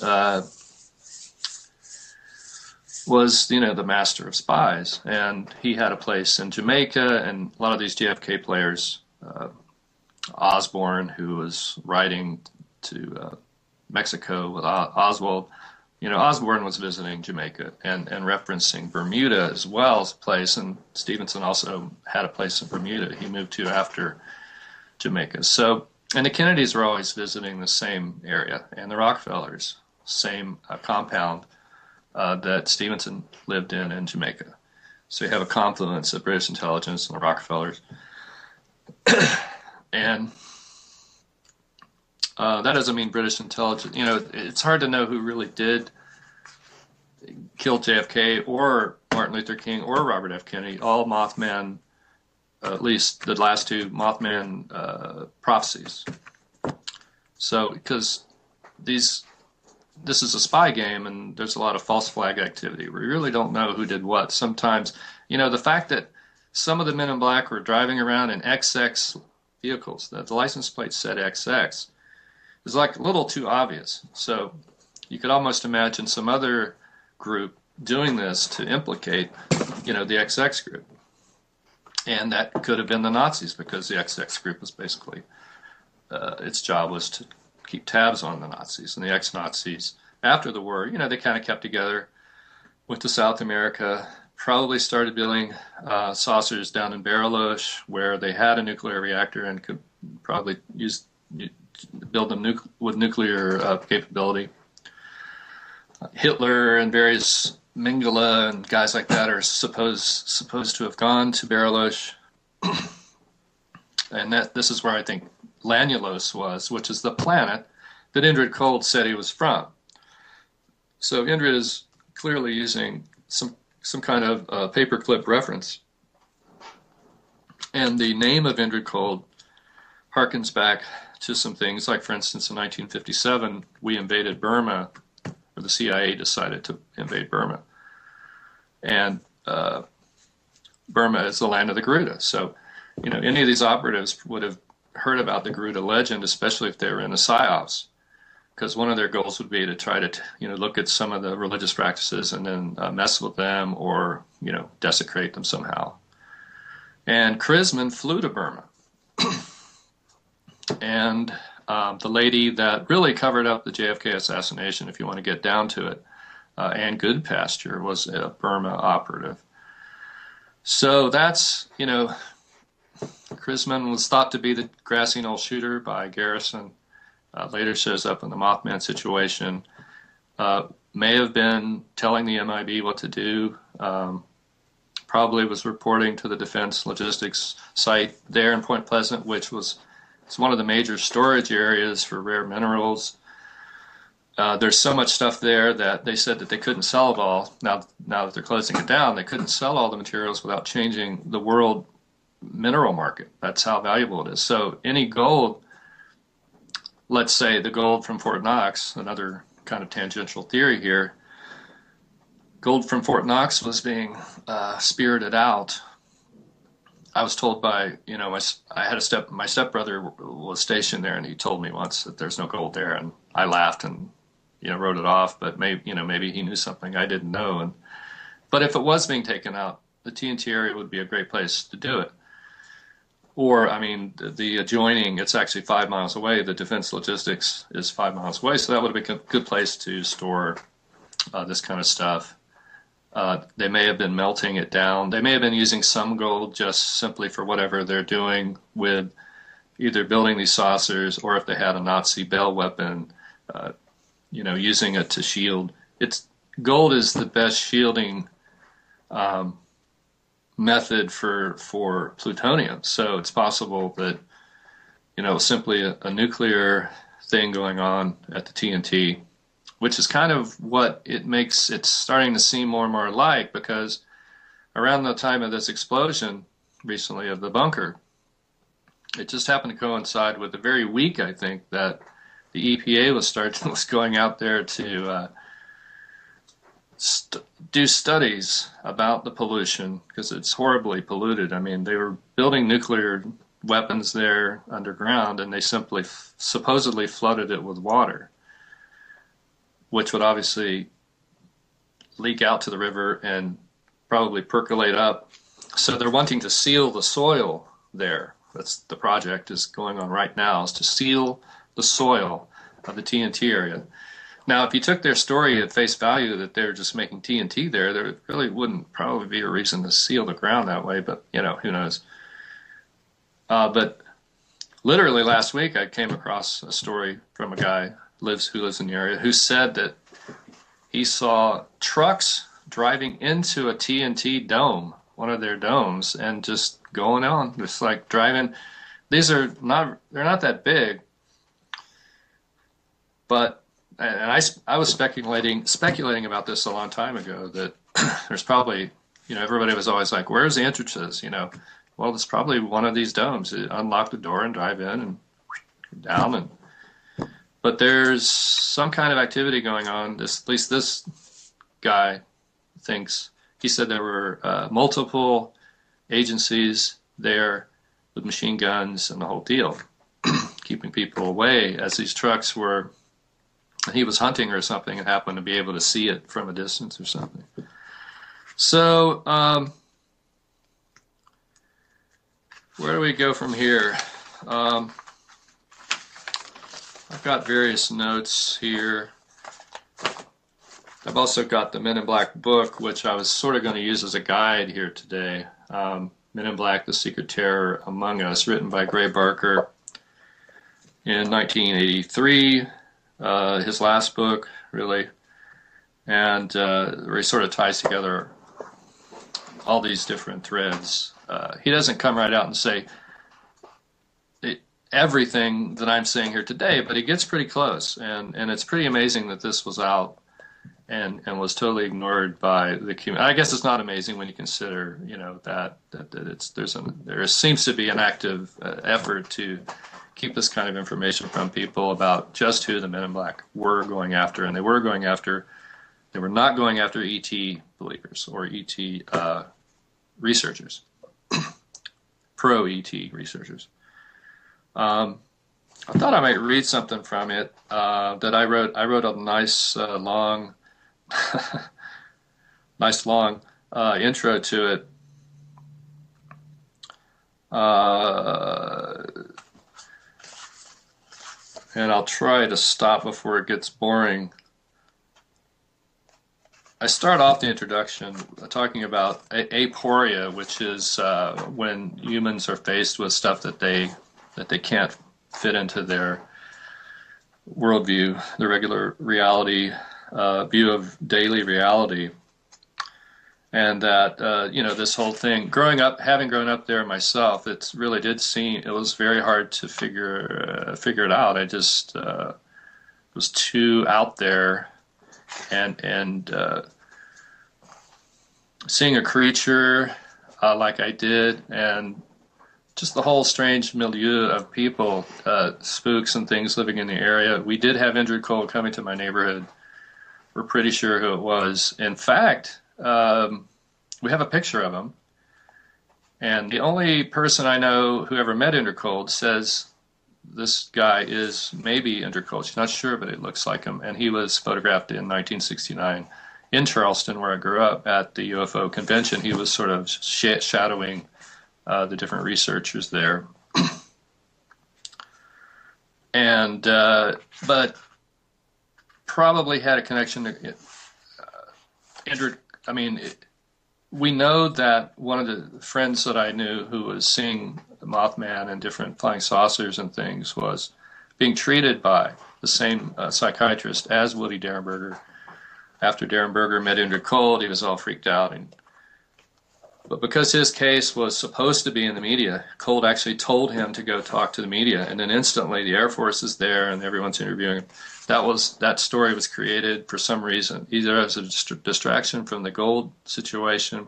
was, the master of spies, and he had a place in Jamaica, and a lot of these JFK players, Osborne, who was writing to Mexico with Oswald, Osborne was visiting Jamaica and referencing Bermuda as well as a place, and Stevenson also had a place in Bermuda he moved to after Jamaica. So, and the Kennedys were always visiting the same area, and the Rockefellers, same compound that Stevenson lived in Jamaica. So you have a confluence of British intelligence and the Rockefellers. And that doesn't mean British intelligence. It's hard to know who really did kill JFK or Martin Luther King or Robert F. Kennedy. All Mothman, at least the last two Mothman prophecies. So, because this is a spy game and there's a lot of false flag activity. We really don't know who did what. Sometimes, the fact that some of the men in black were driving around in XX vehicles, that the license plate said XX, is like a little too obvious. So you could almost imagine some other group doing this to implicate, the XX group. And that could have been the Nazis, because the XX group was basically, its job was to keep tabs on the Nazis. And the ex-Nazis, after the war, they kind of kept together, went to South America, probably started building saucers down in Bariloche, where they had a nuclear reactor and could probably build them with nuclear capability. Hitler and various Mengele and guys like that are supposed to have gone to Bariloche. And this is where I think Lanulos was, which is the planet that Indrid Cold said he was from. So Indrid is clearly using some kind of paperclip reference. And the name of Indrid Cold harkens back to some things, like, for instance, in 1957, we invaded Burma, or the CIA decided to invade Burma. And Burma is the land of the Garuda. So, any of these operatives would have heard about the Garuda legend, especially if they were in the PSYOPs, because one of their goals would be to try to, look at some of the religious practices and then mess with them or, desecrate them somehow. And Krisman flew to Burma. And the lady that really covered up the JFK assassination, if you want to get down to it, Ann Goodpasture, was a Burma operative. So that's, Krisman was thought to be the grassy knoll shooter by Garrison. Later shows up in the Mothman situation. May have been telling the MIB what to do. Probably was reporting to the Defense Logistics site there in Point Pleasant, which it's one of the major storage areas for rare minerals. There's so much stuff there that they said that they couldn't sell it all. Now that they're closing it down, they couldn't sell all the materials without changing the world mineral market. That's how valuable it is. So any gold, let's say the gold from Fort Knox, another kind of tangential theory here, gold from Fort Knox was being spirited out. I was told by, my stepbrother was stationed there, and he told me once that there's no gold there, and I laughed and, wrote it off, but maybe he knew something I didn't know. But if it was being taken out, the TNT area would be a great place to do it. Or, the adjoining, it's actually 5 miles away. The Defense Logistics is 5 miles away, so that would have been a good place to store this kind of stuff. They may have been melting it down. They may have been using some gold just simply for whatever they're doing with either building these saucers, or if they had a Nazi bell weapon, using it to shield. Gold is the best shielding method for plutonium. So it's possible that, simply a nuclear thing going on at the TNT, which is kind of what it's starting to seem more and more like, because around the time of this explosion recently of the bunker, it just happened to coincide with the very week, I think, that the EPA was going out there to do studies about the pollution, because it's horribly polluted. They were building nuclear weapons there underground, and they simply supposedly flooded it with water, which would obviously leak out to the river and probably percolate up. So they're wanting to seal the soil there. That's the project is going on right now, is to seal the soil of the TNT area. Now, if you took their story at face value that they're just making TNT there really wouldn't probably be a reason to seal the ground that way, but, who knows. But literally last week I came across a story from a guy who lives in the area, who said that he saw trucks driving into a TNT dome, one of their domes, and just going on, just like driving. They're not that big, but, and I was speculating about this a long time ago, that there's probably, everybody was always like, where's the entrances? Well, it's probably one of these domes. You unlock the door and drive in and down, but there's some kind of activity going on. At least this guy thinks. He said there were multiple agencies there with machine guns and the whole deal, keeping people away as these trucks were. He was hunting or something and happened to be able to see it from a distance or something. So, where do we go from here? I've got various notes here. I've also got the Men in Black book, which I was sort of going to use as a guide here today. Men in Black, The Secret Terror Among Us, written by Gray Barker in 1983. His last book, really. And where he sort of ties together all these different threads. He doesn't come right out and say everything that I'm saying here today, but he gets pretty close. And it's pretty amazing that this was out and was totally ignored by the community. I guess it's not amazing when you consider, that there seems to be an active effort to keep this kind of information from people about just who the Men in Black were going after, and they were not going after ET believers or ET researchers, pro ET researchers. I thought I might read something from it that I wrote. I wrote a nice long intro to it. And I'll try to stop before it gets boring. I start off the introduction talking about aporia, which is when humans are faced with stuff that they can't fit into their worldview, the regular reality, view of daily reality. And that, this whole thing, having grown up there myself, it really did seem, it was very hard to figure it out. I just was too out there, and seeing a creature like I did, and just the whole strange milieu of people, spooks and things living in the area. We did have Indrid Cold coming to my neighborhood. We're pretty sure who it was. In fact, we have a picture of him. And the only person I know who ever met Indrid Cold says this guy is maybe Indrid Cold. She's not sure, but it looks like him. And he was photographed in 1969 in Charleston, where I grew up, at the UFO convention. He was sort of shadowing the different researchers there. And but probably had a connection to Indrid. I mean, we know that one of the friends that I knew who was seeing the Mothman and different flying saucers and things was being treated by the same psychiatrist as Woody Derenberger. After Derenberger met Indrid Cold, he was all freaked out. But because his case was supposed to be in the media, Cold actually told him to go talk to the media, and then instantly the Air Force is there and everyone's interviewing him. That story was created for some reason, either as a distraction from the gold situation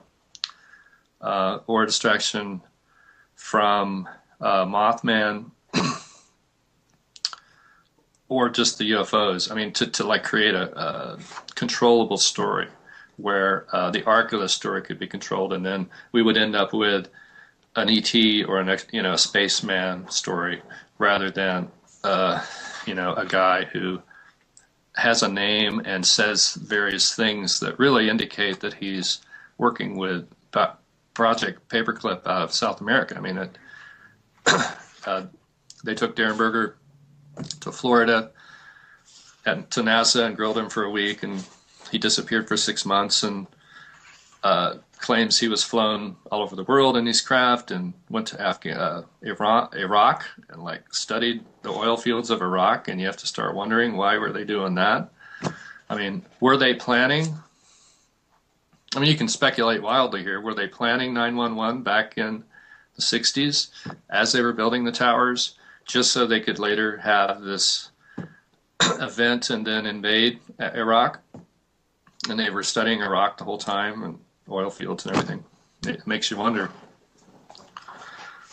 or a distraction from Mothman or just the UFOs. I mean, to like create a controllable story where the arc of the story could be controlled, and then we would end up with an ET or a spaceman story rather than a guy who has a name and says various things that really indicate that he's working with Project Paperclip out of South America. I mean, they took Derenberger to Florida and to NASA and grilled him for a week, and he disappeared for 6 months and claims he was flown all over the world in these craft and went to Iraq and like studied the oil fields of Iraq, and you have to start wondering, why were they doing that? I mean, were they planning? I mean, you can speculate wildly here. Were they planning 9/11 back in the 60s as they were building the towers, just so they could later have this event and then invade Iraq? And they were studying Iraq the whole time, and oil fields and everything. It makes you wonder.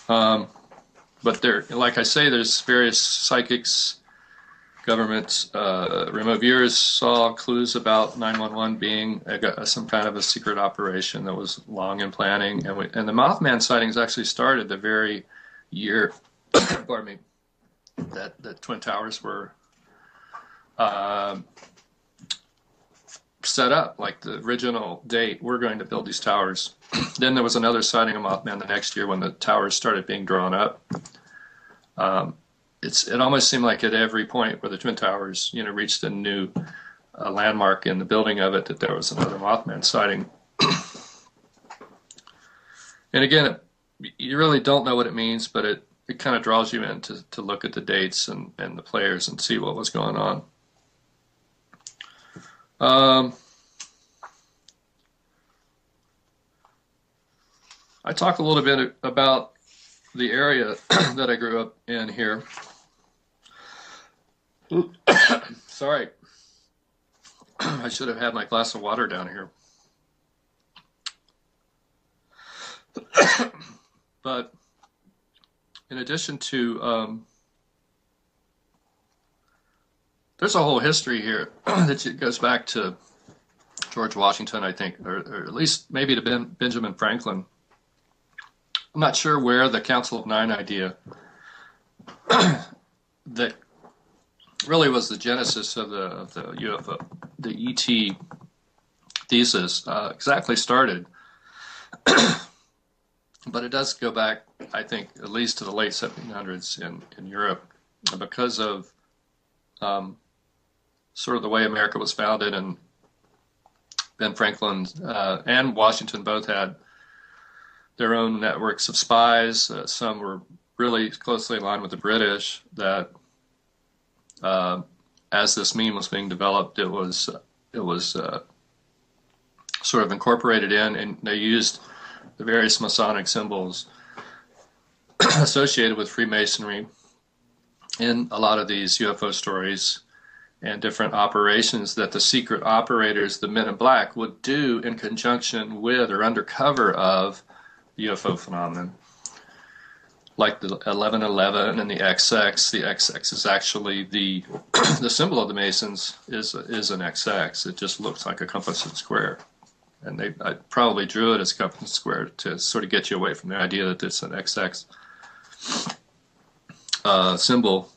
But there, like I say, there's various psychics, governments, remote viewers saw clues about 911 being some kind of a secret operation that was long in planning. And the Mothman sightings actually started the very year, pardon me, that the Twin Towers were set up, like the original date, we're going to build these towers. Then there was another sighting of Mothman the next year when the towers started being drawn up. It almost seemed like at every point where the Twin Towers, reached a new landmark in the building of it, that there was another Mothman sighting. And again, you really don't know what it means, but it kind of draws you in to look at the dates and the players and see what was going on. I talk a little bit about the area that I grew up in here. Sorry. I should have had my glass of water down here. But in addition to, there's a whole history here that goes back to George Washington, I think, or at least maybe to Benjamin Franklin. I'm not sure where the Council of Nine idea that really was the genesis of the UFO, the ET thesis, exactly started. But it does go back, I think, at least to the late 1700s in Europe, because of sort of the way America was founded, and Ben Franklin and Washington both had their own networks of spies. Some were really closely aligned with the British. That as this meme was being developed, it was sort of incorporated in, and they used the various Masonic symbols associated with Freemasonry in a lot of these UFO stories and different operations that the secret operators, the Men in Black, would do in conjunction with or under cover of the UFO phenomenon. like the 1111 and the XX. The XX is actually the the symbol of the Masons is an XX. It just looks like a compass and square, and I probably drew it as compass and square to sort of get you away from the idea that it's an XX symbol.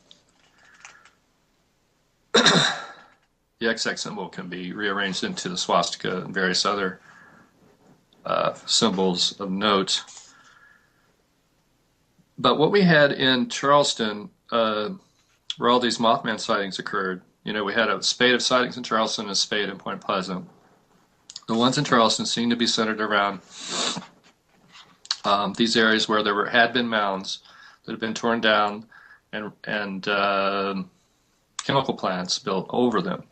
The XX symbol can be rearranged into the swastika and various other symbols of note. But what we had in Charleston, where all these Mothman sightings occurred, we had a spate of sightings in Charleston and a spate in Point Pleasant. The ones in Charleston seemed to be centered around these areas where there had been mounds that had been torn down and chemical plants built over them.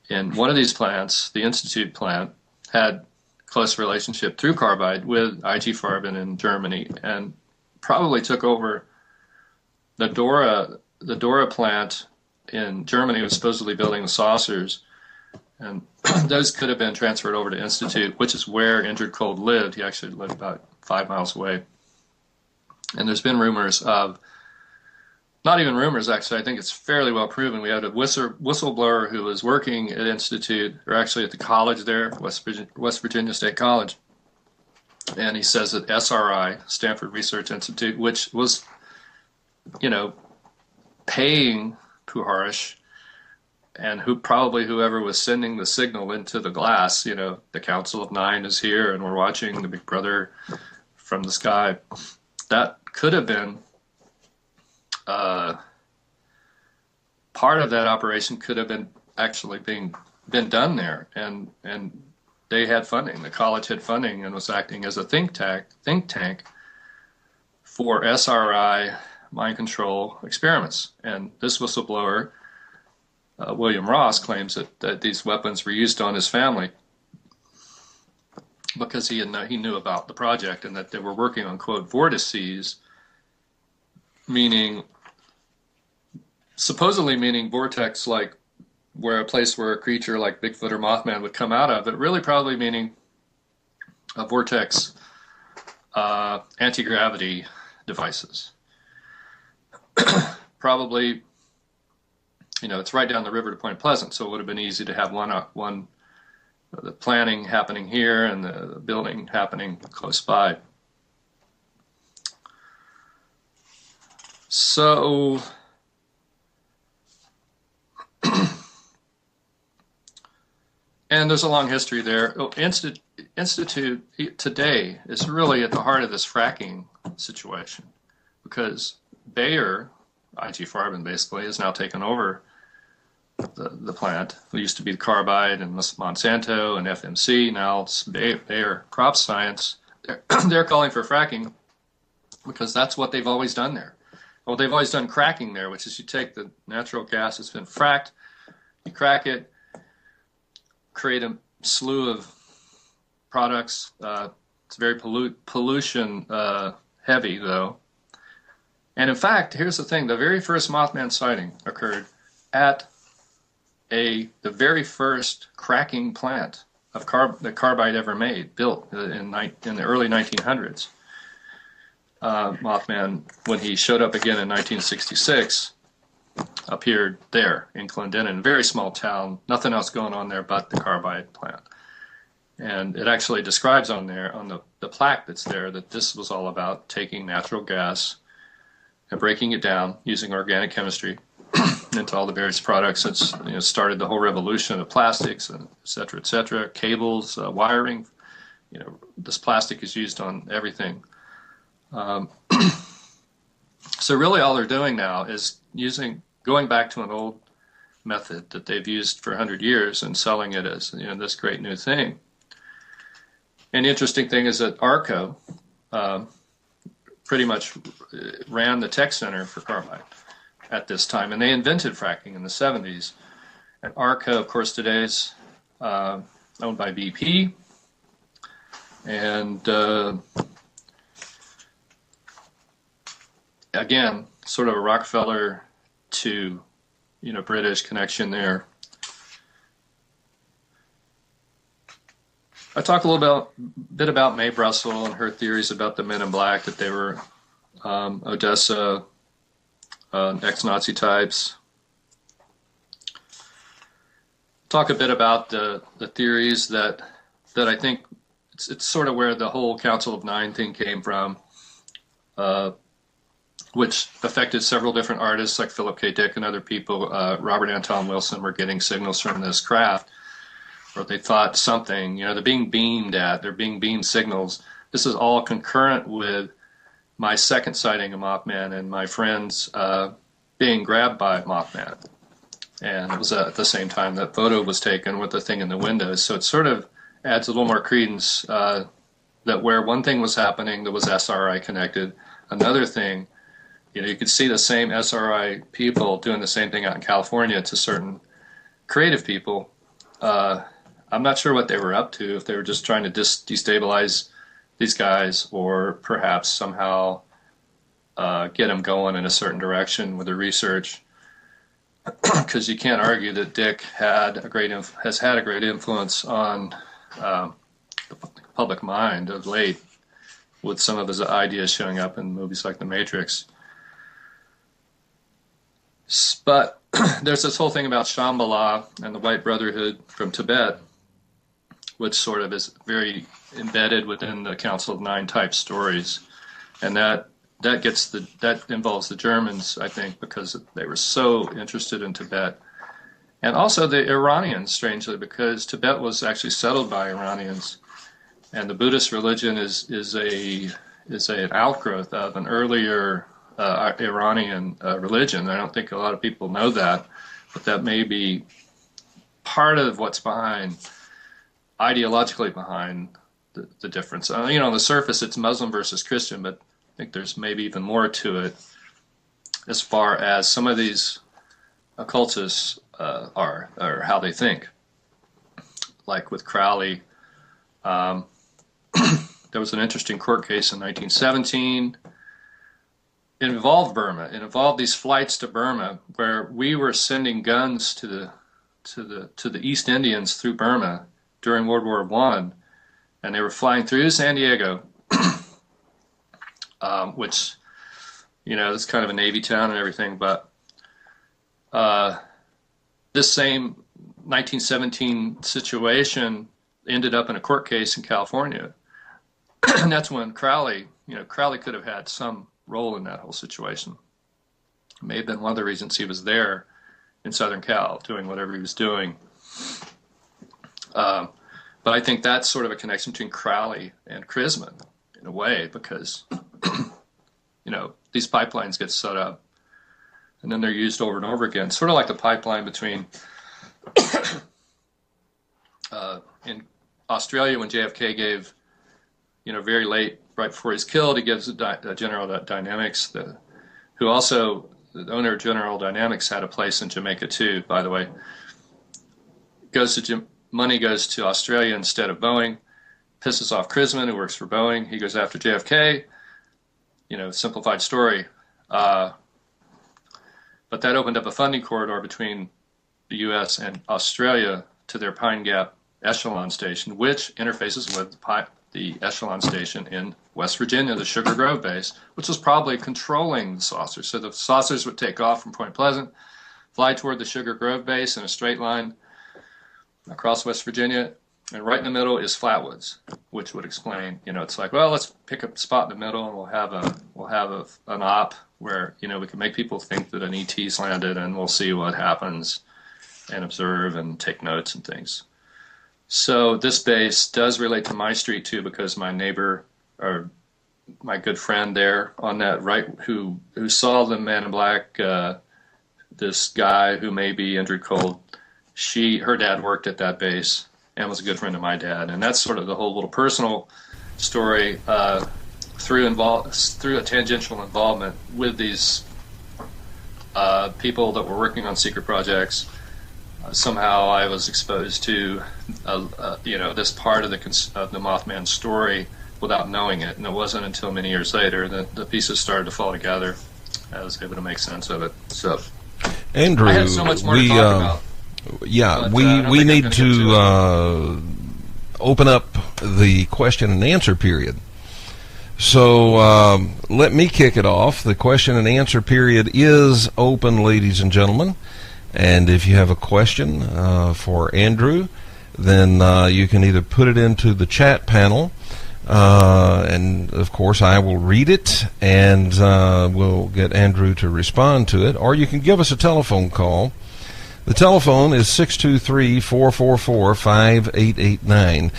And one of these plants, the Institute plant, had close relationship through carbide with IG Farben in Germany, and probably took over the Dora plant in Germany was supposedly building the saucers, and those could have been transferred over to Institute, which is where Indrid Cold lived. He actually lived about 5 miles away. And there's been rumors of, not even rumors actually, I think it's fairly well proven. We had a whistleblower who was working at Institute, or actually at the college there, West Virginia State College. And he says that SRI, Stanford Research Institute, which was, paying Puharish, and whoever was sending the signal into the glass, the Council of Nine is here and we're watching the Big Brother from the sky. That could have been part of that operation could have been actually been done there, and they had funding. The college had funding and was acting as a think tank for SRI mind control experiments. And this whistleblower, William Ross, claims that these weapons were used on his family because he knew about the project, and that they were working on, quote, vortices, supposedly meaning vortex, like where a place where a creature like Bigfoot or Mothman would come out of, but really probably meaning a vortex anti-gravity devices. Probably, it's right down the river to Point Pleasant, so it would have been easy to have one the planning happening here and the building happening close by. So and there's a long history there. Institute today is really at the heart of this fracking situation, because Bayer, IG Farben basically, has now taken over the plant. It used to be the Carbide and Monsanto and FMC. Now it's Bayer Crop Science. They're calling for fracking because that's what they've always done there. Well, they've always done cracking there, which is you take the natural gas that's been fracked, you crack it, create a slew of products. It's very pollution heavy, though. And in fact, here's the thing: the very first Mothman sighting occurred at the very first cracking plant of that Carbide ever built in the early 1900s. Mothman, when he showed up again in 1966, appeared there in Clendenin, a very small town, nothing else going on there but the Carbide plant. And it actually describes on there, on the plaque that's there, that this was all about taking natural gas and breaking it down using organic chemistry into all the various products. It's started the whole revolution of plastics, and et cetera, cables, wiring. This plastic is used on everything. So really all they're doing now is going back to an old method that they've used for 100 years and selling it as this great new thing. And the interesting thing is that ARCO pretty much ran the tech center for Carbide at this time, and they invented fracking in the 70s. And ARCO, of course, today is owned by BP, and again, sort of a Rockefeller to British connection there. I talk a little bit about Mae Brussel and her theories about the Men in Black, that they were Odessa, ex-Nazi types. Talk a bit about the theories that I think it's sort of where the whole Council of Nine thing came from, which affected several different artists like Philip K. Dick and other people. Robert Anton Wilson were getting signals from this craft, or they thought something, they're being beamed signals. This is all concurrent with my second sighting of Mothman and my friends being grabbed by Mothman. And it was at the same time that photo was taken with the thing in the windows. So it sort of adds a little more credence that where one thing was happening that was SRI connected, another thing, you could see the same SRI people doing the same thing out in California to certain creative people. I'm not sure what they were up to, if they were just trying to destabilize these guys, or perhaps somehow get them going in a certain direction with the research. Because you can't argue that Dick has had a great influence on the public mind of late, with some of his ideas showing up in movies like The Matrix. But there's this whole thing about Shambhala and the White Brotherhood from Tibet, which sort of is very embedded within the Council of Nine type stories, and that involves the Germans, I think, because they were so interested in Tibet, and also the Iranians, strangely, because Tibet was actually settled by Iranians, and the Buddhist religion is an outgrowth of an earlier Iranian religion. I don't think a lot of people know that, but that may be part of what's ideologically behind the difference. On the surface, it's Muslim versus Christian, but I think there's maybe even more to it as far as some of these occultists are, or how they think. Like with Crowley, there was an interesting court case in 1917. It involved Burma. It involved these flights to Burma, where we were sending guns to the East Indians through Burma during World War I, and they were flying through San Diego, which, it's kind of a Navy town and everything, but this same 1917 situation ended up in a court case in California. And that's when Crowley could have had some role in that whole situation. It may have been one of the reasons he was there in Southern Cal doing whatever he was doing. But I think that's sort of a connection between Crowley and Chrisman in a way, because these pipelines get set up and then they're used over and over again, sort of like the pipeline between in Australia when JFK gave, very late, right before he's killed, he gives General Dynamics, the owner of General Dynamics had a place in Jamaica too, by the way. Money goes to Australia instead of Boeing, pisses off Chrisman, who works for Boeing. He goes after JFK, simplified story. But that opened up a funding corridor between the U.S. and Australia to their Pine Gap Echelon Station, which interfaces with the Echelon Station in West Virginia, the Sugar Grove base, which was probably controlling the saucers. So the saucers would take off from Point Pleasant, fly toward the Sugar Grove base in a straight line across West Virginia, and right in the middle is Flatwoods, which would explain, it's like, well, let's pick a spot in the middle and we'll have an op where, we can make people think that an ET's landed, and we'll see what happens and observe and take notes and things. So this base does relate to my street too, because my neighbor, or my good friend there on that right, who saw the Man in Black, this guy who may be injured cold, her dad worked at that base and was a good friend of my dad, and that's sort of the whole little personal story through a tangential involvement with these people that were working on secret projects. Somehow I was exposed to this part of the Mothman story without knowing it, and it wasn't until many years later that the pieces started to fall together. I was able to make sense of it. So, Andrew, I had so much more to talk about. Yeah, we need to open up the question and answer period. So let me kick it off. The question and answer period is open, ladies and gentlemen. And if you have a question for Andrew, then you can either put it into the chat panel, and of course I will read it, and we'll get Andrew to respond to it, or you can give us a telephone call. The telephone is 623-444-5889.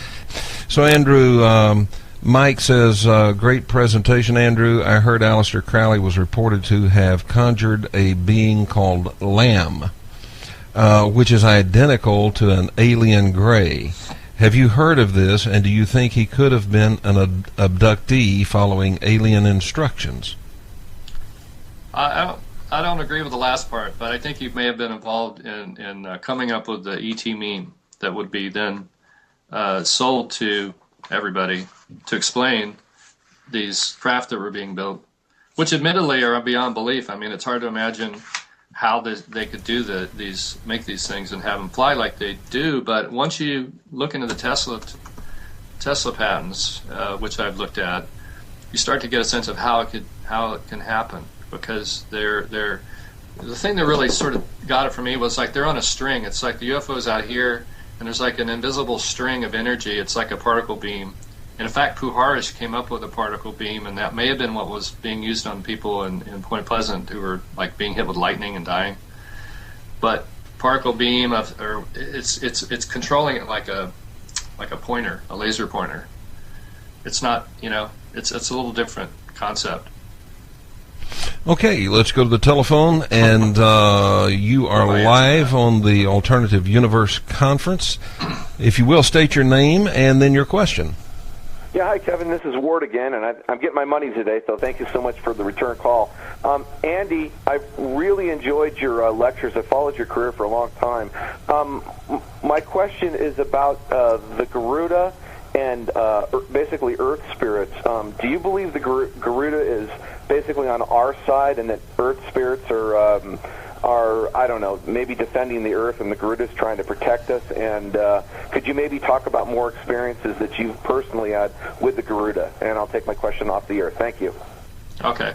So Andrew, Mike says, great presentation, Andrew. I heard Aleister Crowley was reported to have conjured a being called Lamb, which is identical to an alien gray. Have you heard of this, and do you think he could have been an abductee following alien instructions? I don't agree with the last part, but I think he may have been involved in coming up with the ET meme that would be then sold to everybody to explain these craft that were being built, which admittedly are beyond belief. I mean, it's hard to imagine how they could do make these things and have them fly like they do. But once you look into the Tesla patents, which I've looked at, you start to get a sense of how it can happen. Because the thing that really sort of got it for me was like they're on a string. It's like the UFO's out here, and there's like an invisible string of energy. It's like a particle beam. And in fact, Puharish came up with a particle beam, and that may have been what was being used on people in Point Pleasant who were like being hit with lightning and dying. But particle beam, it's controlling it like a pointer, a laser pointer. It's not, it's a little different concept. Okay, let's go to the telephone, and you are live on the Alternative Universe Conference. If you will, state your name and then your question. Yeah, hi, Kevin. This is Ward again, and I'm getting my money today, so thank you so much for the return call. Andy, I've really enjoyed your lectures. I've followed your career for a long time. My question is about the Garuda and basically Earth spirits. Do you believe the Garuda is basically on our side, and that Earth spirits are I don't know, maybe defending the Earth, and the Garuda is trying to protect us? And could you maybe talk about more experiences that you've personally had with the Garuda? And I'll take my question off the air. Thank you. Okay.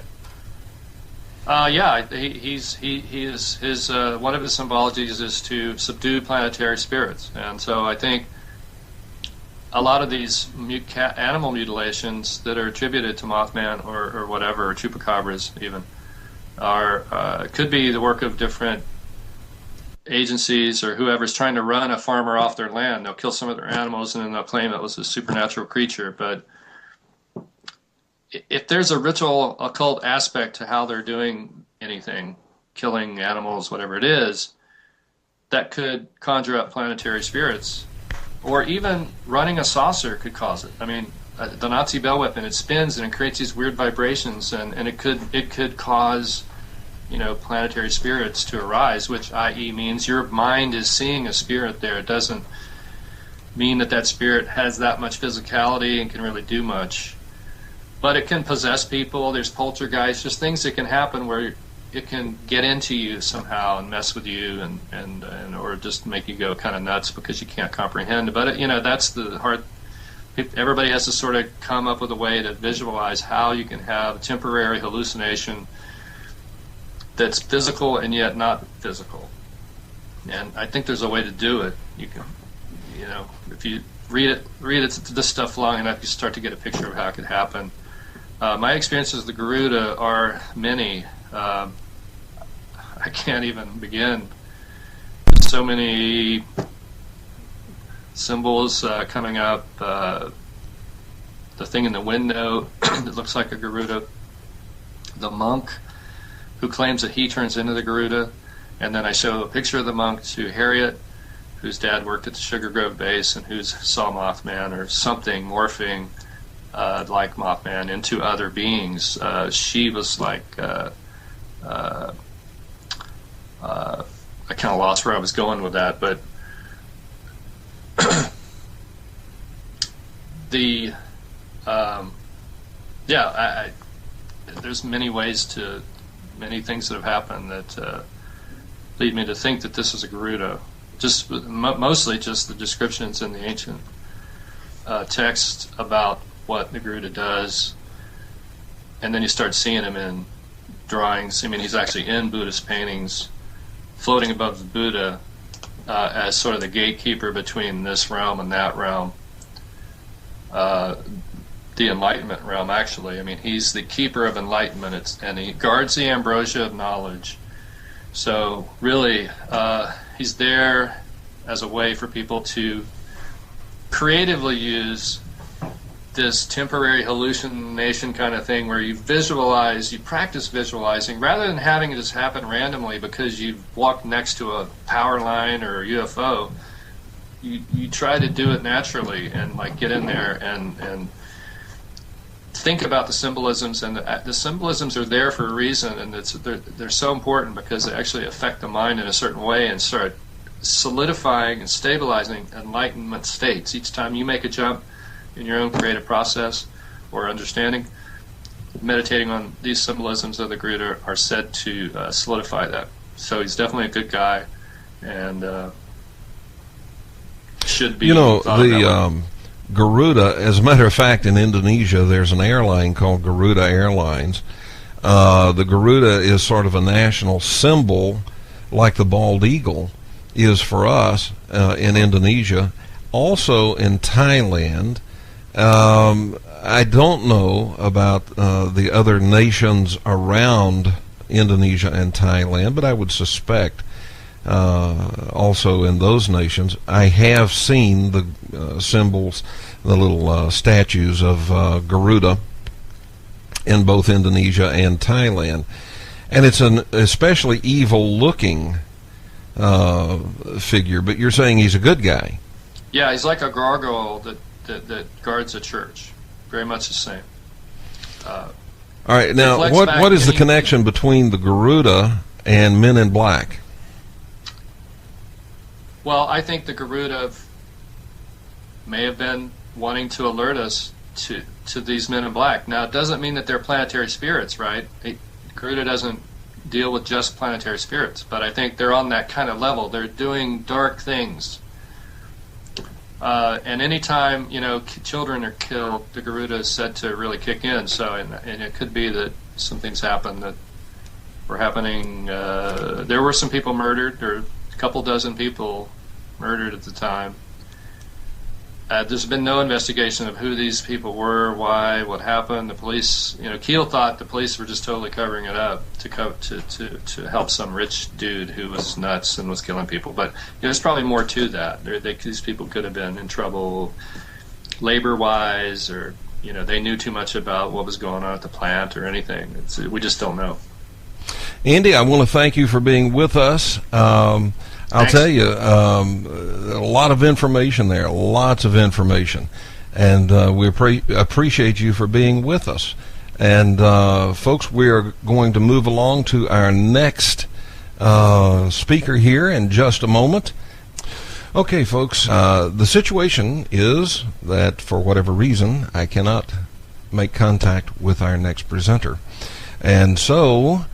Yeah, he is one of his symbologies is to subdue planetary spirits, and so I think a lot of these animal mutilations that are attributed to Mothman or whatever, or chupacabras even, could be the work of different agencies or whoever's trying to run a farmer off their land. They'll kill some of their animals and then they'll claim it was a supernatural creature. But if there's a ritual occult aspect to how they're doing anything, killing animals, whatever it is, that could conjure up planetary spirits. Or even running a saucer could cause it. I mean, the Nazi bell weapon, it spins and it creates these weird vibrations, and it could cause, planetary spirits to arise, which i.e. means your mind is seeing a spirit there. It doesn't mean that spirit has that much physicality and can really do much. But it can possess people. There's poltergeists, just things that can happen where it can get into you somehow and mess with you and or just make you go kind of nuts because you can't comprehend. But that's the hard. Everybody has to sort of come up with a way to visualize how you can have a temporary hallucination that's physical and yet not physical. And I think there's a way to do it. You can, if you read this stuff long enough, you start to get a picture of how it could happen. My experiences with the Garuda are many. I can't even begin. So many symbols coming up. The thing in the window that looks like a Garuda. The monk who claims that he turns into the Garuda. And then I show a picture of the monk to Harriet, whose dad worked at the Sugar Grove base and who saw Mothman or something morphing like Mothman into other beings. She was like... I kind of lost where I was going with that, but there's many things that have happened that lead me to think that this is a Garuda. Just mostly just the descriptions in the ancient text about what the Garuda does. and then you start seeing him in drawings. I mean, he's actually in Buddhist paintings, floating above the Buddha as sort of the gatekeeper between this realm and that realm. The enlightenment realm, actually. I mean, he's the keeper of enlightenment, and he guards the ambrosia of knowledge. So really, he's there as a way for people to creatively use this temporary hallucination kind of thing, where you visualize, you practice visualizing, rather than having it just happen randomly because you've walked next to a power line or a UFO. You try to do it naturally and like get in there and think about the symbolisms, and the symbolisms are there for a reason, and they're so important because they actually affect the mind in a certain way and start solidifying and stabilizing enlightenment states. Each time you make a jump in your own creative process or understanding, meditating on these symbolisms of the Garuda are said to solidify that. So he's definitely a good guy, and should be. The Garuda, as a matter of fact, in Indonesia, there's an airline called Garuda Airlines. The Garuda is sort of a national symbol, like the bald eagle is for us in Indonesia. Also in Thailand. I don't know about the other nations around Indonesia and Thailand, but I would suspect also in those nations. I have seen the symbols, the little statues of Garuda in both Indonesia and Thailand. And it's an especially evil-looking figure, but you're saying he's a good guy. Yeah, he's like a gargoyle that guards a church. Very much the same. All right, now what is the connection between the Garuda and Men in Black? Well, I think the Garuda may have been wanting to alert us to these Men in Black. Now, it doesn't mean that they're planetary spirits, right? Garuda doesn't deal with just planetary spirits, but I think they're on that kind of level. They're doing dark things. And anytime, children are killed, the Garuda is said to really kick in. So, and it could be that some things happened that were happening. There were some people murdered, or a couple dozen people murdered at the time. There's been no investigation of who these people were, why, what happened. The police, Keel thought the police were just totally covering it up to help some rich dude who was nuts and was killing people. But there's probably more to that. These people could have been in trouble labor-wise, or they knew too much about what was going on at the plant or anything. We just don't know. Andy, I want to thank you for being with us. I'll tell you, a lot of information there, lots of information, and we appreciate you for being with us. And folks, we are going to move along to our next speaker here in just a moment. Okay, folks, the situation is that for whatever reason, I cannot make contact with our next presenter. And so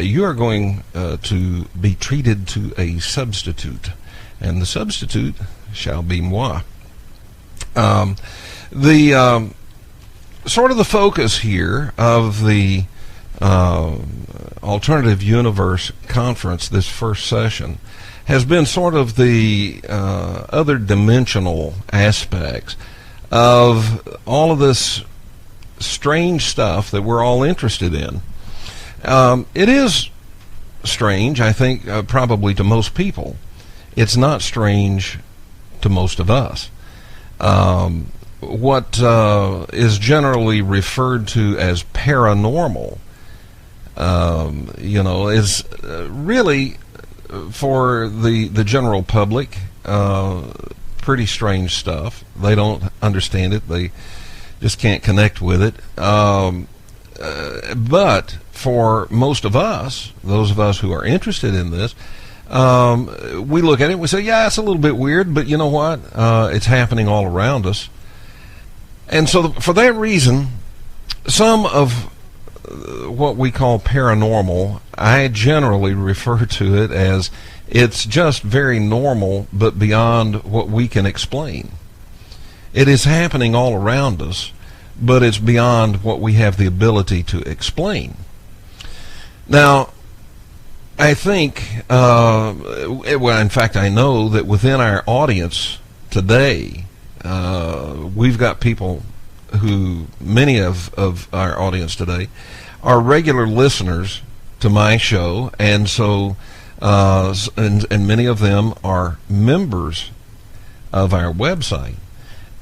you are going to be treated to a substitute, and the substitute shall be moi. The sort of the focus here of the Alternative Universe Conference, this first session, has been sort of the other dimensional aspects of all of this strange stuff that we're all interested in. It is strange, I think, probably to most people. It's not strange to most of us. What is generally referred to as paranormal, is really, for the general public, pretty strange stuff. They don't understand it. They just can't connect with it. But for most of us, those of us who are interested in this, we look at it and we say, yeah, it's a little bit weird, but you know what? It's happening all around us. And so for that reason, some of what we call paranormal, I generally refer to it as it's just very normal, but beyond what we can explain. It is happening all around us, but it's beyond what we have the ability to explain. Now, I think, well, in fact, I know that within our audience today, we've got people who, many of our audience today, are regular listeners to my show, and so, and many of them are members of our website.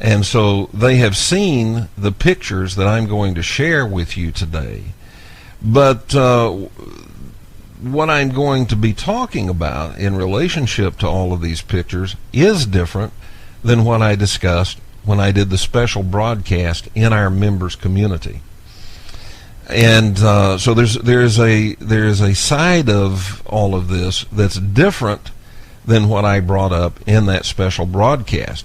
And so they have seen the pictures that I'm going to share with you today. But what I'm going to be talking about in relationship to all of these pictures is different than what I discussed when I did the special broadcast in our members community. And so there's a side of all of this that's different than what I brought up in that special broadcast.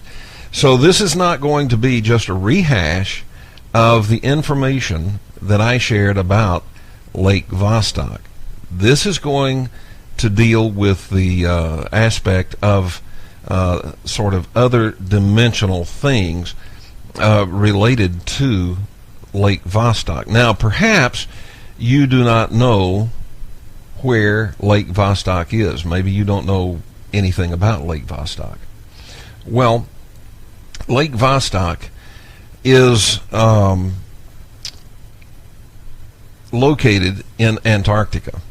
So this is not going to be just a rehash of the information that I shared about Lake Vostok. This is going to deal with the aspect of sort of other dimensional things related to Lake Vostok. Now, perhaps you do not know where Lake Vostok is. Maybe you don't know anything about Lake Vostok. Well, Lake Vostok is located in Antarctica.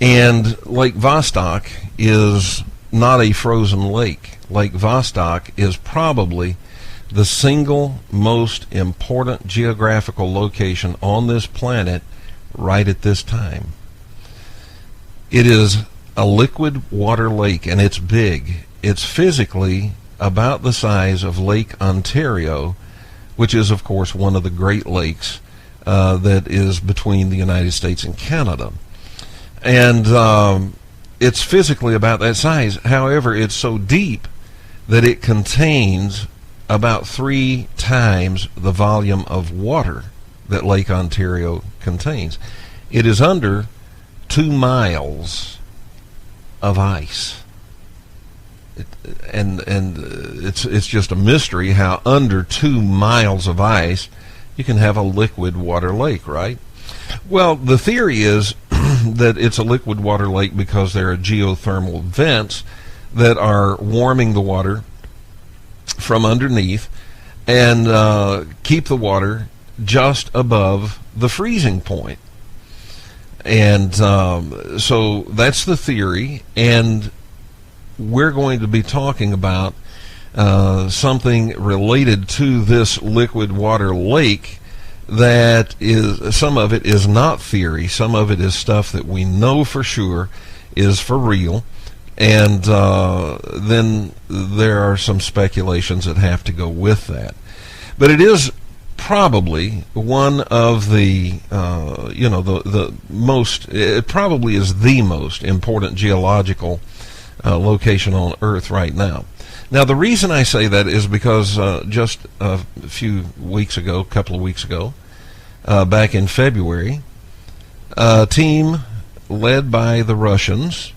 And Lake Vostok is not a frozen lake. Lake Vostok is probably the single most important geographical location on this planet right at this time. It is a liquid water lake, and it's big. It's physically about the size of Lake Ontario, which is, of course, one of the Great Lakes that is between the United States and Canada. And it's physically about that size. However, it's so deep that it contains about 3 times the volume of water that Lake Ontario contains. It is under 2 miles of ice. And it's just a mystery how under 2 miles of ice you can have a liquid water lake, right? Well, the theory is that it's a liquid water lake because there are geothermal vents that are warming the water from underneath and keep the water just above the freezing point. And so that's the theory, and we're going to be talking about something related to this liquid water lake that is, some of it is not theory, some of it is stuff that we know for sure is for real, and then there are some speculations that have to go with that. But it is probably one of the the most, it probably is the most important geological location on Earth right now. Now, the reason I say that is because just a few weeks ago, a couple of weeks ago, back in February, a team led by the Russians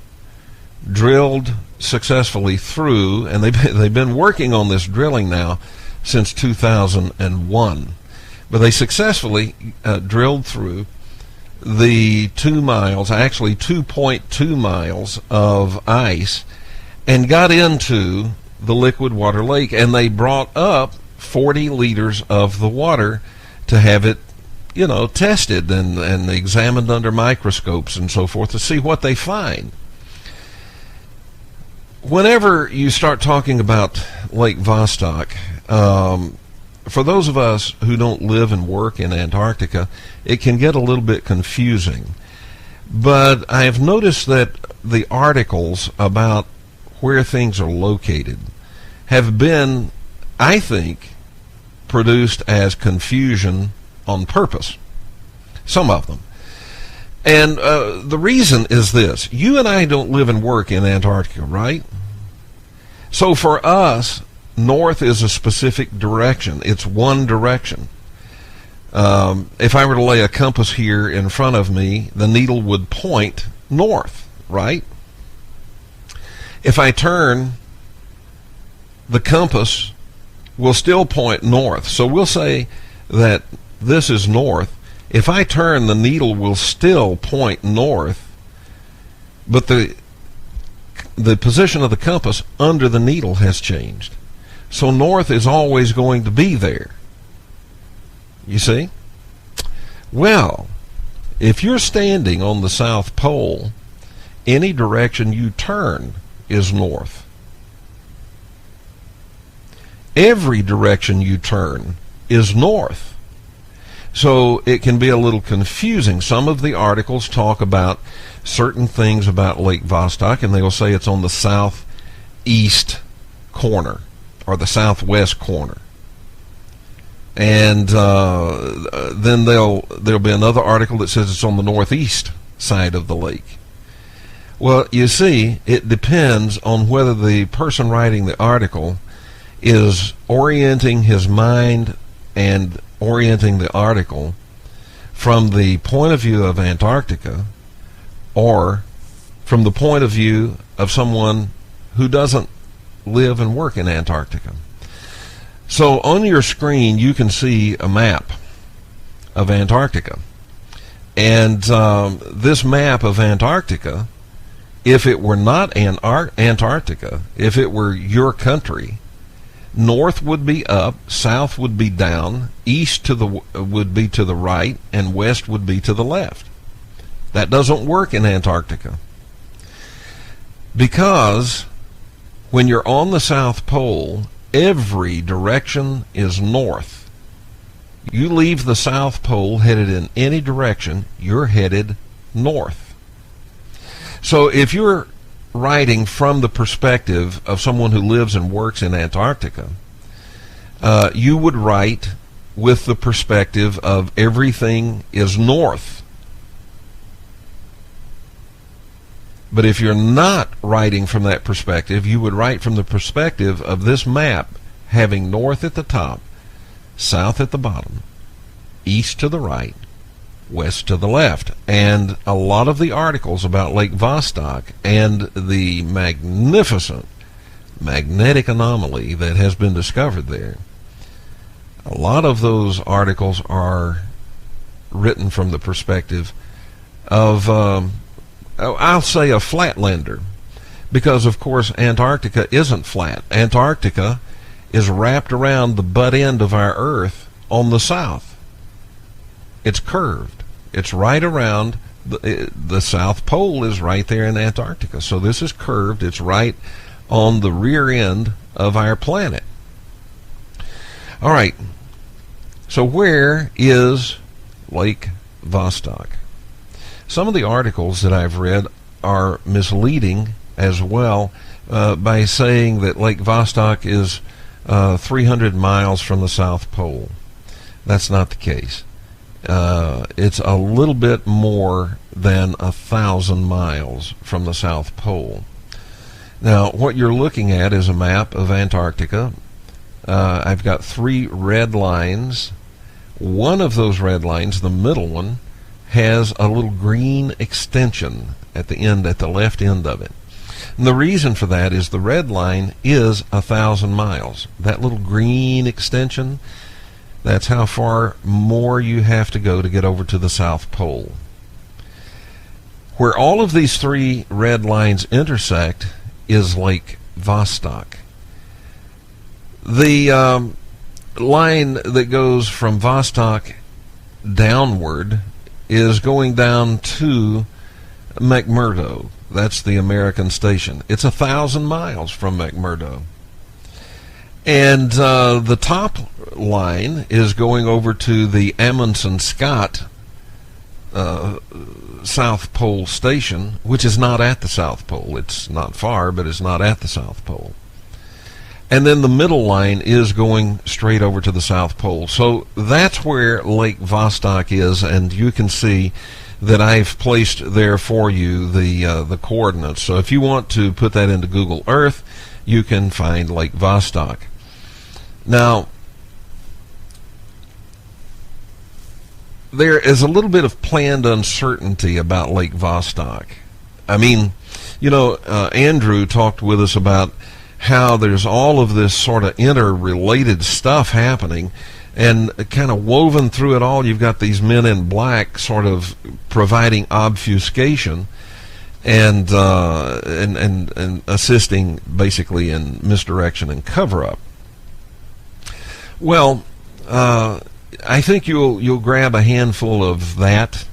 drilled successfully through, and they've been working on this drilling now since 2001, but they successfully drilled through the 2 miles, actually 2.2 miles of ice, and got into the liquid water lake, and they brought up 40 liters of the water to have it, tested and examined under microscopes and so forth to see what they find. Whenever you start talking about Lake Vostok, for those of us who don't live and work in Antarctica, it can get a little bit confusing. But I have noticed that the articles about where things are located have been, I think, produced as confusion on purpose. Some of them. And the reason is this. You and I don't live and work in Antarctica, right? So for us, north is a specific direction. It's one direction. If I were to lay a compass here in front of me, the needle would point north, right? If I turn the compass will still point north. So we'll say that this is north. If I turn, the needle will still point north, but the position of the compass under the needle has changed. So north is always going to be there. You see? Well, if you're standing on the South Pole, any direction you turn is north. Every direction you turn is north. So it can be a little confusing. Some of the articles talk about certain things about Lake Vostok, and they'll say it's on the southeast corner or the southwest corner. And then there'll be another article that says it's on the northeast side of the lake. Well, you see, it depends on whether the person writing the article is orienting his mind and orienting the article from the point of view of Antarctica or from the point of view of someone who doesn't live and work in Antarctica. So on your screen you can see a map of Antarctica, and this map of Antarctica, if it were not Antarctica, if it were your country, north would be up, south would be down, east would be to the right, and west would be to the left. That doesn't work in Antarctica, because when you're on the South Pole, every direction is north. You leave the South Pole headed in any direction, you're headed north. So if you're writing from the perspective of someone who lives and works in Antarctica, you would write with the perspective of everything is north. But if you're not writing from that perspective, you would write from the perspective of this map having north at the top, south at the bottom, east to the right, west to the left. And a lot of the articles about Lake Vostok and the magnificent magnetic anomaly that has been discovered there, a lot of those articles are written from the perspective of I'll say a flatlander, because of course Antarctica isn't flat. Antarctica is wrapped around the butt end of our Earth on the south. It's curved. It's right around the South Pole is right there in Antarctica. So this is curved. It's right on the rear end of our planet. All right. So where is Lake Vostok? Some of the articles that I've read are misleading as well by saying that Lake Vostok is 300 miles from the South Pole. That's not the case. It's a little bit more than 1,000 miles from the South Pole. Now, what you're looking at is a map of Antarctica. I've got 3 red lines. One of those red lines, the middle one, has a little green extension at the end, at the left end of it. And the reason for that is the red line is 1,000 miles. That little green extension, that's how far more you have to go to get over to the South Pole. Where all of these 3 red lines intersect is Lake Vostok. The line that goes from Vostok downward is going down to McMurdo. That's the American station. It's 1,000 miles from McMurdo. And the top line is going over to the Amundsen-Scott South Pole station, which is not at the South Pole. It's not far, but it's not at the South Pole. And then the middle line is going straight over to the South Pole. So that's where Lake Vostok is, and you can see that I've placed there for you the coordinates. So if you want to put that into Google Earth, you can find Lake Vostok. Now, there is a little bit of planned uncertainty about Lake Vostok. I mean, you know, Andrew talked with us about how there's all of this sort of interrelated stuff happening, and kind of woven through it all, you've got these men in black sort of providing obfuscation and assisting basically in misdirection and cover-up. Well, I think you'll grab a handful of that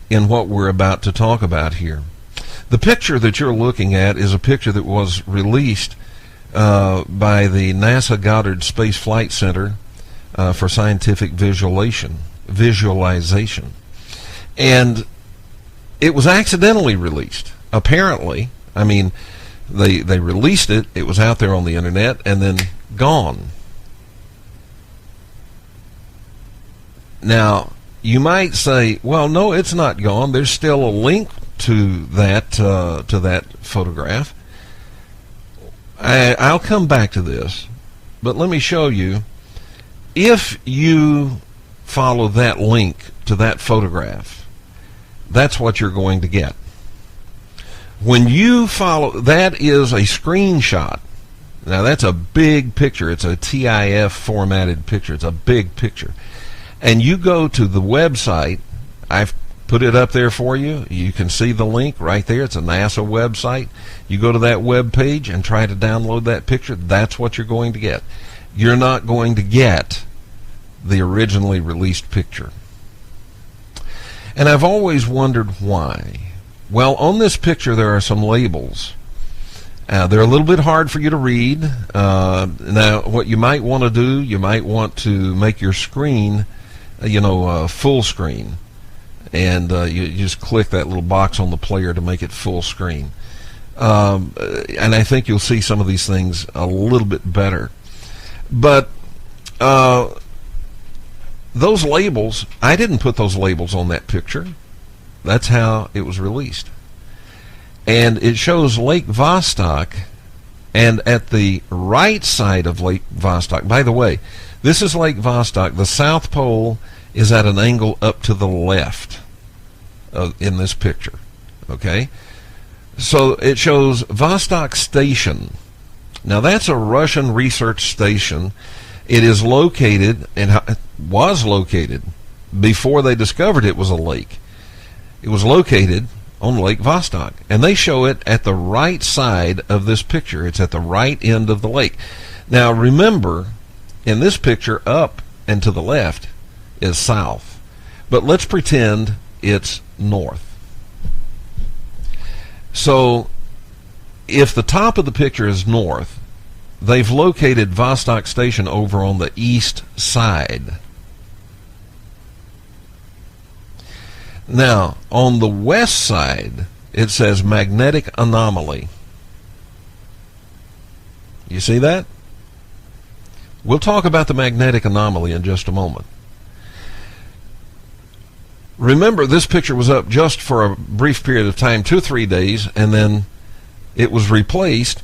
in what we're about to talk about here. The picture that you're looking at is a picture that was released by the NASA Goddard Space Flight Center for Scientific Visualization. And it was accidentally released. Apparently, I mean, they released it, it was out there on the internet, and then gone. Now, you might say, well, no, it's not gone. There's still a link to that photograph. I'll come back to this, but let me show you. If you follow that link to that photograph, that's what you're going to get. When you follow, that is a screenshot. Now, that's a big picture. It's a TIF formatted picture. It's a big picture. And you go to the website, I've put it up there for you. You can see the link right there. It's a NASA website. You go to that web page and try to download that picture. That's what you're going to get. You're not going to get the originally released picture. And I've always wondered why. Well, on this picture there are some labels. They're a little bit hard for you to read. Now, what you might want to do, you might want to make your screen, full screen. And you just click that little box on the player to make it full screen. And I think you'll see some of these things a little bit better. But those labels, I didn't put those labels on that picture. That's how it was released. And it shows Lake Vostok, and at the right side of Lake Vostok, by the way, this is Lake Vostok. The South Pole is at an angle up to the left in this picture. Okay? So it shows Vostok Station. Now that's a Russian research station. It is located, and was located, before they discovered it was a lake. It was located on Lake Vostok, and they show it at the right side of this picture. It's at the right end of the lake. Now remember, in this picture, up and to the left is south, but let's pretend it's north. So if the top of the picture is north, they've located Vostok Station over on the east side. Now, on the west side, it says magnetic anomaly. You see that? We'll talk about the magnetic anomaly in just a moment. Remember, this picture was up just for a brief period of time, 2 or 3 days, and then it was replaced,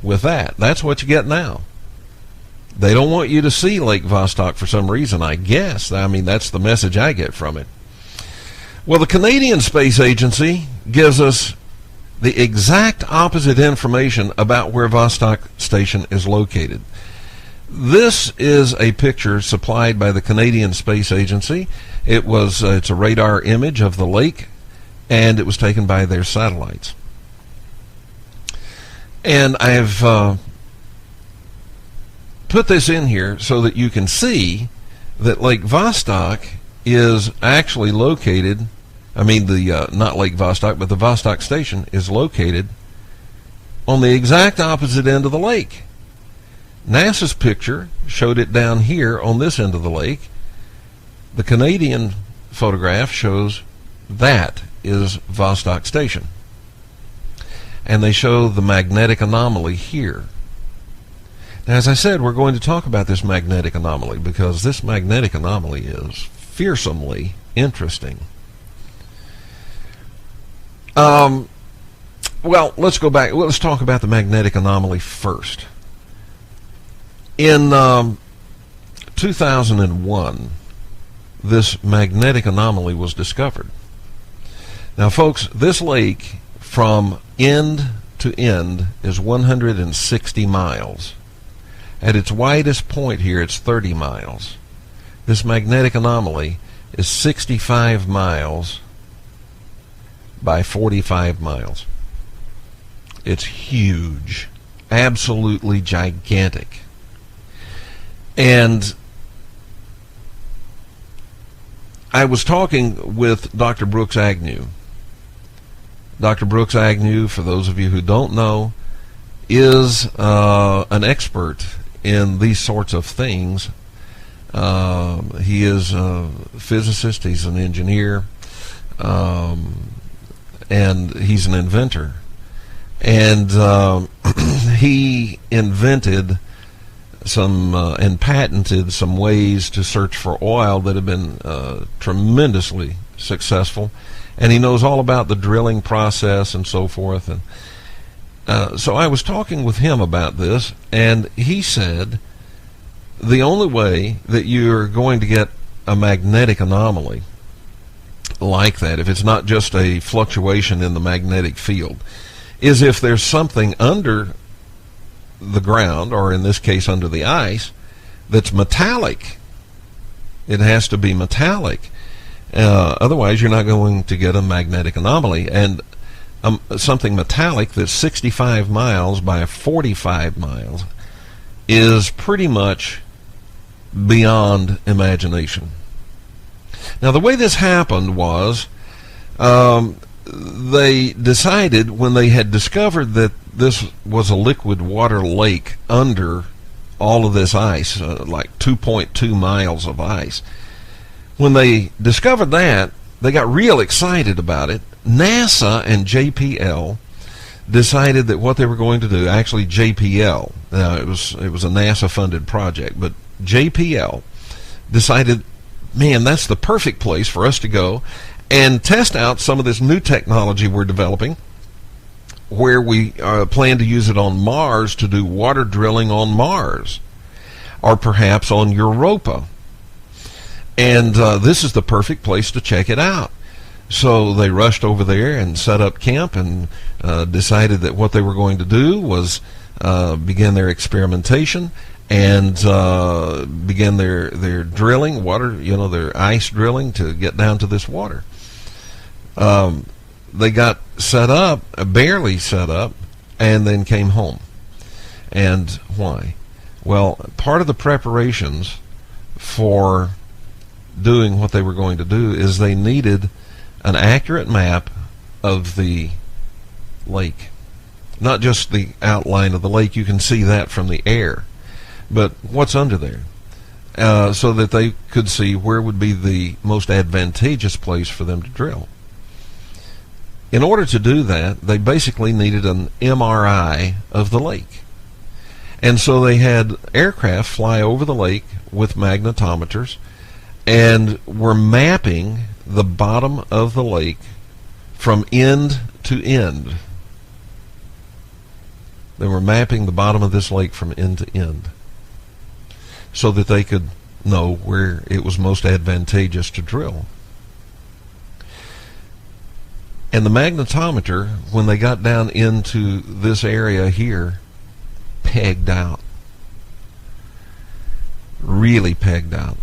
with that. That's what you get now. They don't want you to see Lake Vostok for some reason, I guess. I mean, that's the message I get from it. Well, the Canadian Space Agency gives us the exact opposite information about where Vostok Station is located. This is a picture supplied by the Canadian Space Agency. It's a radar image of the lake, and it was taken by their satellites. And I've put this in here so that you can see that Lake Vostok is actually located, not Lake Vostok, but the Vostok Station is located on the exact opposite end of the lake. NASA's picture showed it down here on this end of the lake. The Canadian photograph shows that is Vostok Station. And they show the magnetic anomaly here. Now, as I said, we're going to talk about this magnetic anomaly because this magnetic anomaly is fearsomely interesting. Well, let's go back. Let's talk about the magnetic anomaly first. In 2001, this magnetic anomaly was discovered. Now, folks, this lake, from end to end is 160 miles. At its widest point here, it's 30 miles. This magnetic anomaly is 65 miles by 45 miles. It's huge, absolutely gigantic. And I was talking with Dr. Brooks Agnew. Dr. Brooks Agnew, for those of you who don't know, is an expert in these sorts of things. He is a physicist, he's an engineer, and he's an inventor. And he invented some and patented some ways to search for oil that have been tremendously successful. And he knows all about the drilling process and so forth. And so I was talking with him about this, and he said the only way that you're going to get a magnetic anomaly like that, if it's not just a fluctuation in the magnetic field, is if there's something under the ground, or in this case under the ice, that's metallic. It has to be metallic. Otherwise, you're not going to get a magnetic anomaly. And something metallic that's 65 miles by 45 miles is pretty much beyond imagination. Now, the way this happened was they decided, when they had discovered that this was a liquid water lake under all of this ice, like 2.2 miles of ice, when they discovered that, they got real excited about it. NASA and JPL decided that what they were going to do, actually JPL, now it was a NASA-funded project, but JPL decided, man, that's the perfect place for us to go and test out some of this new technology we're developing, where we plan to use it on Mars to do water drilling on Mars, or perhaps on Europa. And this is the perfect place to check it out. So they rushed over there and set up camp and decided that what they were going to do was begin their experimentation and begin their drilling, their ice drilling to get down to this water. They got set up, barely set up, and then came home. And why? Well, part of the preparations for doing what they were going to do is they needed an accurate map of the lake. Not just the outline of the lake, you can see that from the air, but what's under there, so that they could see where would be the most advantageous place for them to drill. In order to do that, they basically needed an MRI of the lake. And so they had aircraft fly over the lake with magnetometers and were mapping the bottom of the lake from end to end. They were mapping the bottom of this lake from end to end so that they could know where it was most advantageous to drill. And the magnetometer, when they got down into this area here, pegged out. Really pegged out.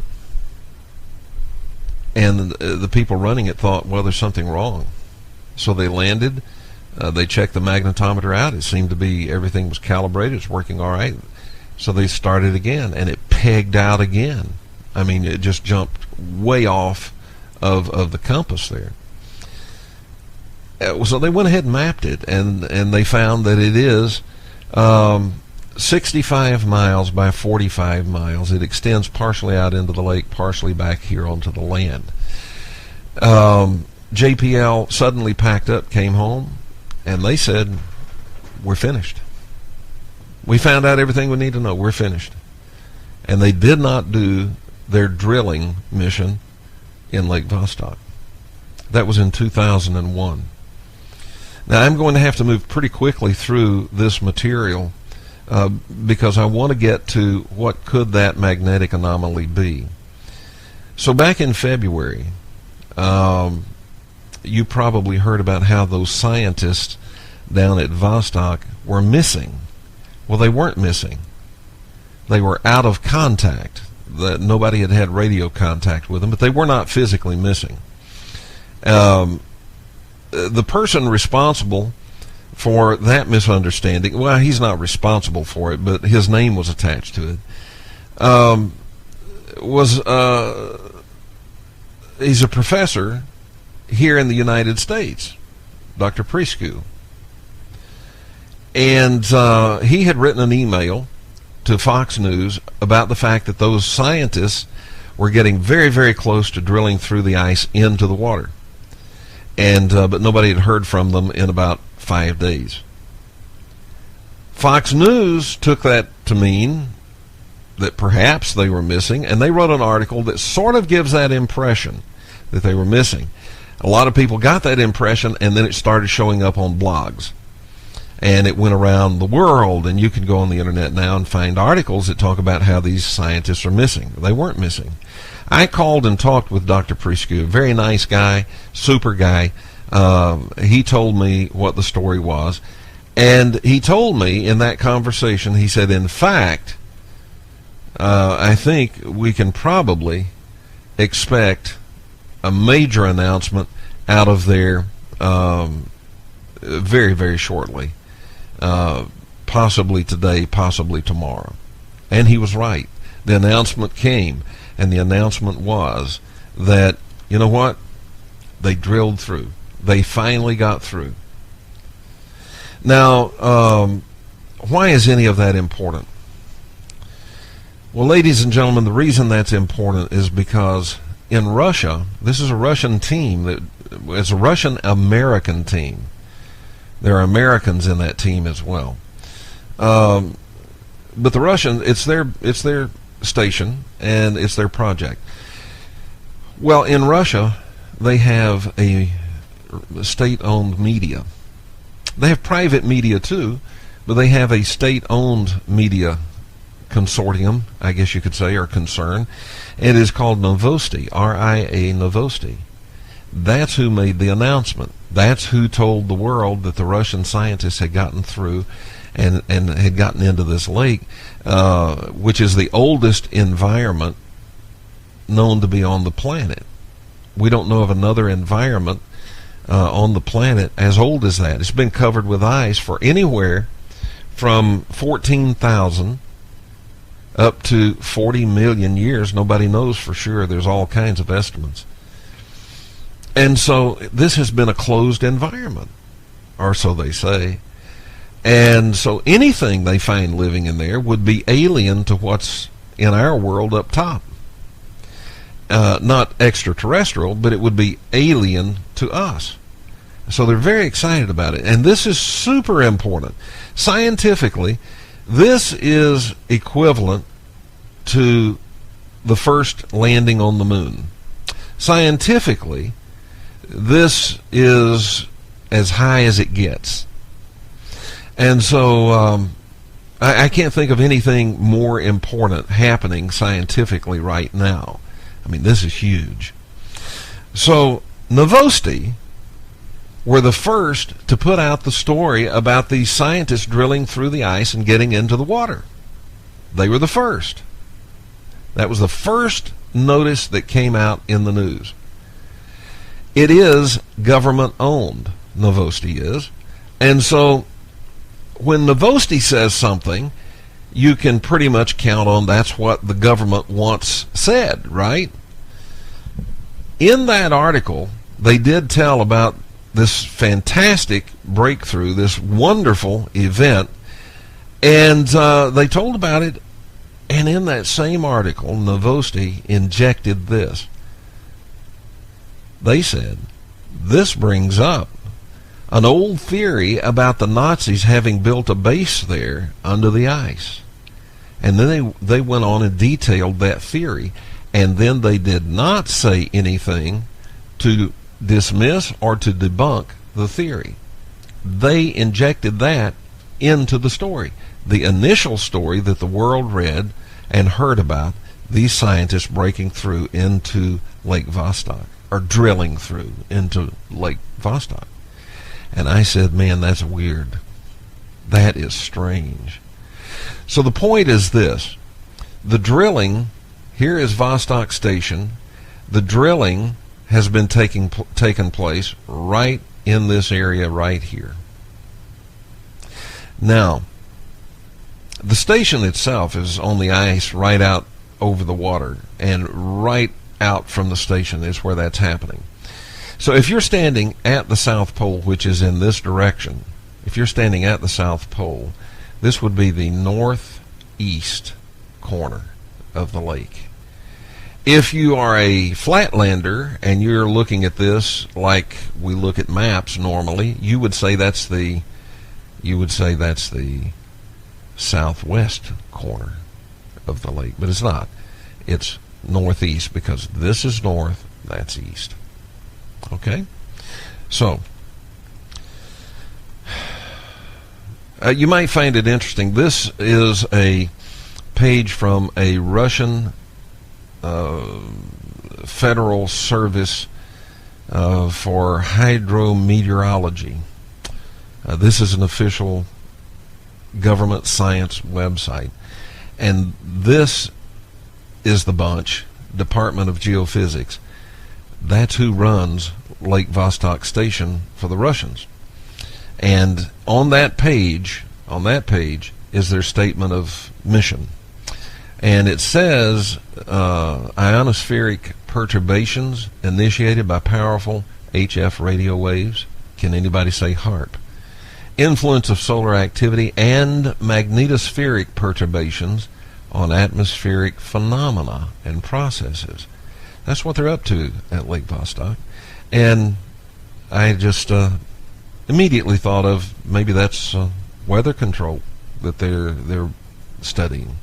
And the people running it thought, well, there's something wrong. So they landed. They checked the magnetometer out. It seemed to be everything was calibrated. It's working all right. So they started again, and it pegged out again. I mean, it just jumped way off of the compass there. So they went ahead and mapped it, and they found that it is 65 miles by 45 miles. It extends partially out into the lake, partially back here onto the land. JPL suddenly packed up, came home, and they said, we're finished. We found out everything we need to know. We're finished. And they did not do their drilling mission in Lake Vostok. That was in 2001. Now, I'm going to have to move pretty quickly through this material because I want to get to what could that magnetic anomaly be. So back in February, you probably heard about how those scientists down at Vostok were missing. Well, they weren't missing. They were out of contact. That nobody had radio contact with them, but they were not physically missing. The person responsible for that misunderstanding, well, he's not responsible for it, but his name was attached to it, he's a professor here in the United States, Dr. Prescu. And he had written an email to Fox News about the fact that those scientists were getting very, very close to drilling through the ice into the water. And but nobody had heard from them in about 5 days. Fox News took that to mean that perhaps they were missing, and they wrote an article that sort of gives that impression that they were missing. A lot of people got that impression, and then it started showing up on blogs. And it went around the world, and you can go on the internet now and find articles that talk about how these scientists are missing. They weren't missing. I called and talked with Dr. Prescu, a very nice guy, super guy. He told me what the story was, and he told me in that conversation, he said, in fact, I think we can probably expect a major announcement out of there very, very shortly. Possibly today, possibly tomorrow. And he was right. The announcement came, and the announcement was that, you know what? They drilled through. They finally got through. Now, why is any of that important? Well, ladies and gentlemen, the reason that's important is because in Russia, this is a Russian team. It's a Russian-American team. There are Americans in that team as well. But the Russians, it's their station, and it's their project. Well, in Russia, they have a state-owned media. They have private media too, but they have a state-owned media consortium, I guess you could say, or concern. It is called Novosti, RIA Novosti. That's who made the announcement. That's who told the world that the Russian scientists had gotten through and had gotten into this lake, which is the oldest environment known to be on the planet. We don't know of another environment on the planet as old as that. It's been covered with ice for anywhere from 14,000 up to 40 million years. Nobody knows for sure. There's all kinds of estimates. And so this has been a closed environment, or so they say. And so anything they find living in there would be alien to what's in our world up top. Not extraterrestrial, but it would be alien to us. So they're very excited about it. And this is super important. Scientifically, this is equivalent to the first landing on the moon. Scientifically, this is as high as it gets. And so I can't think of anything more important happening scientifically right now. I mean, this is huge. So Novosti were the first to put out the story about these scientists drilling through the ice and getting into the water. They were the first. That was the first notice that came out in the news. It is government-owned, Novosti is. And so when Novosti says something, you can pretty much count on that's what the government wants said, right? In that article, they did tell about this fantastic breakthrough, this wonderful event, and they told about it. And in that same article, Novosti injected this. They said, this brings up an old theory about the Nazis having built a base there under the ice. And then they went on and detailed that theory. And then they did not say anything to dismiss or to debunk the theory. They injected that into the story. The initial story that the world read and heard about these scientists breaking through into Lake Vostok, or drilling through into Lake Vostok. And I said, man, that's weird. That is strange. So the point is this. The drilling, here is Vostok Station. The drilling has been taken place right in this area right here. Now, the station itself is on the ice right out over the water, and right out from the station is where that's happening. So if you're standing at the South Pole, which is in this direction, if you're standing at the South Pole, this would be the northeast corner of the lake. If you are a flatlander and you're looking at this like we look at maps normally, you would say that's the southwest corner of the lake, but it's not. It's northeast, because this is north, that's east. Okay? So, you might find it interesting. This is a page from a Russian Federal Service for Hydrometeorology. This is an official government science website. And this is the bunch, Department of Geophysics. That's who runs Lake Vostok Station for the Russians. And on that page is their statement of mission. And it says ionospheric perturbations initiated by powerful HF radio waves. Can anybody say HARP? Influence of solar activity and magnetospheric perturbations on atmospheric phenomena and processes. That's what they're up to at Lake Vostok. And I just immediately thought of maybe that's weather control that they're studying.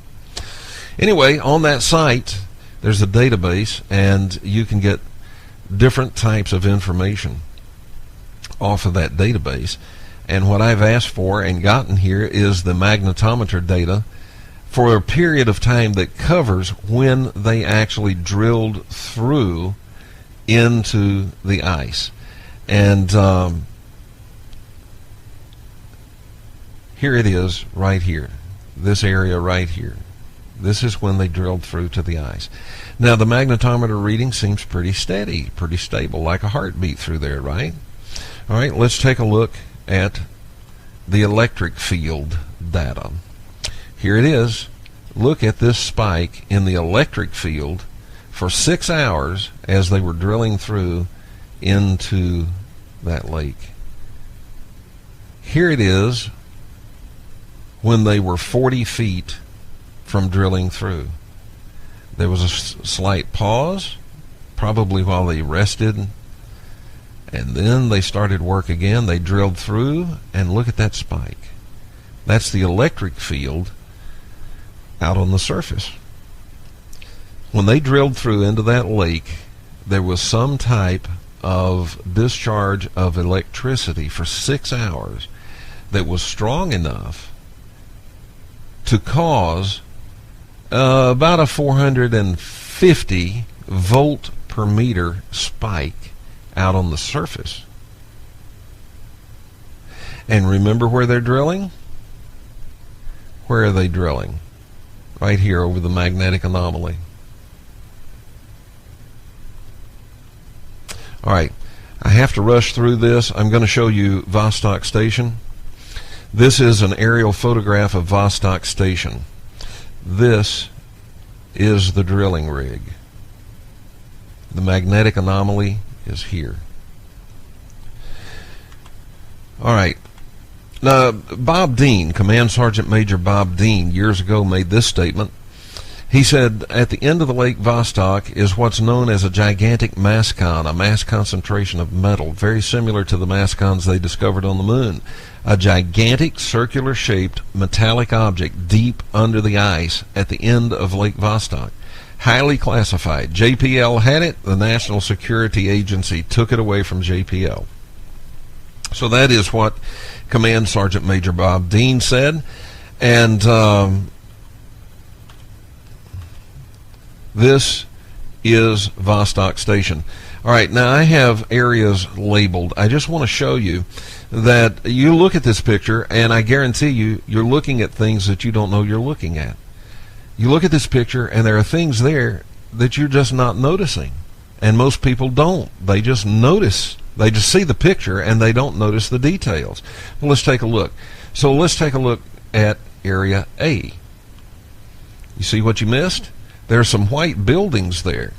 Anyway, on that site, there's a database, and you can get different types of information off of that database. And what I've asked for and gotten here is the magnetometer data for a period of time that covers when they actually drilled through into the ice. And here it is right here, this area right here. This is when they drilled through to the ice. Now, the magnetometer reading seems pretty steady, pretty stable, like a heartbeat through there, right? All right, let's take a look at the electric field data. Here it is. Look at this spike in the electric field for 6 hours as they were drilling through into that lake. Here it is when they were 40 feet from drilling through. There was a slight pause, probably while they rested, and then they started work again. They drilled through, and look at that spike. That's the electric field out on the surface. When they drilled through into that lake, there was some type of discharge of electricity for 6 hours that was strong enough to cause about a 450 volt per meter spike out on the surface. And remember where they're drilling? Where are they drilling? Right here over the magnetic anomaly. All right, I have to rush through this. I'm going to show you Vostok Station. This is an aerial photograph of Vostok Station. This is the drilling rig. The magnetic anomaly is here. All right. Now, Bob Dean, Command Sergeant Major Bob Dean, years ago made this statement. He said, at the end of the Lake Vostok is what's known as a gigantic mascon, a mass concentration of metal, very similar to the mascons they discovered on the moon. A gigantic circular-shaped metallic object deep under the ice at the end of Lake Vostok. Highly classified. JPL had it. The National Security Agency took it away from JPL. So that is what Command Sergeant Major Bob Dean said. And this is Vostok Station. All right, now I have areas labeled. I just want to show you that you look at this picture, and I guarantee you, you're looking at things that you don't know you're looking at. You look at this picture, and there are things there that you're just not noticing. And most people don't. They just notice. They just see the picture, and they don't notice the details. Well, let's take a look. So let's take a look at Area A. You see what you missed? There are some white buildings there.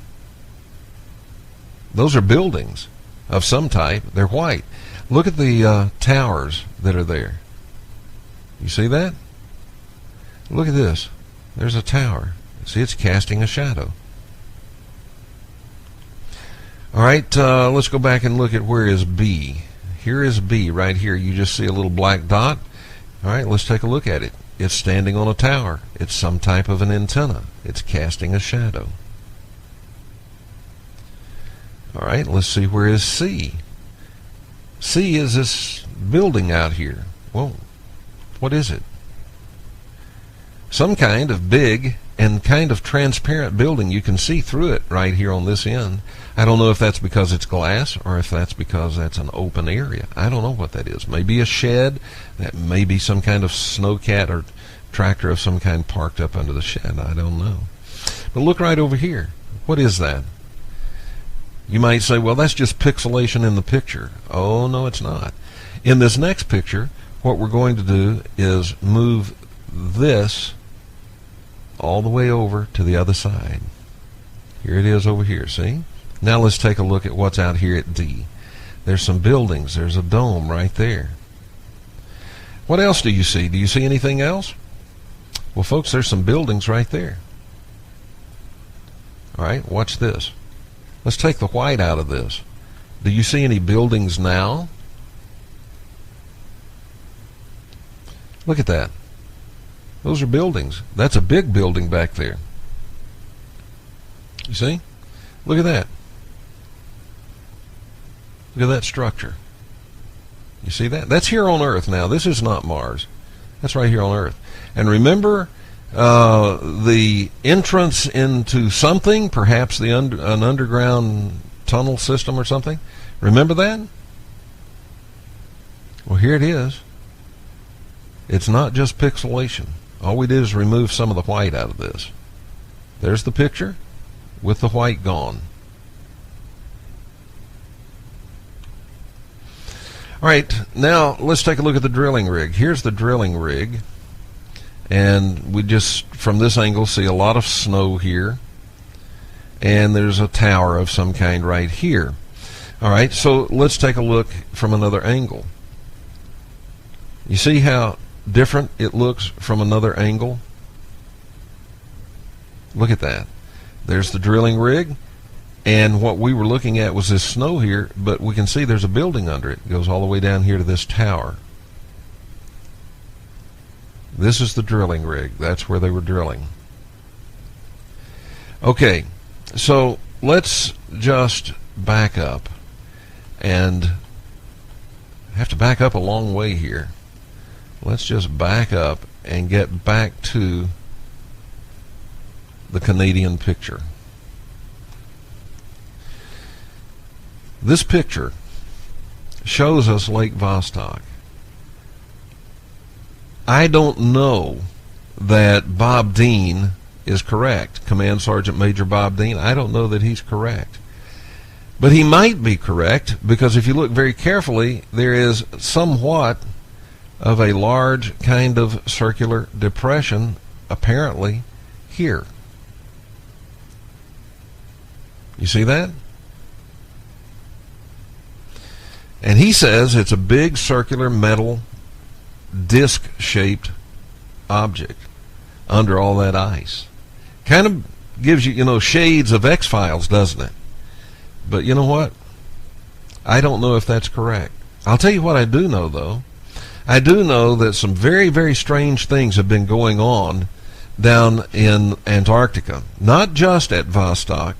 Those are buildings of some type. They're white. Look at the towers that are there. You see that? Look at this. There's a tower. See, it's casting a shadow. All right, let's go back and look at where is B. Here is B right here. You just see a little black dot. All right, let's take a look at it. It's standing on a tower. It's some type of an antenna. It's casting a shadow. All right, let's see, where is C. C is this building out here. Well, what is it? Some kind of big and kind of transparent building. You can see through it right here on this end. I don't know if that's because it's glass or if that's because that's an open area. I don't know what that is. Maybe a shed. That may be some kind of snowcat or tractor of some kind parked up under the shed. I don't know. But look right over here. What is that? You might say, well, that's just pixelation in the picture. Oh, no, it's not. In this next picture, what we're going to do is move this all the way over to the other side. Here it is over here, see? Now let's take a look at what's out here at D. There's some buildings. There's a dome right there. What else do you see? Do you see anything else? Well, folks, there's some buildings right there. All right, watch this. Let's take the white out of this. Do you see any buildings now? Look at that. Those are buildings. That's a big building back there. You see? Look at that. Look at that structure. You see that? That's here on Earth now. This is not Mars. That's right here on Earth. And remember the entrance into something, perhaps an underground tunnel system or something? Remember that? Well, here it is. It's not just pixelation. All we did is remove some of the white out of this. There's the picture with the white gone. All right, now let's take a look at the drilling rig. Here's the drilling rig. And we just, from this angle, see a lot of snow here. And there's a tower of some kind right here. All right, so let's take a look from another angle. You see how different it looks from another angle? Look at that. There's the drilling rig. And what we were looking at was this snow here, but we can see there's a building under it. It goes all the way down here to this tower. This is the drilling rig. That's where they were drilling. Okay, so let's just back up. And I have to back up a long way here. Let's just back up and get back to the Canadian picture. This picture shows us Lake Vostok. I don't know that Bob Dean is correct. Command Sergeant Major Bob Dean, I don't know that he's correct. But he might be correct, because if you look very carefully, there is somewhat of a large kind of circular depression apparently here. You see that? And he says it's a big circular metal disc-shaped object under all that ice. Kind of gives you, shades of X-Files, doesn't it? But you know what? I don't know if that's correct. I'll tell you what I do know, though. I do know that some very, very strange things have been going on down in Antarctica. Not just at Vostok,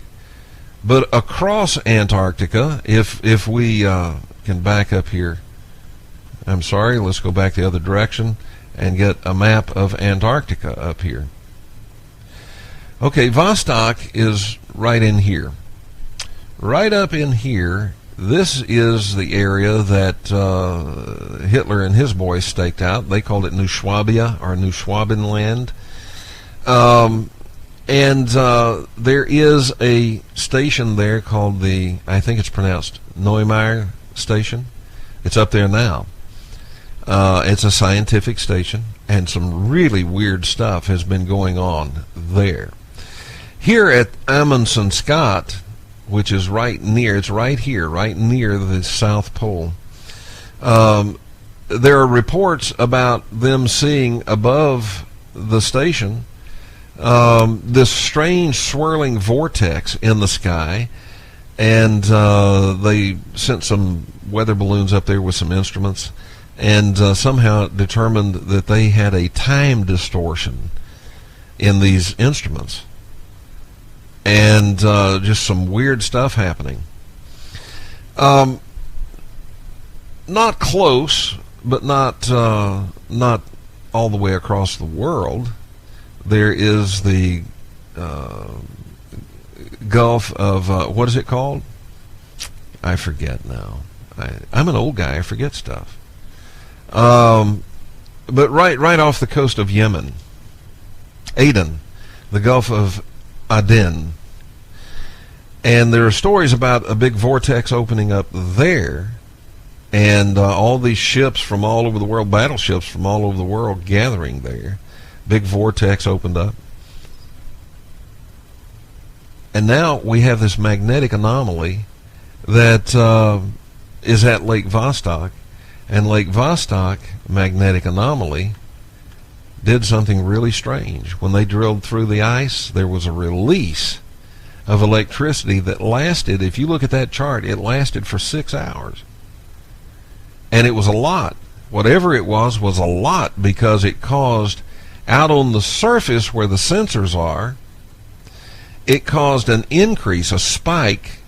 but across Antarctica. If we can back up here. I'm sorry, let's go back the other direction and get a map of Antarctica up here. Okay, Vostok is right in here. right up in here, this is the area that Hitler and his boys staked out. They called it New Swabia, or New Schwabenland. And there is a station there called I think it's pronounced Neumayer Station. It's up there now. It's a scientific station, and some really weird stuff has been going on there. Here at Amundsen Scott, which is it's right here, right near the South Pole, there are reports about them seeing above the station this strange swirling vortex in the sky, and they sent some weather balloons up there with some instruments, and somehow determined that they had a time distortion in these instruments, and just some weird stuff happening. Not close, but not all the way across the world. There is the Gulf of what is it called? I forget now. I'm an old guy. I forget stuff. But right off the coast of Yemen, Aden, the Gulf of Aden. And there are stories about a big vortex opening up there, and all these ships from all over the world, battleships from all over the world gathering there. Big vortex opened up. And now we have this magnetic anomaly that is at Lake Vostok. And Lake Vostok magnetic anomaly did something really strange. When they drilled through the ice, there was a release of electricity that lasted, if you look at that chart, it lasted for 6 hours. And it was a lot. Whatever it was a lot, because it caused, out on the surface where the sensors are, it caused an increase, a spike,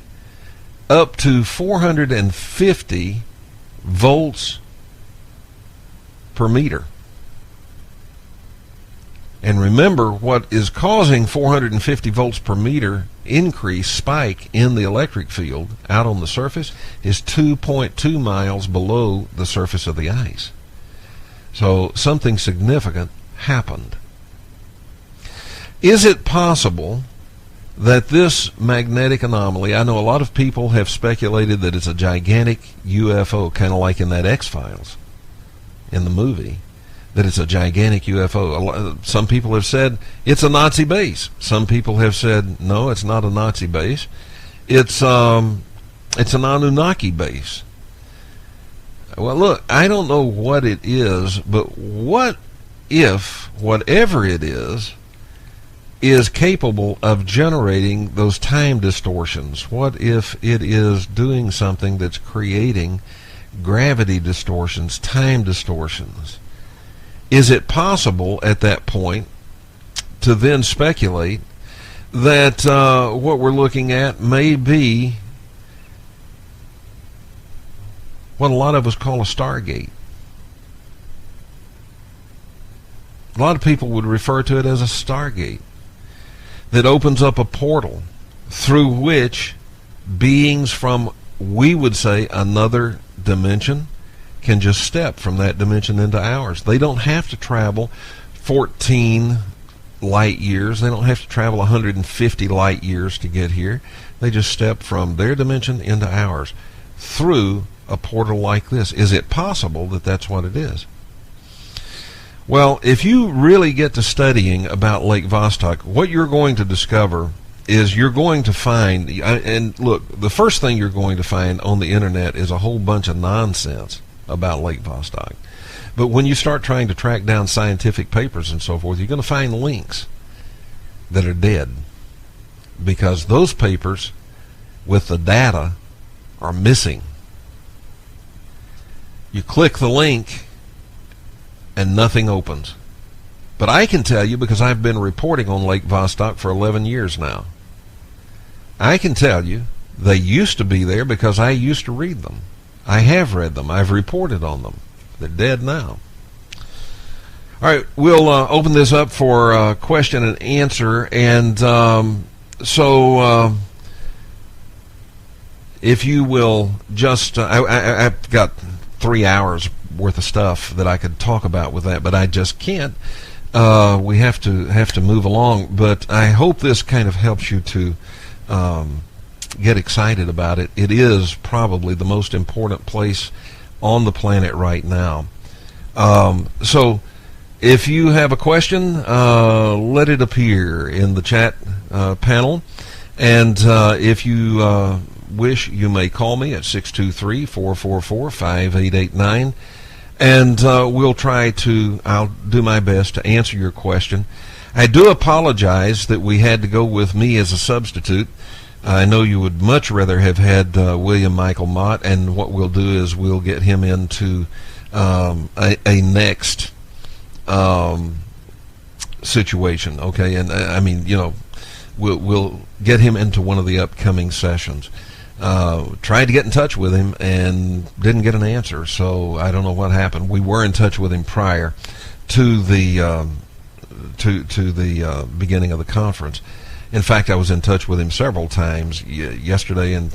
up to 450 volts per meter. And remember, what is causing 450 volts per meter increase, spike in the electric field out on the surface is 2.2 miles below the surface of the ice. So something significant happened. Is it possible that this magnetic anomaly, I know a lot of people have speculated that it's a gigantic UFO, kind of like in that X-Files in the movie, that it's a gigantic UFO. Some people have said it's a Nazi base. Some people have said, no, it's not a Nazi base. It's an Anunnaki base. Well, look, I don't know what it is, but what if whatever it is capable of generating those time distortions? What if it is doing something that's creating gravity distortions, time distortions? Is it possible at that point to then speculate that what we're looking at may be what a lot of us call a Stargate? A lot of people would refer to it as a Stargate that opens up a portal through which beings from, we would say, another dimension can just step from that dimension into ours. They don't have to travel 14 light years. They don't have to travel 150 light years to get here. They just step from their dimension into ours through a portal like this. Is it possible that that's what it is? Well, if you really get to studying about Lake Vostok, what you're going to discover is you're going to find, and look, the first thing you're going to find on the internet is a whole bunch of nonsense about Lake Vostok. But when you start trying to track down scientific papers and so forth, you're going to find links that are dead, because those papers with the data are missing. You click the link and nothing opens. But I can tell you, because I've been reporting on Lake Vostok for 11 years now, I can tell you they used to be there because I used to read them. I have read them. I've reported on them. They're dead now. All right, we'll open this up for question and answer. And so if you will just, I've got 3 hours worth of stuff that I could talk about with that, but I just can't. We have to move along. But I hope this kind of helps you to get excited about it. It is probably the most important place on the planet right now. So if you have a question, let it appear in the chat panel. And if you wish, you may call me at 623-444-5889. And I'll do my best to answer your question. I do apologize that we had to go with me as a substitute. I know you would much rather have had William Michael Mott, and what we'll do is we'll get him into a next situation, okay? And I mean, we'll get him into one of the upcoming sessions. Tried to get in touch with him and didn't get an answer, so I don't know what happened. We were in touch with him prior to the beginning of the conference. In fact, I was in touch with him several times yesterday and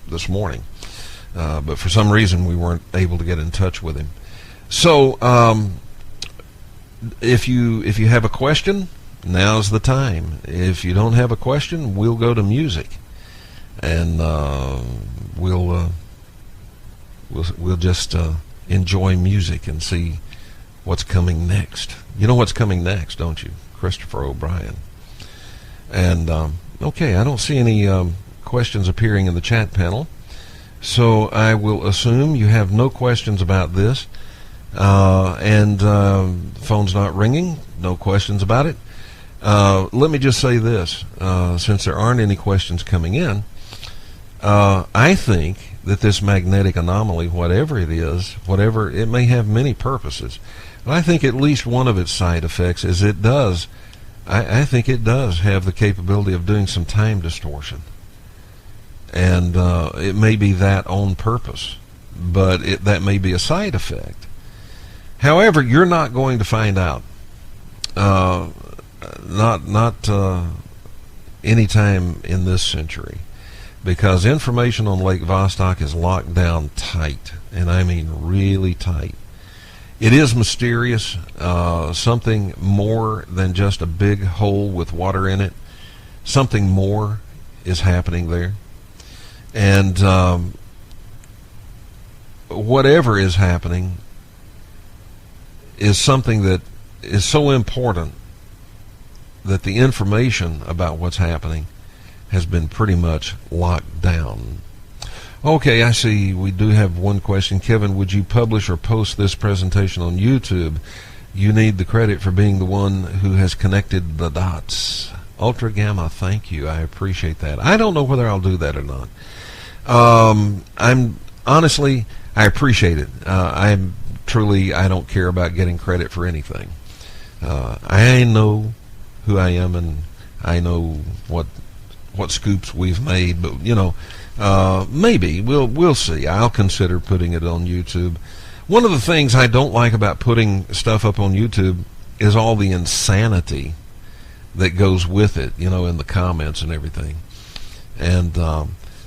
this morning, but for some reason we weren't able to get in touch with him. So if you have a question, now's the time. If you don't have a question, we'll go to music, and we'll just enjoy music and see what's coming next. You know what's coming next, don't you? Christopher O'Brien. And okay, I don't see any questions appearing in the chat panel, so I will assume you have no questions about this. And phone's not ringing, no questions about it. Let me just say this, since there aren't any questions coming in, I think that this magnetic anomaly, whatever it is, it may have many purposes, but I think at least one of its side effects is I think it does have the capability of doing some time distortion. And it may be that on purpose, but that may be a side effect. However, you're not going to find out. Not anytime in this century, because information on Lake Vostok is locked down tight, and I mean really tight. It is mysterious, something more than just a big hole with water in it. Something more is happening there. And whatever is happening is something that is so important that the information about what's happening has been pretty much locked down. Okay, I see we do have one question. Kevin, would you publish or post this presentation on YouTube? You need the credit for being the one who has connected the dots. Ultra Gamma, thank you. I appreciate that. I don't know whether I'll do that or not. Honestly, I appreciate it. I don't care about getting credit for anything. I know who I am, and I know what scoops we've made, but maybe we'll see. I'll consider putting it on YouTube. One of the things I don't like about putting stuff up on YouTube is all the insanity that goes with it, in the comments and everything. And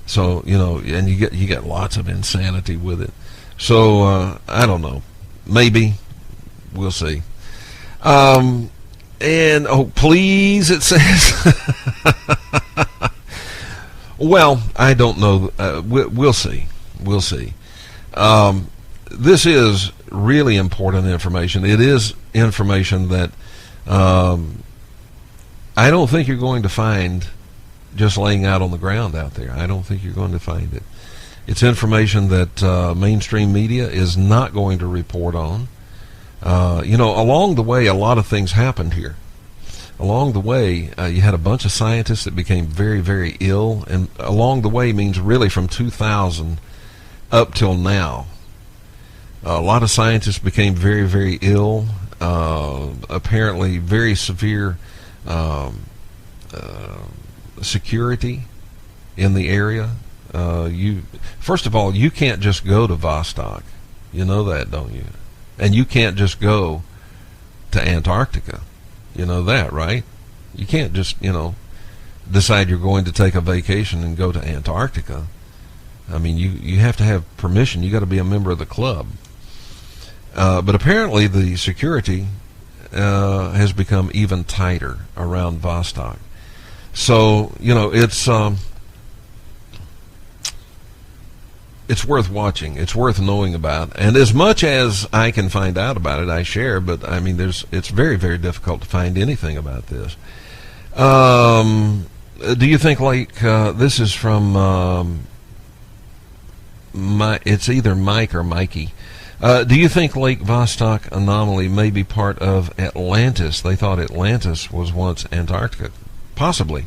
so and you get lots of insanity with it. So I don't know. Maybe we'll see. And please, it says. Well, I don't know. We'll see. We'll see. This is really important information. It is information that I don't think you're going to find just laying out on the ground out there. I don't think you're going to find it. It's information that mainstream media is not going to report on. Along the way, a lot of things happened here. Along the way, you had a bunch of scientists that became very, very ill, and along the way means really from 2000 up till now. A lot of scientists became very, very ill, apparently very severe security in the area. First of all, you can't just go to Vostok. You know that, don't you? And you can't just go to Antarctica. You know that, right? You can't just, decide you're going to take a vacation and go to Antarctica. I mean, you have to have permission. You got to be a member of the club. But apparently the security has become even tighter around Vostok. So, it's worth watching. It's worth knowing about. And as much as I can find out about it, I share. But, I mean, it's very, very difficult to find anything about this. Do you think, this is from it's either Mike or Mikey. Do you think Lake Vostok anomaly may be part of Atlantis? They thought Atlantis was once Antarctica. Possibly.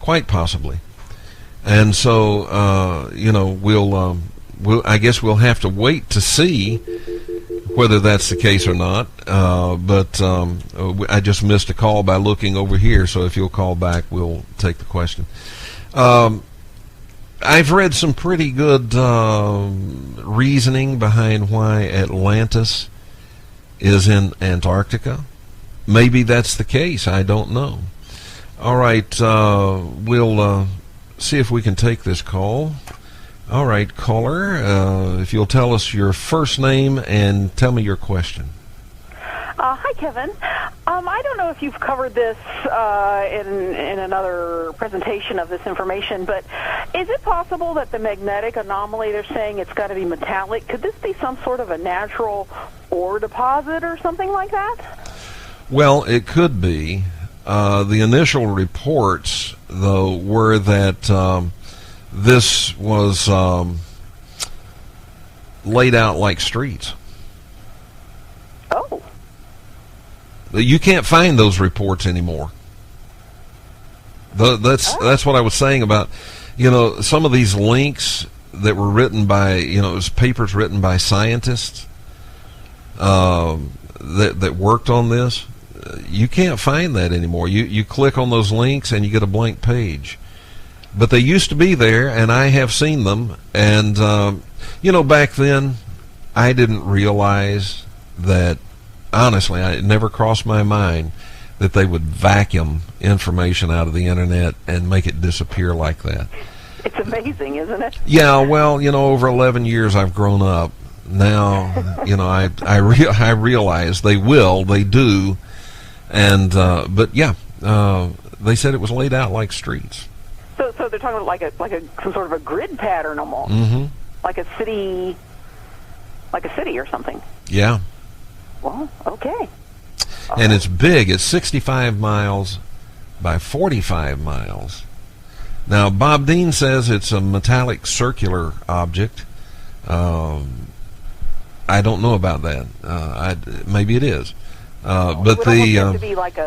Quite possibly. And so, I guess we'll have to wait to see whether that's the case or not. But I just missed a call by looking over here, so if you'll call back, we'll take the question. I've read some pretty good reasoning behind why Atlantis is in Antarctica. Maybe that's the case. I don't know. All right, we'll see if we can take this call. All right, caller, if you'll tell us your first name and tell me your question. Hi, Kevin. I don't know if you've covered this in another presentation of this information, but is it possible that the magnetic anomaly, they're saying it's got to be metallic? Could this be some sort of a natural ore deposit or something like that? Well, it could be. The initial reports, though, were that this was laid out like streets. Oh. You can't find those reports anymore. That's what I was saying about, some of these links that were written by, it was papers written by scientists that worked on this. You can't find that anymore. You click on those links and you get a blank page. But they used to be there, and I have seen them. And, back then, I didn't realize that, honestly, it never crossed my mind that they would vacuum information out of the Internet and make it disappear like that. It's amazing, isn't it? Yeah, well, over 11 years I've grown up. Now, I realize they do. And, but yeah, they said it was laid out like streets. So they're talking about like some sort of a grid pattern almost, like a city or something. Yeah. Well, okay. And it's big. It's 65 miles by 45 miles. Now, Bob Dean says it's a metallic circular object. I don't know about that. Maybe it is. But it would have to be like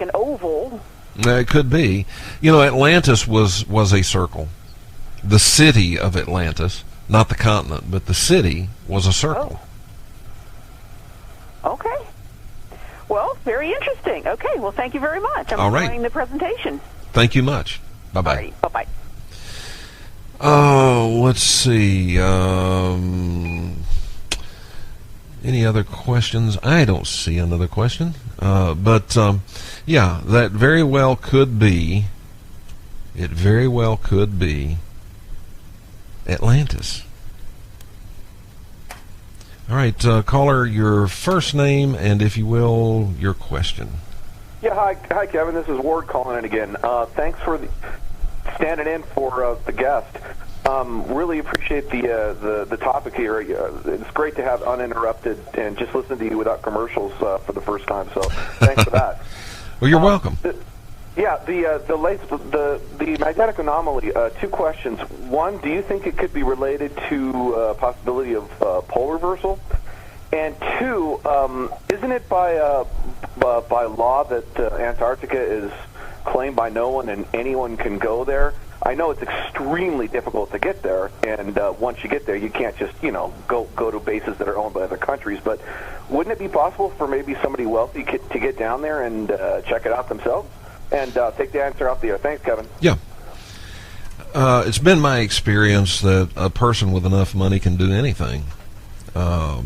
an oval. It could be. Atlantis was a circle. The city of Atlantis, not the continent, but the city was a circle. Oh. Okay. Well, very interesting. Okay, well, thank you very much. I'm enjoying the presentation. Thank you much. Bye-bye. All right, bye-bye. Oh, let's see. Any other questions? I don't see another question. But yeah, that very well could be. It very well could be Atlantis. All right, caller, your first name and, if you will, your question. Yeah, hi, Kevin. This is Ward calling in again. Thanks for standing in for the guest. Really appreciate the topic here. It's great to have uninterrupted and just listen to you without commercials for the first time. So thanks for that. Well, you're welcome. The magnetic anomaly. Two questions. One, do you think it could be related to possibility of pole reversal? And two, isn't it by law that Antarctica is claimed by no one and anyone can go there? I know it's extremely difficult to get there, and once you get there, you can't just go to bases that are owned by other countries. But wouldn't it be possible for maybe somebody wealthy to get down there and check it out themselves? And take the answer out the air. Thanks, Kevin. Yeah. It's been my experience that a person with enough money can do anything. A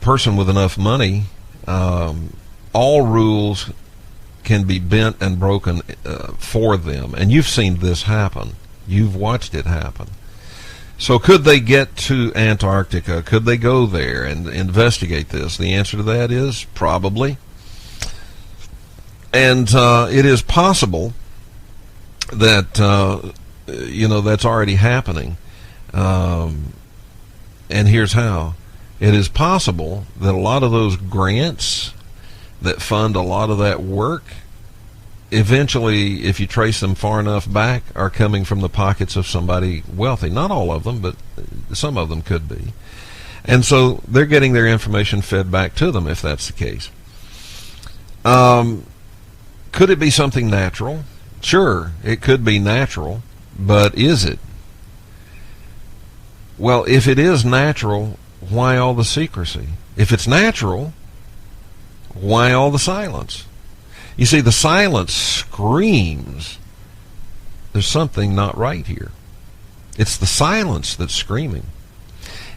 person with enough money, all rules can be bent and broken for them. And you've seen this happen. You've watched it happen. So could they get to Antarctica? Could they go there and investigate this? The answer to that is probably. And it is possible that, that's already happening. And here's how. It is possible that a lot of those grants that fund a lot of that work, eventually, if you trace them far enough back, are coming from the pockets of somebody wealthy. Not all of them, but some of them could be. And so they're getting their information fed back to them, if that's the case. Could it be something natural? Sure, it could be natural, but is it? Well, if it is natural, why all the secrecy? If it's natural, why all the silence? You see, the silence screams there's something not right here. It's the silence that's screaming.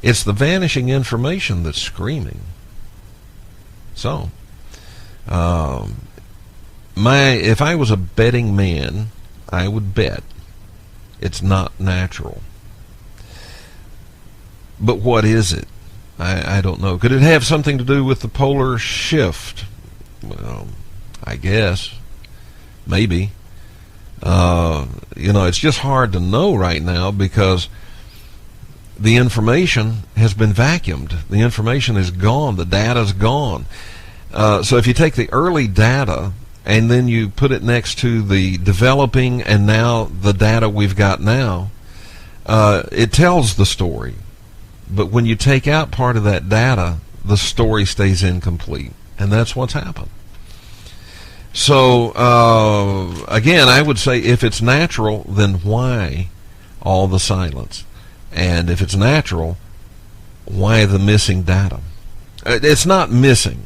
It's the vanishing information that's screaming. So, if I was a betting man, I would bet it's not natural. But what is it? I don't know. Could it have something to do with the polar shift? Well, I guess. Maybe. It's just hard to know right now because the information has been vacuumed. The information is gone. The data's gone. So if you take the early data and then you put it next to the developing and now the data we've got now, it tells the story. But when you take out part of that data, the story stays incomplete. And that's what's happened. So, again, I would say if it's natural, then why all the silence? And if it's natural, why the missing data? It's not missing.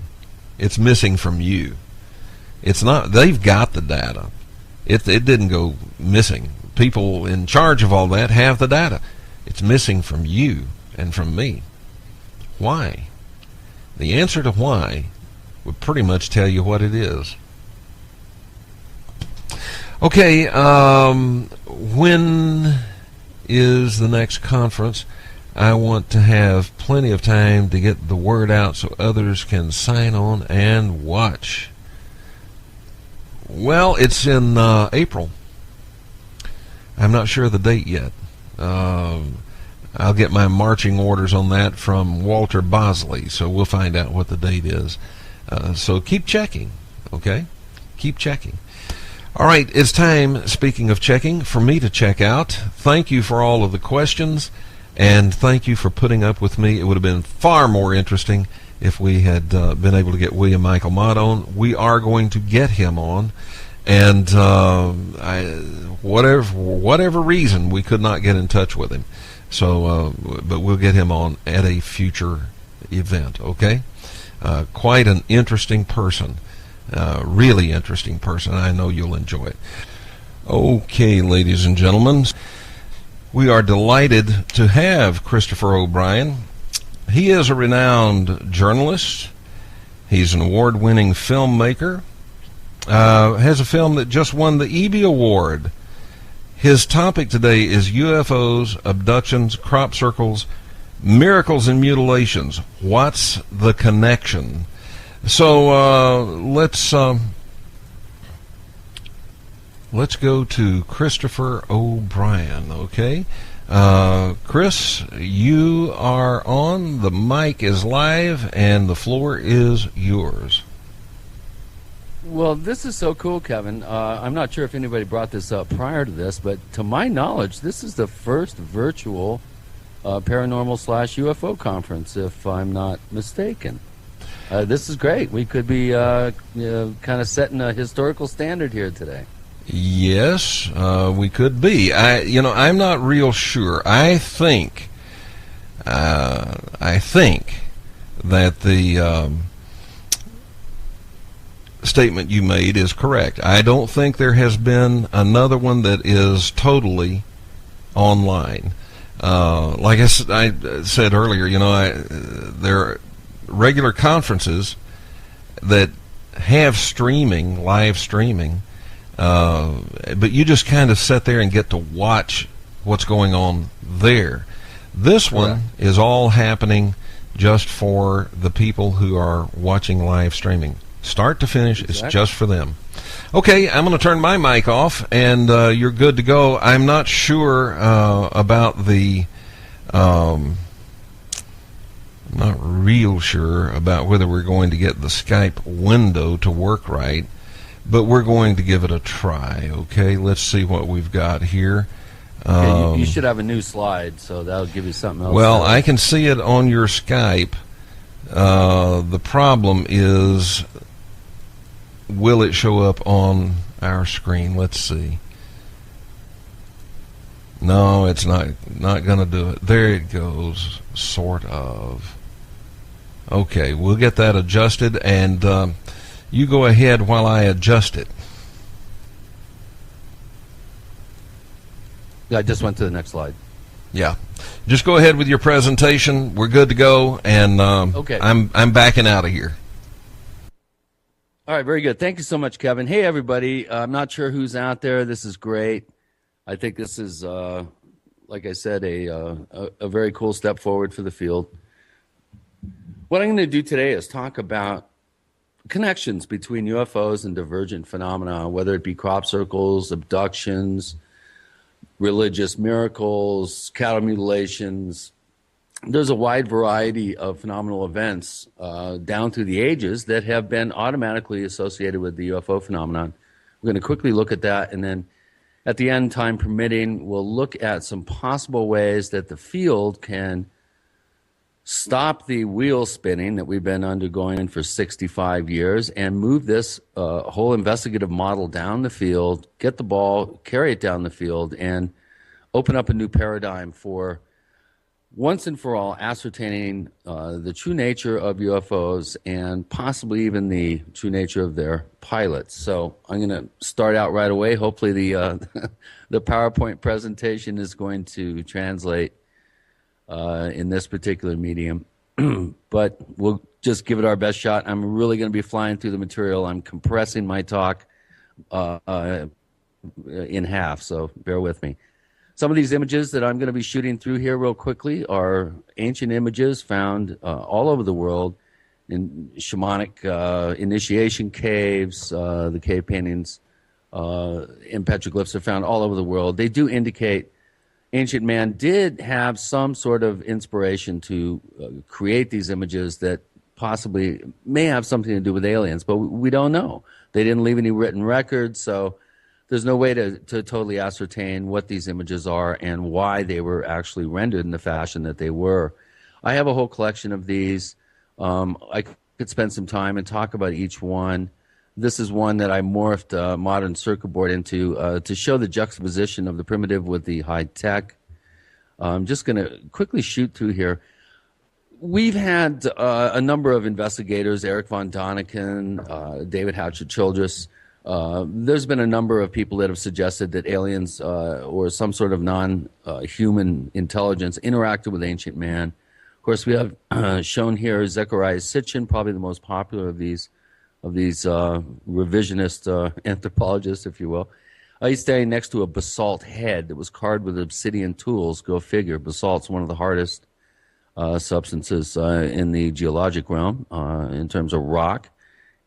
It's missing from you. It's not. They've got the data. It didn't go missing. People in charge of all that have the data. It's missing from you and from me. Why? The answer to why would pretty much tell you what it is. Okay, when is the next conference? I want to have plenty of time to get the word out so others can sign on and watch. Well, it's in April. I'm not sure of the date yet. I'll get my marching orders on that from Walter Bosley, so we'll find out what the date is. So keep checking, okay? Keep checking. All right, it's time, speaking of checking, for me to check out. Thank you for all of the questions, and thank you for putting up with me. It would have been far more interesting if we had been able to get William Michael Mott on. We are going to get him on, and whatever reason, we could not get in touch with him. So, but we'll get him on at a future event, okay? Quite an interesting person. Really interesting person. I know you'll enjoy it. Okay, ladies and gentlemen, we are delighted to have Christopher O'Brien. He is a renowned journalist. He's an award-winning filmmaker. Has a film that just won the EB Award. His topic today is UFOs, abductions, crop circles, miracles and mutilations. What's the connection? So let's go to Christopher O'Brien, okay? Chris, you are on. The mic is live, and the floor is yours. Well, this is so cool, Kevin. I'm not sure if anybody brought this up prior to this, but to my knowledge, this is the first virtual paranormal/UFO conference, if I'm not mistaken. This is great. We could be kind of setting a historical standard here today. Yes, we could be. I'm not real sure. I think that the statement you made is correct. I don't think there has been another one that is totally online. Like I said earlier, there are regular conferences that have streaming, live streaming, but you just kind of sit there and get to watch what's going on there. This one is all happening just for the people who are watching live streaming. Start to finish, it's just for them. Okay, I'm going to turn my mic off, and you're good to go. I'm not sure about the... I'm not real sure about whether we're going to get the Skype window to work right, but we're going to give it a try, okay? Let's see what we've got here. Okay, you should have a new slide, so that'll give you something else. Well, I can see it on your Skype. The problem is, will it show up on our screen? Let's see. No, it's not going to do it. There it goes, sort of. Okay, we'll get that adjusted, and you go ahead while I adjust it. I just went to the next slide. Yeah, just go ahead with your presentation. We're good to go, and okay. I'm backing out of here. All right, very good. Thank you so much, Kevin. Hey, everybody. I'm not sure who's out there. This is great. I think this is, like I said, a very cool step forward for the field. What I'm going to do today is talk about connections between UFOs and divergent phenomena, whether it be crop circles, abductions, religious miracles, cattle mutilations. There's a wide variety of phenomenal events down through the ages that have been automatically associated with the UFO phenomenon. We're going to quickly look at that, and then at the end, time permitting, we'll look at some possible ways that the field can stop the wheel spinning that we've been undergoing for 65 years and move this whole investigative model down the field, get the ball, carry it down the field, and open up a new paradigm for once and for all ascertaining the true nature of UFOs and possibly even the true nature of their pilots. So I'm going to start out right away. Hopefully the PowerPoint presentation is going to translate in this particular medium, but we'll just give it our best shot. I'm really going to be flying through the material. I'm compressing my talk in half, so bear with me. Some of these images that I'm going to be shooting through here real quickly are ancient images found all over the world in shamanic initiation caves. The cave paintings in petroglyphs are found all over the world. They do indicate ancient man did have some sort of inspiration to create these images that possibly may have something to do with aliens, but we don't know. They didn't leave any written records, so there's no way to totally ascertain what these images are and why they were actually rendered in the fashion that they were. I have a whole collection of these. I could spend some time and talk about each one. This is one that I morphed modern circuit board into to show the juxtaposition of the primitive with the high tech. I'm just going to quickly shoot through here. We've had a number of investigators, Eric von Daniken, David Hatcher-Childress. There's been a number of people that have suggested that aliens or some sort of non-human intelligence interacted with ancient man. Of course, we have shown here Zechariah Sitchin, probably the most popular of these revisionist anthropologists, if you will. He's standing next to a basalt head that was carved with obsidian tools. Go figure. Basalt's one of the hardest substances in the geologic realm in terms of rock.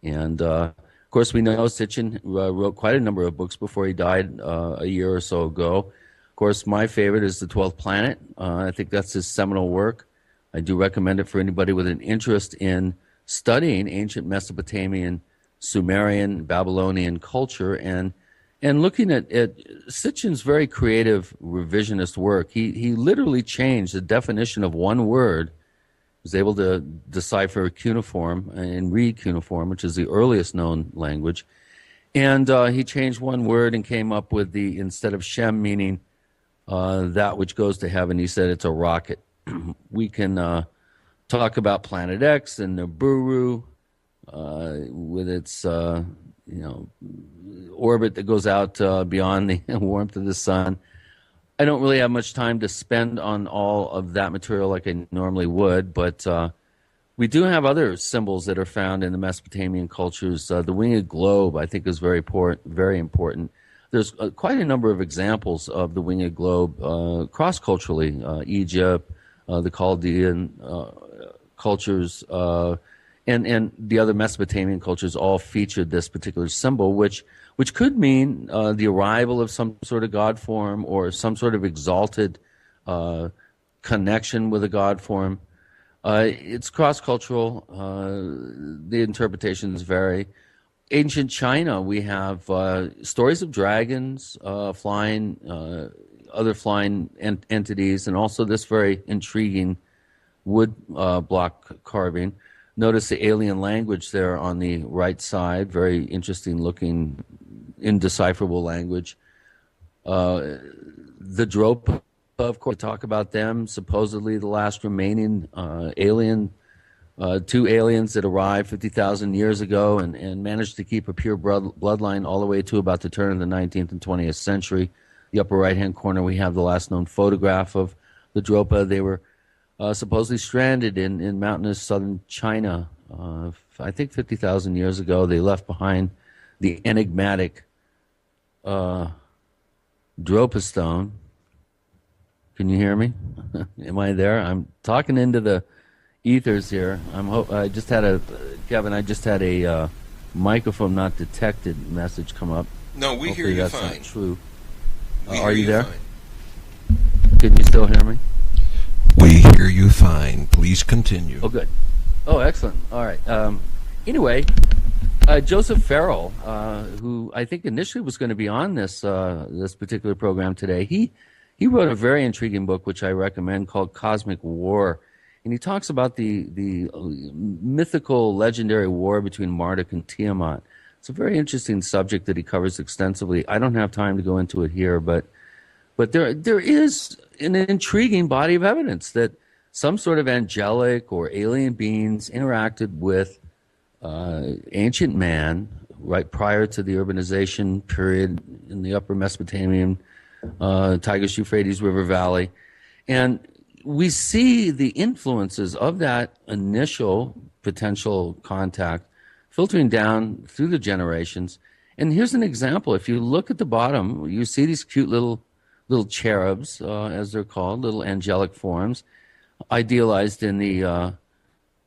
And, of course, we know Sitchin wrote quite a number of books before he died a year or so ago. Of course, my favorite is The 12th Planet. I think that's his seminal work. I do recommend it for anybody with an interest in studying ancient Mesopotamian, Sumerian, Babylonian culture and looking at Sitchin's very creative revisionist work. He literally changed the definition of one word, was able to decipher cuneiform and read cuneiform, which is the earliest known language. And he changed one word and came up with the, instead of Shem meaning that which goes to heaven, he said it's a rocket. We can talk about Planet X and Nibiru with its orbit that goes out beyond the warmth of the sun. I don't really have much time to spend on all of that material like I normally would, but We do have other symbols that are found in the Mesopotamian cultures. The winged globe, I think, is very important. There's quite a number of examples of the winged globe cross-culturally. Egypt, the Chaldean cultures, and the other Mesopotamian cultures all featured this particular symbol, which could mean the arrival of some sort of god form or some sort of exalted connection with a god form. It's cross-cultural. The interpretations vary. Ancient China, we have stories of dragons, flying, other flying entities, and also this very intriguing wood block carving. Notice the alien language there on the right side, very interesting looking, indecipherable language. The Dropa, of course, talk about them, supposedly the last remaining alien, two aliens that arrived 50,000 years ago and managed to keep a pure bloodline all the way to about the turn of the 19th and 20th century. The upper right-hand corner, we have the last known photograph of the Dropa. They were supposedly stranded in mountainous southern China. I think 50,000 years ago, they left behind the enigmatic Dropa stone. Can you hear me? Am I there? I'm talking into the ethers here. I just had a microphone not detected message come up. No, we Hopefully hear you that's fine. Not true. Are you there? Fine. Can you still hear me? We hear you fine. Please continue. Oh, good. Oh, excellent. All right. Anyway, Joseph Farrell, who I think initially was going to be on this particular program today, he wrote a very intriguing book, which I recommend, called Cosmic War. And he talks about the mythical, legendary war between Marduk and Tiamat. It's a very interesting subject that he covers extensively. I don't have time to go into it here, but there is an intriguing body of evidence that some sort of angelic or alien beings interacted with ancient man right prior to the urbanization period in the upper Mesopotamian Tigris-Euphrates River Valley. And we see the influences of that initial potential contact filtering down through the generations. And here's an example. If you look at the bottom, you see these cute little cherubs, as they're called, little angelic forms, idealized in the, around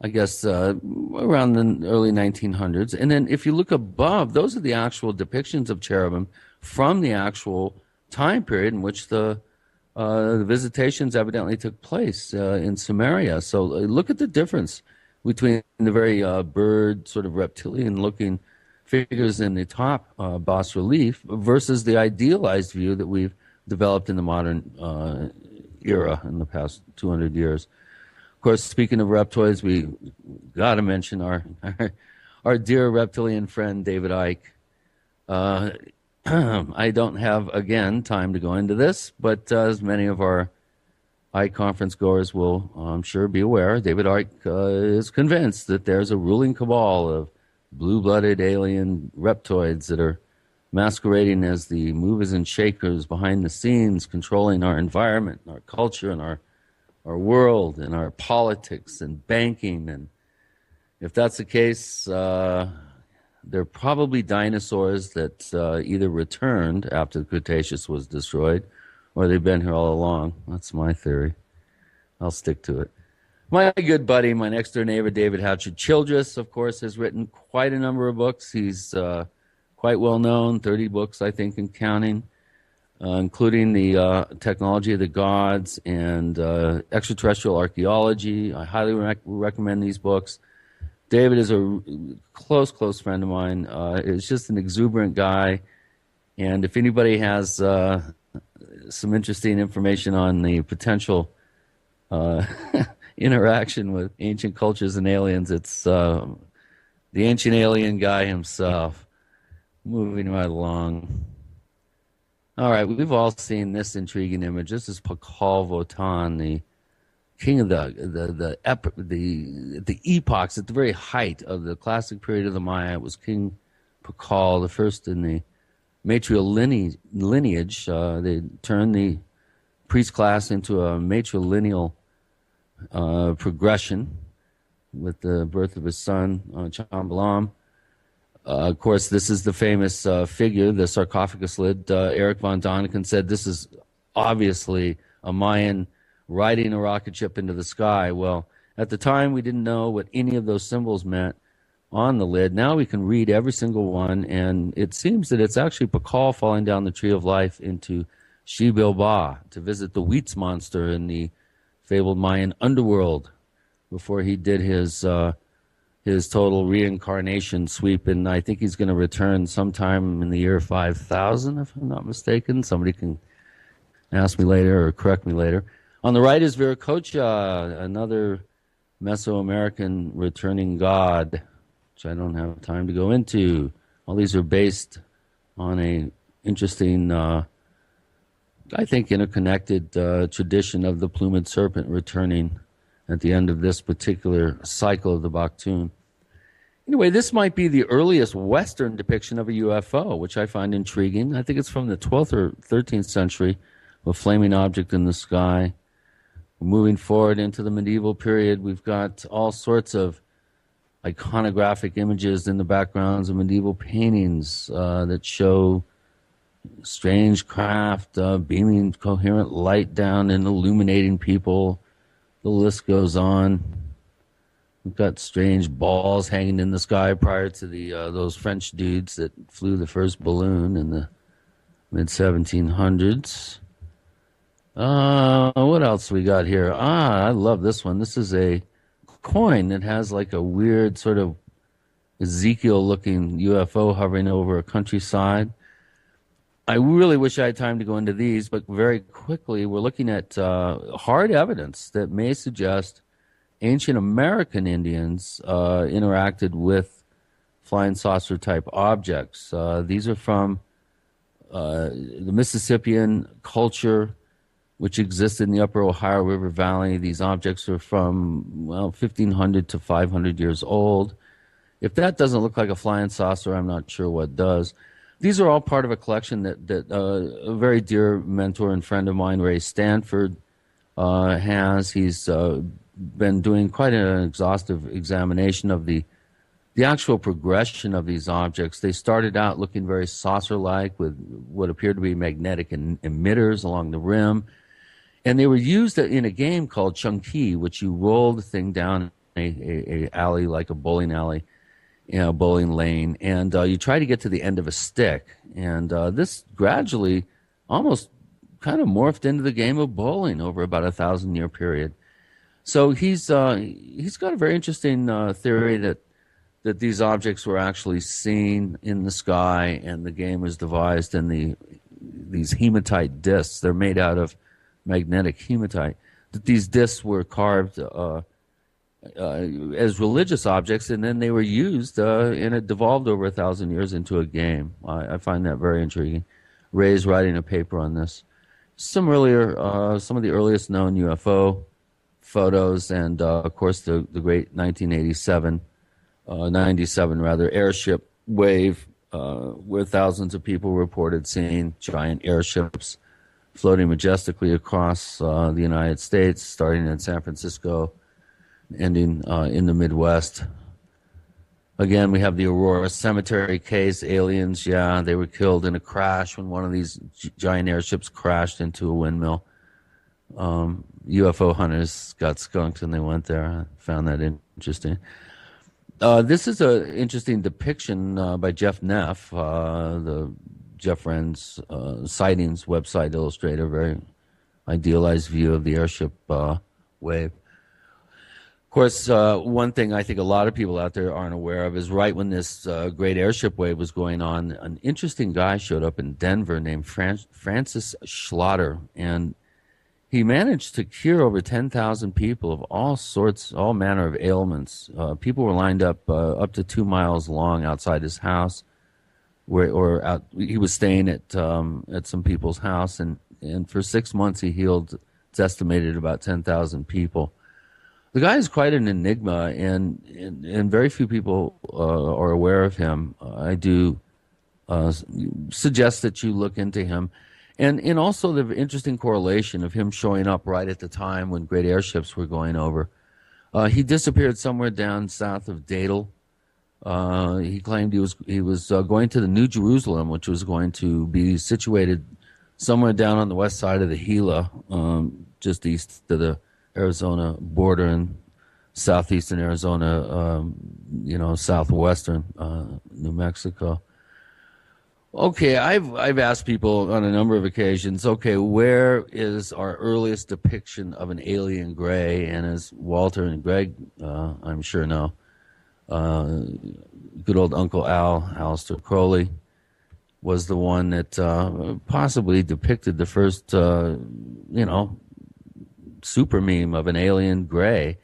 the early 1900s. And then if you look above, those are the actual depictions of cherubim from the actual time period in which the visitations evidently took place in Sumeria. So look at the difference between the very bird, sort of reptilian-looking figures in the top bas relief versus the idealized view that we've developed in the modern era in the past 200 years. Of course, speaking of reptoids, we got to mention our dear reptilian friend David Icke. I don't have, again, time to go into this, but as many of our Icke conference goers will, I'm sure, be aware, David Icke is convinced that there's a ruling cabal of blue-blooded alien reptoids that are masquerading as the movers and shakers behind the scenes, controlling our environment, our culture, and our world, and our politics and banking. And if that's the case, they're probably dinosaurs that either returned after the Cretaceous was destroyed, or they've been here all along. That's my theory. I'll stick to it. My good buddy, my next-door neighbor, David Hatcher Childress, of course, has written quite a number of books. He's quite well known, 30 books, I think, and counting, including the Technology of the Gods and Extraterrestrial Archaeology. I highly recommend these books. David is a close friend of mine. He's just an exuberant guy. And if anybody has some interesting information on the potential interaction with ancient cultures and aliens, it's the ancient alien guy himself. Moving right along. All right, we've all seen this intriguing image. This is Pakal Votan, the king of the epochs at the very height of the classic period of the Maya. It was King Pakal, the first in the matrilineal lineage. They turned the priest class into a matrilineal progression. with the birth of his son, Chambalam. Of course, this is the famous figure, the sarcophagus lid. Eric von Daniken said this is obviously a Mayan riding a rocket ship into the sky. Well, at the time, we didn't know what any of those symbols meant on the lid. Now we can read every single one, and it seems that it's actually Pakal falling down the tree of life into Xibilba to visit the Wheats monster in the fabled Mayan underworld before he did his total reincarnation sweep, and I think he's going to return sometime in the year 5000, if I'm not mistaken. Somebody can ask me later or correct me later. On the right is Viracocha, another Mesoamerican returning god, which I don't have time to go into. All these are based on a interesting, I think, interconnected tradition of the plumaged serpent returning at the end of this particular cycle of the Baktun. Anyway, this might be the earliest Western depiction of a UFO, which I find intriguing. I think it's from the 12th or 13th century, a flaming object in the sky. Moving forward into the medieval period, we've got all sorts of iconographic images in the backgrounds of medieval paintings that show strange craft beaming coherent light down and illuminating people. The list goes on. We've got strange balls hanging in the sky prior to the those French dudes that flew the first balloon in the mid-1700s. What else we got here? I love this one. This is a coin that has like a weird sort of Ezekiel-looking UFO hovering over a countryside. I really wish I had time to go into these, but very quickly we're looking at hard evidence that may suggest ancient American Indians interacted with flying saucer type objects. These are from the Mississippian culture, which existed in the upper Ohio River Valley. These objects are from, 1,500 to 500 years old. If that doesn't look like a flying saucer, I'm not sure what does. These are all part of a collection that a very dear mentor and friend of mine, Ray Stanford, has. He's been doing quite an exhaustive examination of the actual progression of these objects. They started out looking very saucer-like with what appeared to be magnetic emitters along the rim. And they were used in a game called Chunky, which you roll the thing down a alley, like a bowling alley, bowling lane, and you try to get to the end of a stick. And this gradually almost kind of morphed into the game of bowling over about a 1,000-year period. So he's got a very interesting theory that these objects were actually seen in the sky, and the game was devised in these hematite discs. They're made out of magnetic hematite. That these discs were carved as religious objects, and then they were used, and it devolved over 1,000 years into a game. I find that very intriguing. Ray's writing a paper on this. Some of the earliest known UFO photos, and of course the great 97 airship wave, where thousands of people reported seeing giant airships floating majestically across the United States, starting in San Francisco, ending in the Midwest. Again, we have the Aurora Cemetery case. Aliens, they were killed in a crash when one of these giant airships crashed into a windmill. UFO hunters got skunked and they went there. I found that interesting. This is an interesting depiction by Jeff Neff, the Jeff Friend's sightings website illustrator, very idealized view of the airship wave. Of course, one thing I think a lot of people out there aren't aware of is right when this great airship wave was going on, an interesting guy showed up in Denver named Francis Schlatter, and he managed to cure over 10,000 people of all manner of ailments. People were lined up to 2 miles long outside his house, he was staying at some people's house, and for 6 months he healed, it's estimated, about 10,000 people. The guy is quite an enigma, and very few people are aware of him. I do suggest that you look into him. And also the interesting correlation of him showing up right at the time when great airships were going over. He disappeared somewhere down south of Daedal. He claimed he was going to the New Jerusalem, which was going to be situated somewhere down on the west side of the Gila, just east of the Arizona border in southeastern Arizona, southwestern New Mexico. Okay, I've asked people on a number of occasions, okay, where is our earliest depiction of an alien gray? And as Walter and Greg, I'm sure know, good old Uncle Alistair Crowley, was the one that possibly depicted the first, super meme of an alien gray.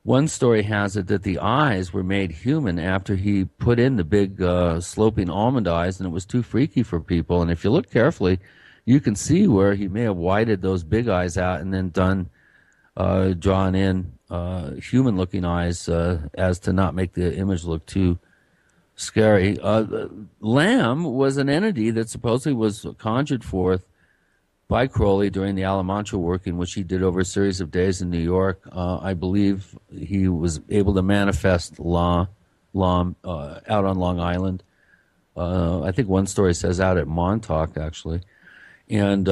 One story has it that the eyes were made human after he put in the big sloping almond eyes, and it was too freaky for people. And if you look carefully, you can see where he may have whited those big eyes out and then drawn in human-looking eyes as to not make the image look too scary. Lamb was an entity that supposedly was conjured forth by Crowley during the Alamancha working, which he did over a series of days in New York. I believe he was able to manifest Lam out on Long Island. I think one story says out at Montauk, actually. And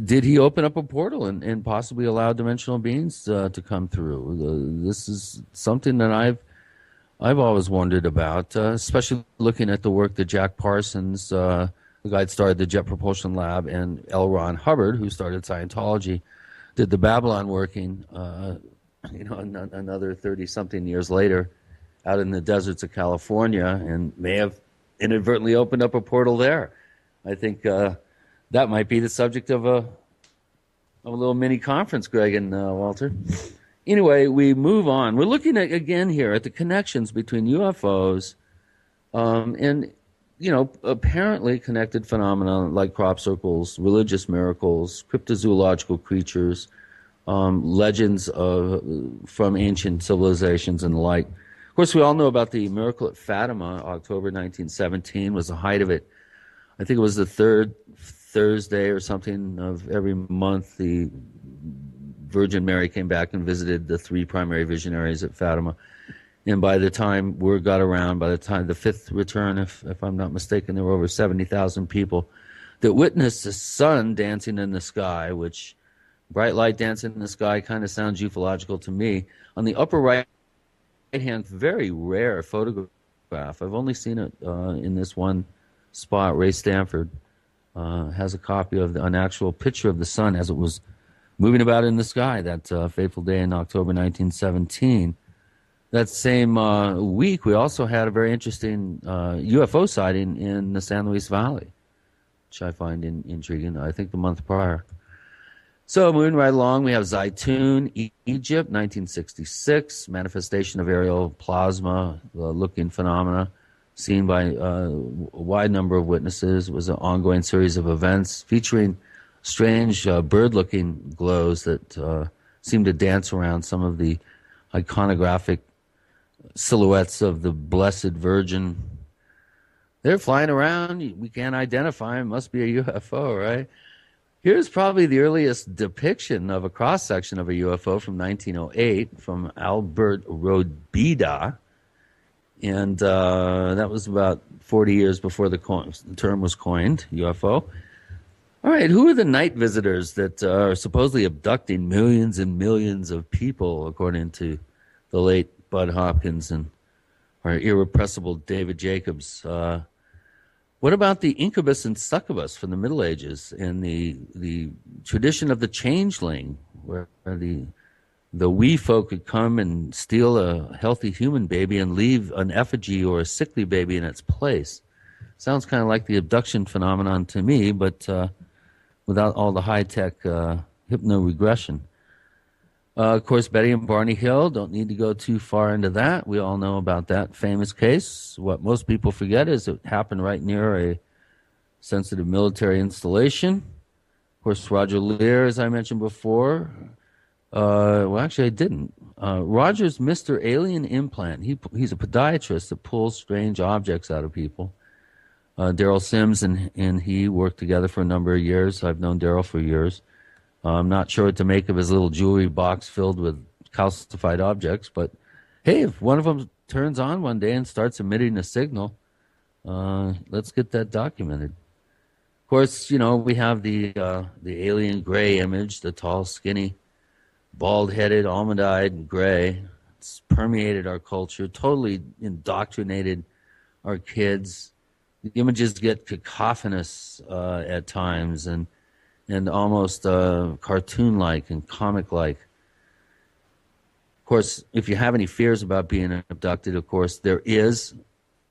did he open up a portal and possibly allow dimensional beings to come through? This is something that I've always wondered about, especially looking at the work that Jack Parsons, the guy that started the Jet Propulsion Lab, and L. Ron Hubbard, who started Scientology, did the Babylon working, another 30-something years later out in the deserts of California, and may have inadvertently opened up a portal there. I think that might be the subject of a little mini conference, Greg and Walter. Anyway, we move on. We're looking at, again here, at the connections between UFOs and apparently connected phenomena like crop circles, religious miracles, cryptozoological creatures, legends from ancient civilizations and the like. Of course, we all know about the miracle at Fatima, October 1917 was the height of it. I think it was the third Thursday or something of every month. The Virgin Mary came back and visited the three primary visionaries at Fatima. And by the time word got around, by the time the fifth return, if I'm not mistaken, there were over 70,000 people that witnessed the sun dancing in the sky, which bright light dancing in the sky kind of sounds ufological to me. On the upper right-hand, very rare photograph. I've only seen it in this one spot. Ray Stanford has a copy of an actual picture of the sun as it was moving about in the sky that fateful day in October 1917. That same week, we also had a very interesting UFO sighting in the San Luis Valley, which I find intriguing, I think the month prior. So moving right along, we have Zaytun, Egypt, 1966, manifestation of aerial plasma-looking phenomena seen by a wide number of witnesses. It was an ongoing series of events featuring strange bird-looking glows that seemed to dance around some of the iconographic silhouettes of the Blessed Virgin. They're flying around. We can't identify them. Must be a UFO, right? Here's probably the earliest depiction of a cross-section of a UFO from 1908 from Albert Robida. And that was about 40 years before the term was coined, UFO. All right, who are the night visitors that are supposedly abducting millions and millions of people, according to the late Bud Hopkins and our irrepressible David Jacobs? What about the incubus and succubus from the Middle Ages and the tradition of the changeling, where the wee folk could come and steal a healthy human baby and leave an effigy or a sickly baby in its place? Sounds kind of like the abduction phenomenon to me, but without all the high-tech hypno-regression. Of course, Betty and Barney Hill, don't need to go too far into that. We all know about that famous case. What most people forget is it happened right near a sensitive military installation. Of course, Roger Lear, as I mentioned before. Well, actually, I didn't. Roger's Mr. Alien Implant. He's a podiatrist that pulls strange objects out of people. Daryl Sims and he worked together for a number of years. I've known Daryl for years. I'm not sure what to make of his little jewelry box filled with calcified objects. But hey, if one of them turns on one day and starts emitting a signal, let's get that documented. Of course, we have the alien gray image, the tall, skinny, bald-headed, almond-eyed, and gray. It's permeated our culture, totally indoctrinated our kids. The images get cacophonous at times and almost cartoon-like and comic-like. Of course, if you have any fears about being abducted, of course, there is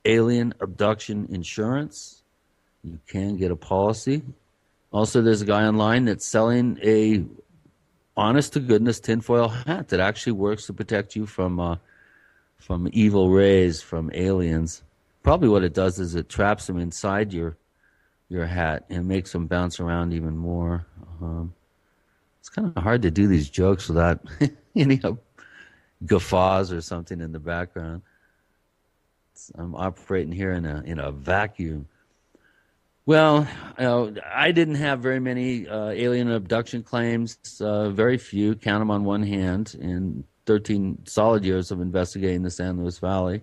alien abduction insurance. You can get a policy. Also, there's a guy online that's selling a honest-to-goodness tinfoil hat that actually works to protect you from evil rays, from aliens. Probably what it does is it traps them inside your hat and makes them bounce around even more. It's kind of hard to do these jokes without any guffaws or something in the background. I'm operating here in a vacuum. Well, I didn't have very many alien abduction claims, very few, count them on one hand, in 13 solid years of investigating the San Luis Valley.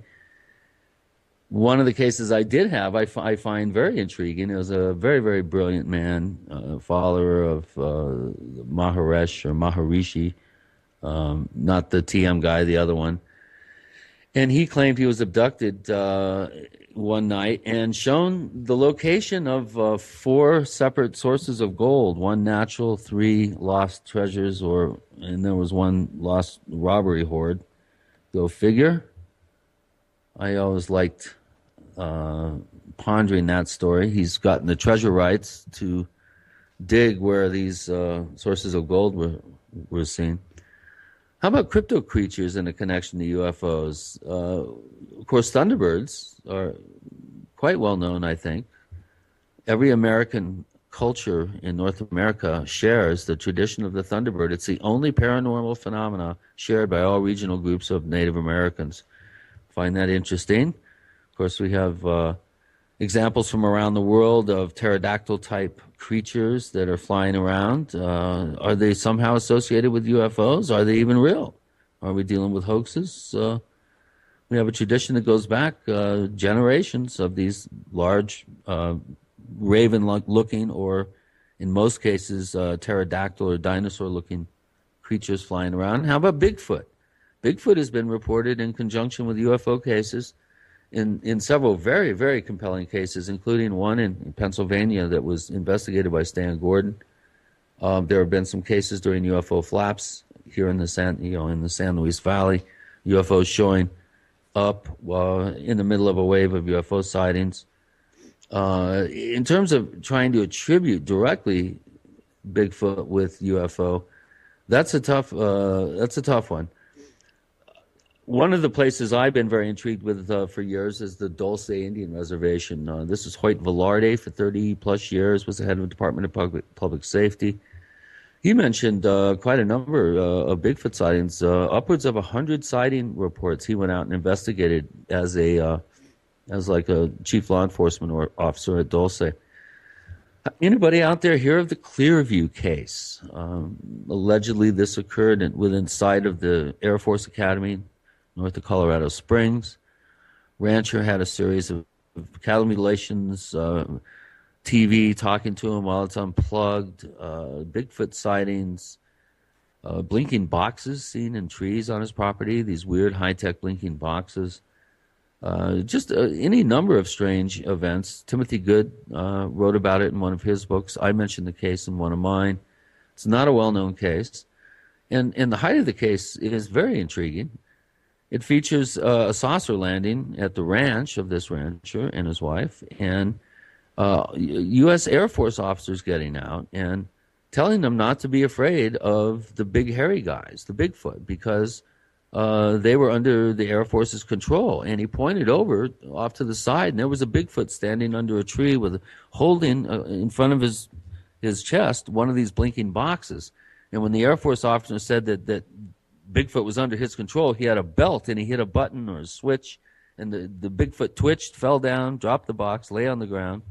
One of the cases I did have, I find very intriguing. It was a very, very brilliant man, follower of Maharishi, not the TM guy, the other one. And he claimed he was abducted one night and shown the location of 4 separate sources of gold, 1 natural, 3 lost treasures, and there was 1 lost robbery hoard. Go figure. I always liked pondering that story. He's gotten the treasure rights to dig where these sources of gold were seen. How about crypto creatures in a connection to UFOs? Of course, Thunderbirds are quite well known, I think. Every American culture in North America shares the tradition of the Thunderbird. It's the only paranormal phenomena shared by all regional groups of Native Americans. Find that interesting? Of course, we have examples from around the world of pterodactyl-type creatures that are flying around. Are they somehow associated with UFOs? Are they even real? Are we dealing with hoaxes? We have a tradition that goes back generations of these large raven-looking, or in most cases pterodactyl or dinosaur-looking creatures flying around. How about Bigfoot? Bigfoot has been reported in conjunction with UFO cases in several very, very compelling cases, including one in Pennsylvania that was investigated by Stan Gordon. There have been some cases during UFO flaps here in the San Luis Valley, UFOs showing up in the middle of a wave of UFO sightings. In terms of trying to attribute directly Bigfoot with UFO, that's a tough one. One of the places I've been very intrigued with for years is the Dulce Indian Reservation. This is Hoyt Velarde for 30-plus years, was the head of the Department of Public Safety. He mentioned quite a number of Bigfoot sightings, upwards of 100 sighting reports. He went out and investigated as like a chief law enforcement officer at Dulce. Anybody out there hear of the Clearview case? Allegedly, this occurred within sight of the Air Force Academy north of Colorado Springs. Rancher had a series of cattle mutilations, TV talking to him while it's unplugged, Bigfoot sightings, blinking boxes seen in trees on his property, these weird high-tech blinking boxes. Just any number of strange events. Timothy Good wrote about it in one of his books. I mentioned the case in one of mine. It's not a well-known case. And the height of the case is very intriguing. It features a saucer landing at the ranch of this rancher and his wife, and U.S. Air Force officers getting out and telling them not to be afraid of the big hairy guys, the Bigfoot, because they were under the Air Force's control. And he pointed over off to the side, and there was a Bigfoot standing under a tree holding in front of his chest one of these blinking boxes. And when the Air Force officer said that Bigfoot was under his control, he had a belt and he hit a button or a switch, and the Bigfoot twitched, fell down, dropped the box, lay on the ground.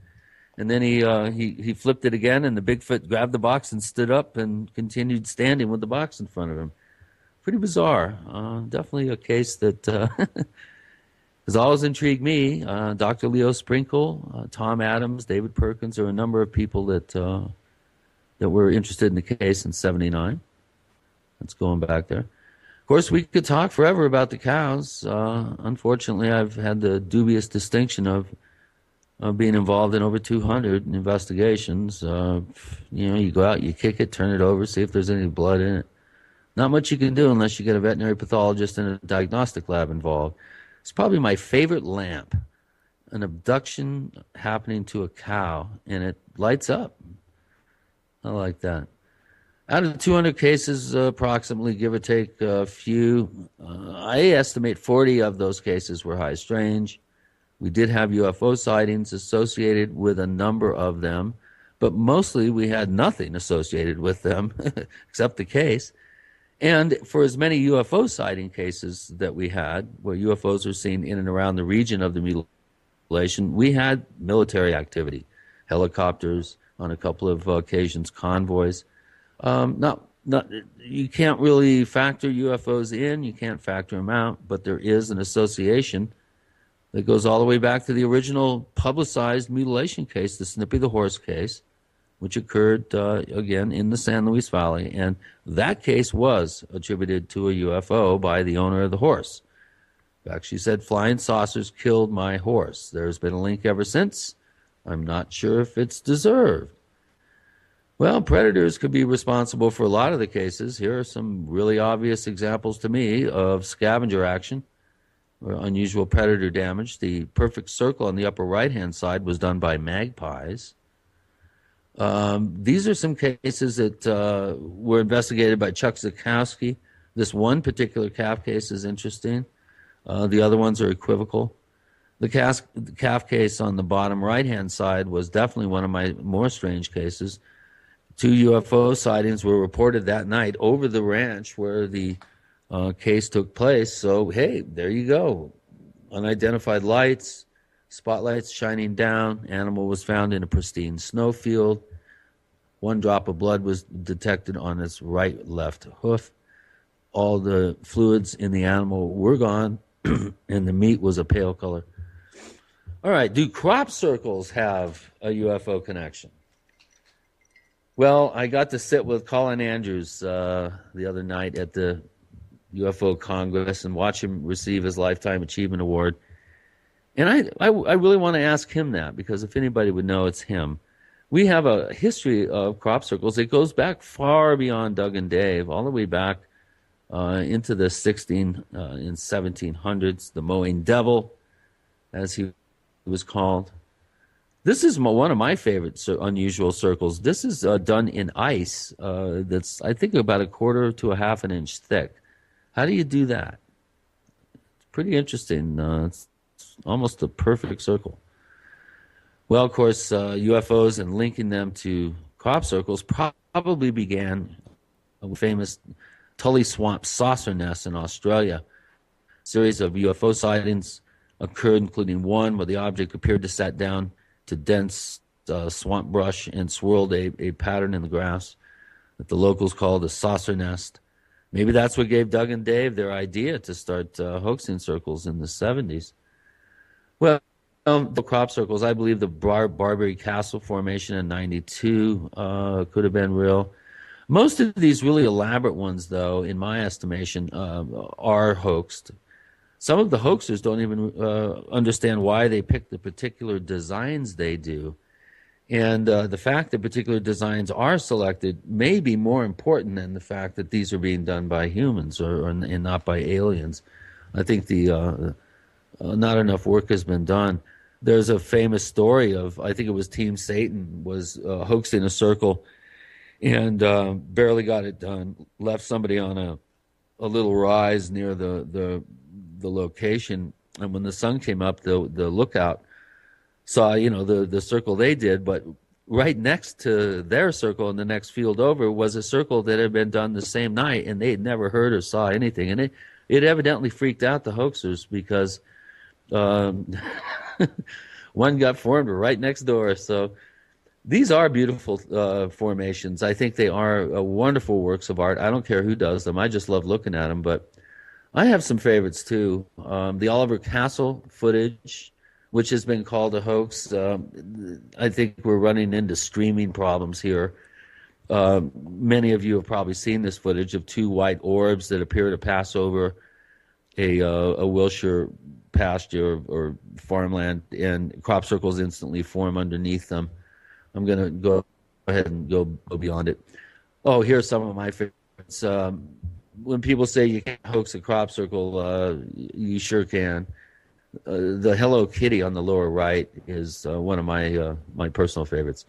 And then he flipped it again, and the Bigfoot grabbed the box and stood up and continued standing with the box in front of him. pretty bizarre. Definitely a case that has always intrigued me. Dr. Leo Sprinkle, Tom Adams, David Perkins, there were a number of people that were interested in the case in '79. That's going back there. Of course, we could talk forever about the cows. Unfortunately, I've had the dubious distinction of being involved in over 200 investigations. You go out, you kick it, turn it over, see if there's any blood in it. Not much you can do unless you get a veterinary pathologist and a diagnostic lab involved. It's probably my favorite lamp, an abduction happening to a cow, and it lights up. I like that. Out of 200 cases, approximately, give or take a few, I estimate 40 of those cases were high strange. We did have UFO sightings associated with a number of them, but mostly we had nothing associated with them except the case. And for as many UFO sighting cases that we had, where UFOs are seen in and around the region of the mutilation, we had military activity, helicopters, on a couple of occasions, convoys. You can't really factor UFOs in, you can't factor them out, but there is an association that goes all the way back to the original publicized mutilation case, the Snippy the Horse case, which occurred, again, in the San Luis Valley. And that case was attributed to a UFO by the owner of the horse. In fact, she said, flying saucers killed my horse. There's been a link ever since. I'm not sure if it's deserved. Well, predators could be responsible for a lot of the cases. Here are some really obvious examples to me of scavenger action or unusual predator damage. The perfect circle on the upper right-hand side was done by magpies. These are some cases that were investigated by Chuck Zukowski. This one particular calf case is interesting. The other ones are equivocal. The calf case on the bottom right-hand side was definitely one of my more strange cases. 2 UFO sightings were reported that night over the ranch where the case took place. So, hey, there you go. Unidentified lights, spotlights shining down. Animal was found in a pristine snowfield. 1 drop of blood was detected on its left hoof. All the fluids in the animal were gone, and the meat was a pale color. All right, do crop circles have a UFO connection? Well, I got to sit with Colin Andrews the other night at the UFO Congress and watch him receive his Lifetime Achievement Award. And I really want to ask him that, because if anybody would know, it's him. We have a history of crop circles. It goes back far beyond Doug and Dave, all the way back into the 1700s, the Mowing Devil, as he was called. This is one of my favorite unusual circles. This is done in ice that's, I think, about 1/4 to 1/2 inch thick. How do you do that? It's pretty interesting. It's almost a perfect circle. Well, of course, UFOs and linking them to crop circles probably began with famous Tully Swamp saucer nests in Australia. A series of UFO sightings occurred, including one where the object appeared to set down to dense swamp brush and swirled a pattern in the grass that the locals called a saucer nest. Maybe that's what gave Doug and Dave their idea to start hoaxing circles in the 70s. Well, the crop circles, I believe the Barbary Castle formation in 92 could have been real. Most of these really elaborate ones, though, in my estimation, are hoaxed. Some of the hoaxers don't even understand why they pick the particular designs they do. And the fact that particular designs are selected may be more important than the fact that these are being done by humans and not by aliens. I think not enough work has been done. There's a famous story of, I think it was Team Satan was hoaxing a circle and barely got it done, left somebody on a little rise near the location, and when the sun came up, the lookout saw the circle they did, but right next to their circle in the next field over was a circle that had been done the same night, and they had never heard or saw anything, and it evidently freaked out the hoaxers because one got formed right next door. So These are beautiful formations. I think they are wonderful works of art. I don't care who does them. I just love looking at them. But I have some favorites too. The Oliver Castle footage, which has been called a hoax. I think we're running into streaming problems here. Many of you have probably seen this footage of two white orbs that appear to pass over a Wilshire pasture or farmland, and crop circles instantly form underneath them. I'm going to go ahead and go beyond it. Oh, here's some of my favorites. When people say you can't hoax a crop circle, you sure can. The Hello Kitty on the lower right is one of my personal favorites.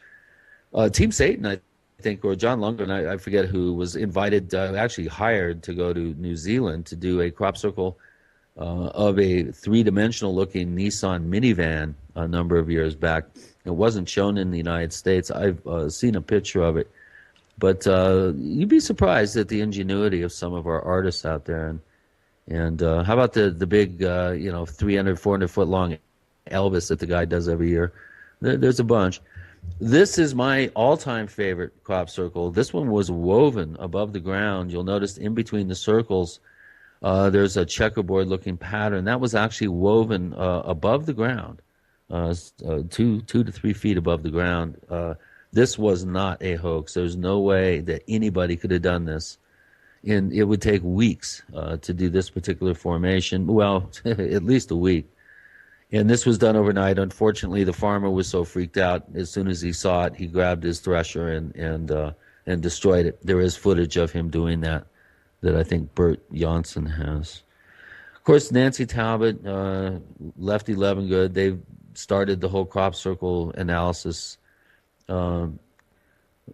Team Satan, I think, or John Lundgren, I forget who, was invited, actually hired to go to New Zealand to do a crop circle of a three-dimensional looking Nissan minivan a number of years back. It wasn't shown in the United States. I've seen a picture of it. But you'd be surprised at the ingenuity of some of our artists out there. And how about the big, 300, 400 foot long Elvis that the guy does every year? There's a bunch. This is my all-time favorite crop circle. This one was woven above the ground. You'll notice in between the circles, there's a checkerboard-looking pattern. That was actually woven above the ground, 2 to 3 feet above the ground. This was not a hoax. There's no way that anybody could have done this. And it would take weeks to do this particular formation. Well, at least a week. And this was done overnight. Unfortunately, the farmer was so freaked out. As soon as he saw it, he grabbed his thresher and destroyed it. There is footage of him doing that I think Bert Janssen has. Of course, Nancy Talbot, Lefty Levengood, they've started the whole crop circle analysis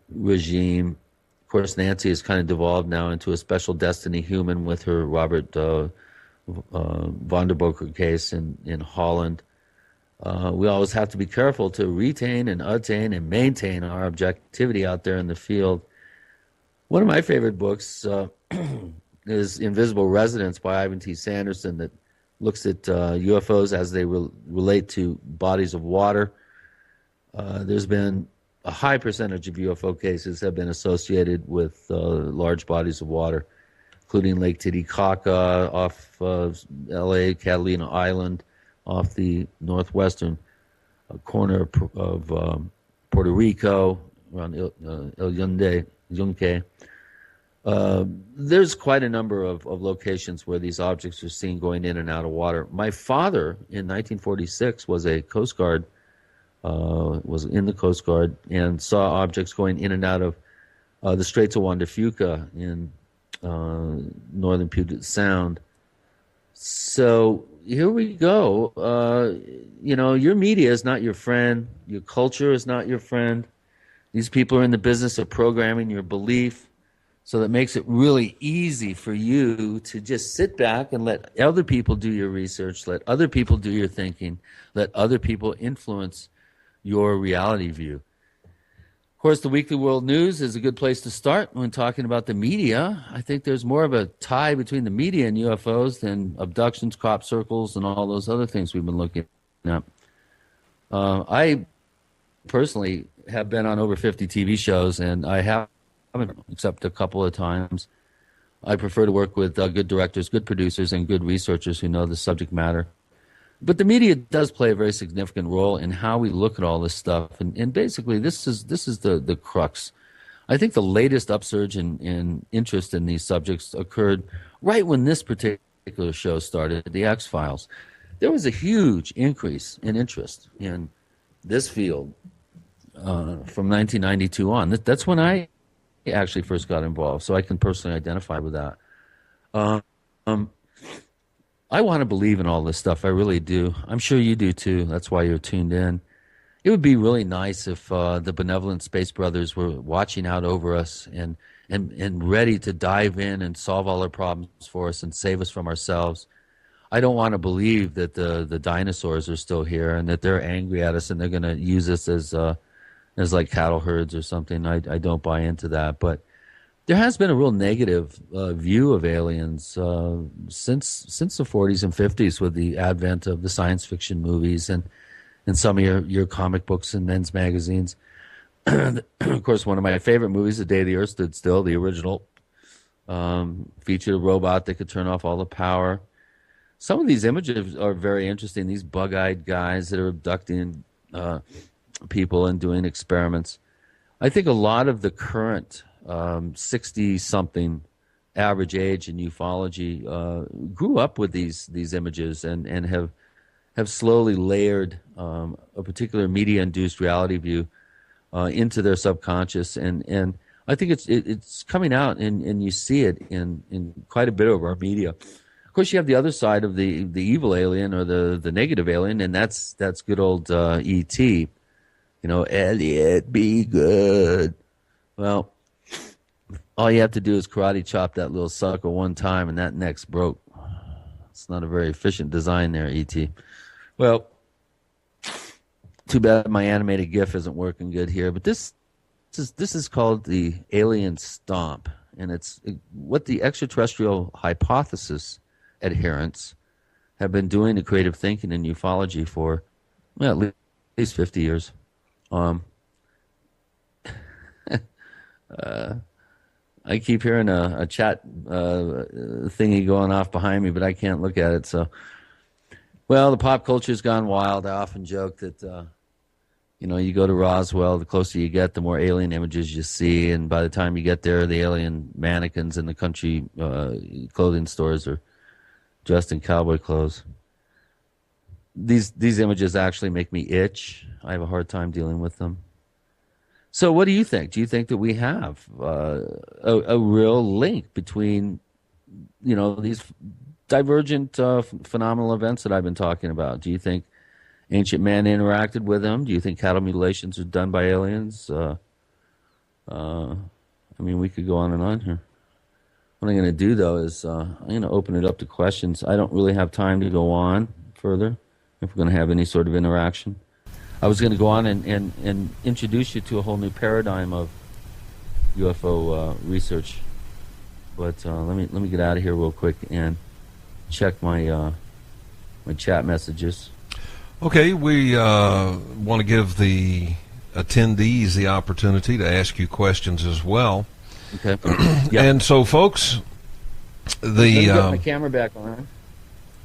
regime. Of course, Nancy has kind of devolved now into a special destiny human with her Robert Vonderboker case in Holland. We always have to be careful to retain and attain and maintain our objectivity out there in the field. One of my favorite books is Invisible Residents by Ivan T. Sanderson, that looks at UFOs as they relate to bodies of water. There's been a high percentage of UFO cases have been associated with large bodies of water, including Lake Titicaca off L.A., Catalina Island, off the northwestern corner of Puerto Rico, around El Yunque. There's quite a number of locations where these objects are seen going in and out of water. My father, in 1946, was a Coast Guard, was in the Coast Guard, and saw objects going in and out of the Straits of Juan de Fuca in northern Puget Sound. So here we go. Your media is not your friend. Your culture is not your friend. These people are in the business of programming your belief. So that makes it really easy for you to just sit back and let other people do your research, let other people do your thinking, let other people influence your reality view. Of course, the Weekly World News is a good place to start when talking about the media. I think there's more of a tie between the media and UFOs than abductions, crop circles, and all those other things we've been looking at. I personally have been on over 50 TV shows, and I haven't, except a couple of times. I prefer to work with good directors, good producers, and good researchers who know the subject matter. But the media does play a very significant role in how we look at all this stuff. And basically, this is the crux. I think the latest upsurge in interest in these subjects occurred right when this particular show started, The X-Files. There was a huge increase in interest in this field from 1992 on. That's when I actually first got involved, so I can personally identify with that. I want to believe in all this stuff. I really do. I'm sure you do too. That's why you're tuned in. It would be really nice if the benevolent Space Brothers were watching out over us and ready to dive in and solve all our problems for us and save us from ourselves. I don't want to believe that the dinosaurs are still here and that they're angry at us and they're going to use us as like cattle herds or something. I don't buy into that. But there has been a real negative view of aliens since the 40s and 50s with the advent of the science fiction movies and some of your comic books and men's magazines. of course, one of my favorite movies, The Day the Earth Stood Still, the original, featured a robot that could turn off all the power. Some of these images are very interesting. These bug-eyed guys that are abducting people and doing experiments. I think a lot of the current 60-something average age in ufology grew up with these images and have slowly layered a particular media-induced reality view into their subconscious, and I think it's coming out, and you see it in quite a bit of our media. Of course, you have the other side of the evil alien or the negative alien, and that's good old E.T. Elliot, be good. Well, all you have to do is karate chop that little sucker one time, and that neck's broke. It's not a very efficient design there, E.T. Well, too bad my animated GIF isn't working good here, but this is called the alien stomp, and it's what the extraterrestrial hypothesis adherents have been doing to creative thinking in ufology for at least 50 years. I keep hearing a chat thingy going off behind me, but I can't look at it. So, well, the pop culture's gone wild. I often joke that you go to Roswell, the closer you get, the more alien images you see, and by the time you get there, the alien mannequins in the country clothing stores are dressed in cowboy clothes. These images actually make me itch. I have a hard time dealing with them. So what do you think? Do you think that we have a real link between, these divergent phenomenal events that I've been talking about? Do you think ancient man interacted with them? Do you think cattle mutilations are done by aliens? We could go on and on here. What I'm going to do, though, is I'm going to open it up to questions. I don't really have time to go on further if we're going to have any sort of interaction. I was going to go on and introduce you to a whole new paradigm of UFO research, but let me get out of here real quick and check my my chat messages. Okay, we want to give the attendees the opportunity to ask you questions as well. Okay. Yep. And so, folks, Let me get my camera back on.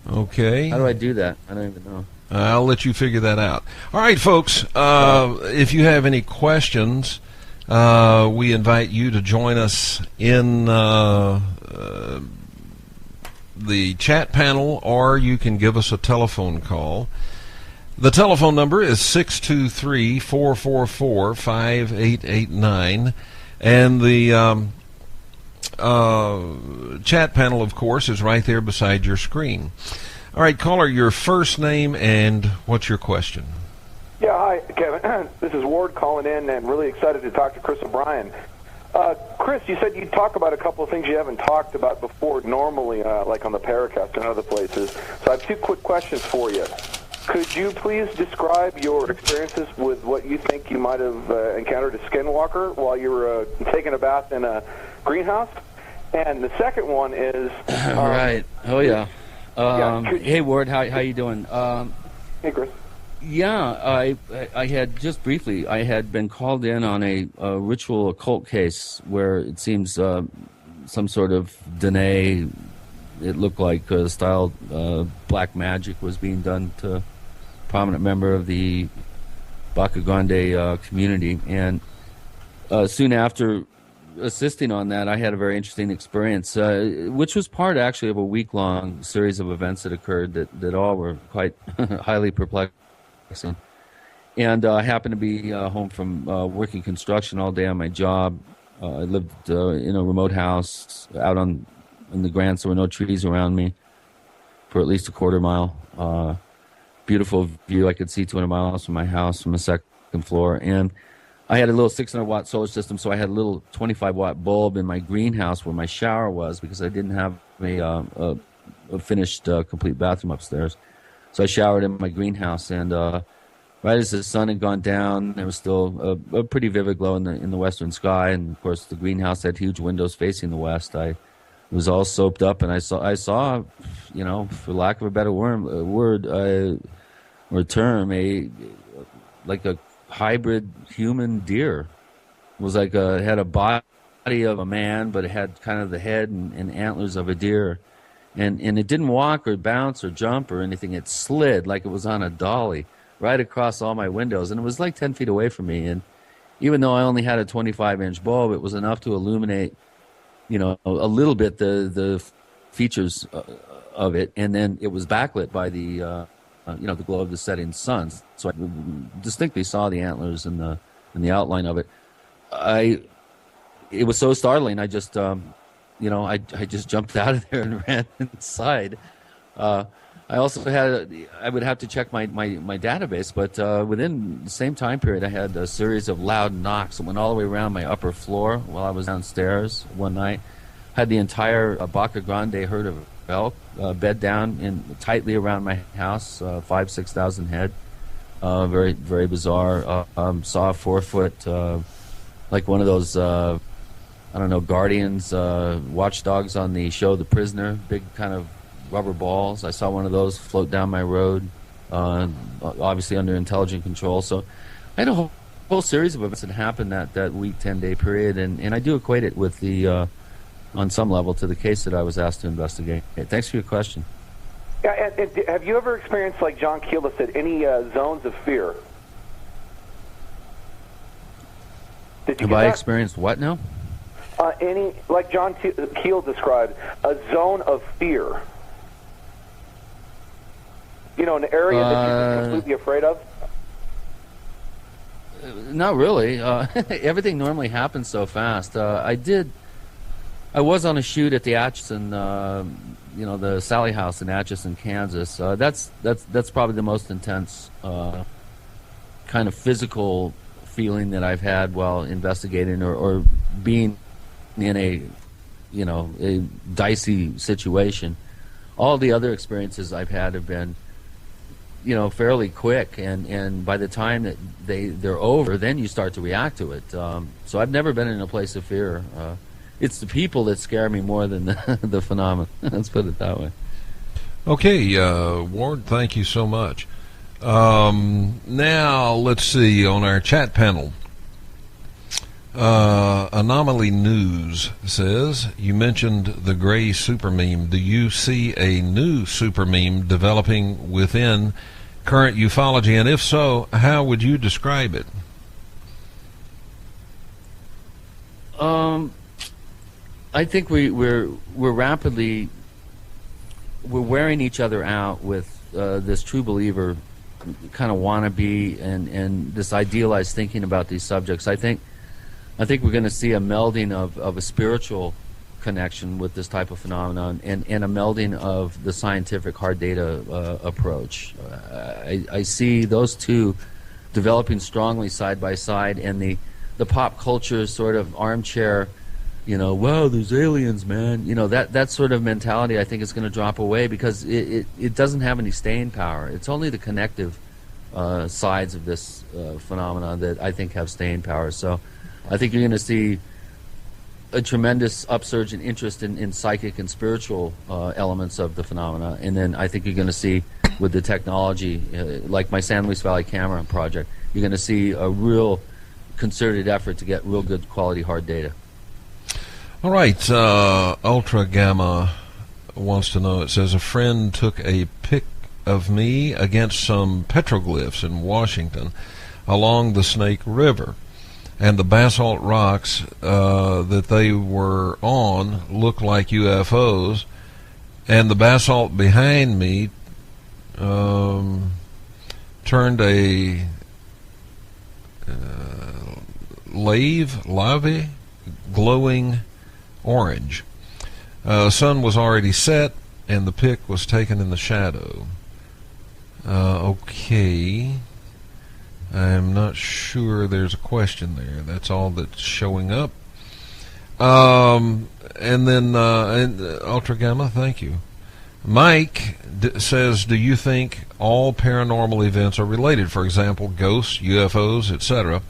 Okay. How do I do that? I don't even know. I'll let you figure that out. All right, folks, if you have any questions, we invite you to join us in the chat panel, or you can give us a telephone call. The telephone number is 623-444-5889, and the chat panel, of course, is right there beside your screen. All right, caller, your first name and what's your question? Yeah, hi, Kevin. This is Ward calling in, and really excited to talk to Chris O'Brien. Chris, you said you'd talk about a couple of things you haven't talked about before normally, like on the Paracast and other places. So I have two quick questions for you. Could you please describe your experiences with what you think you might have encountered a skinwalker while you were taking a bath in a greenhouse? And the second one is... right. Oh, yeah. Hey, Ward, how you doing? Hey, Chris. Yeah, I had just briefly, I had been called in on a ritual occult case where it seems some sort of Dene, it looked like style black magic was being done to a prominent member of the Bakagande community. And soon after assisting on that, I had a very interesting experience, which was part actually of a week-long series of events that occurred that all were quite highly perplexing. And I happened to be home from working construction all day on my job. I lived in a remote house out in the Grants. There were no trees around me for at least a quarter mile. Beautiful view. I could see 200 miles from my house from the second floor. And I had a little 600-watt solar system, so I had a little 25-watt bulb in my greenhouse where my shower was because I didn't have a finished complete bathroom upstairs. So I showered in my greenhouse, and right as the sun had gone down, there was still a pretty vivid glow in the western sky, and of course the greenhouse had huge windows facing the west. I was all soaped up, and I saw, for lack of a better word or term, like a hybrid human deer. It was like it had a body of a man, but it had kind of the head and antlers of a deer. And it didn't walk or bounce or jump or anything. It slid like it was on a dolly right across all my windows. And it was like 10 feet away from me. And even though I only had a 25-inch bulb, it was enough to illuminate, a little bit the features of it. And then it was backlit by the glow of the setting sun. So I distinctly saw the antlers and the outline of it. It was so startling. I just, I just jumped out of there and ran inside. I also I would have to check my database, but within the same time period, I had a series of loud knocks that went all the way around my upper floor while I was downstairs one night. Had the entire Baca Grande herd of elk bed down tightly around my house, 5,000-6,000 head. Very, very bizarre. Saw a 4-foot, like one of those, guardians, watchdogs on the show The Prisoner, big kind of rubber balls. I saw one of those float down my road, obviously under intelligent control. So I had a whole series of events that happened that week, 10-day period, and I do equate it with the, on some level, to the case that I was asked to investigate. Thanks for your question. Yeah, and have you ever experienced, like John Keel said, any zones of fear? Have I experienced what now? Any, like John Keel described, a zone of fear. An area that you're completely afraid of? Not really. Everything normally happens so fast. I was on a shoot at the Atchison, the Sally House in Atchison, Kansas. That's probably the most intense kind of physical feeling that I've had while investigating or being in a dicey situation. All the other experiences I've had have been, fairly quick, and by the time that they're over, then you start to react to it. So I've never been in a place of fear. It's the people that scare me more than the phenomenon. Let's put it that way. Okay, Ward, thank you so much. Now, let's see, on our chat panel, Anomaly News says, you mentioned the gray super meme. Do you see a new super meme developing within current ufology? And if so, how would you describe it? I think we're rapidly wearing each other out with this true believer kind of wannabe and this idealized thinking about these subjects. I think we're going to see a melding of a spiritual connection with this type of phenomenon and a melding of the scientific hard data approach. I see those two developing strongly side by side, and the pop culture sort of armchair, wow, there's aliens, man. That sort of mentality I think is going to drop away because it doesn't have any staying power. It's only the connective sides of this phenomenon that I think have staying power. So I think you're going to see a tremendous upsurge in interest in psychic and spiritual elements of the phenomena. And then I think you're going to see with the technology, like my San Luis Valley camera project, you're going to see a real concerted effort to get real good quality hard data. All right, Ultra Gamma wants to know, it says, a friend took a pic of me against some petroglyphs in Washington along the Snake River, and the basalt rocks that they were on looked like UFOs, and the basalt behind me turned a lave glowing orange. Sun was already set, and the pic was taken in the shadow. Okay. I'm not sure there's a question there. That's all that's showing up. And then, Ultra Gamma, thank you. Mike says, do you think all paranormal events are related? For example, ghosts, UFOs, etc.,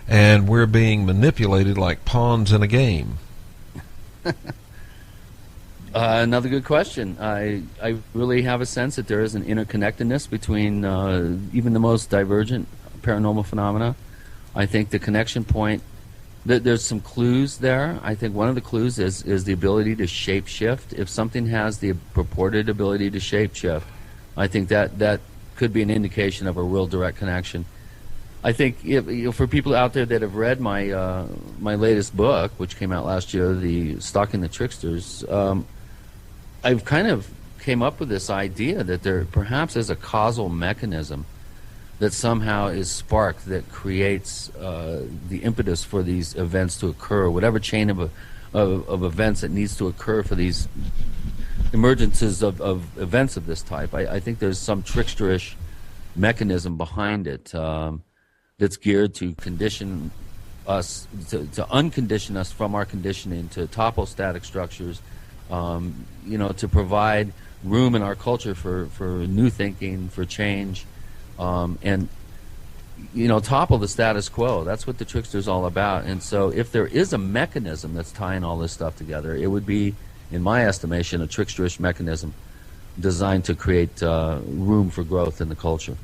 and we're being manipulated like pawns in a game? Another good question. I really have a sense that there is an interconnectedness between even the most divergent paranormal phenomena. I think the connection point, there's some clues there. I think one of the clues is the ability to shapeshift. If something has the purported ability to shapeshift, I think that could be an indication of a real direct connection. I think for people out there that have read my my latest book, which came out last year, the Stalking the Tricksters, I've kind of came up with this idea that there perhaps is a causal mechanism that somehow is sparked that creates the impetus for these events to occur, whatever chain of events that needs to occur for these emergences of events of this type. I think there's some tricksterish mechanism behind it that's geared to condition us, to uncondition us from our conditioning, to topple static structures, to provide room in our culture for new thinking, for change, and topple the status quo. That's what the trickster's all about. And so if there is a mechanism that's tying all this stuff together, it would be, in my estimation, a tricksterish mechanism designed to create room for growth in the culture.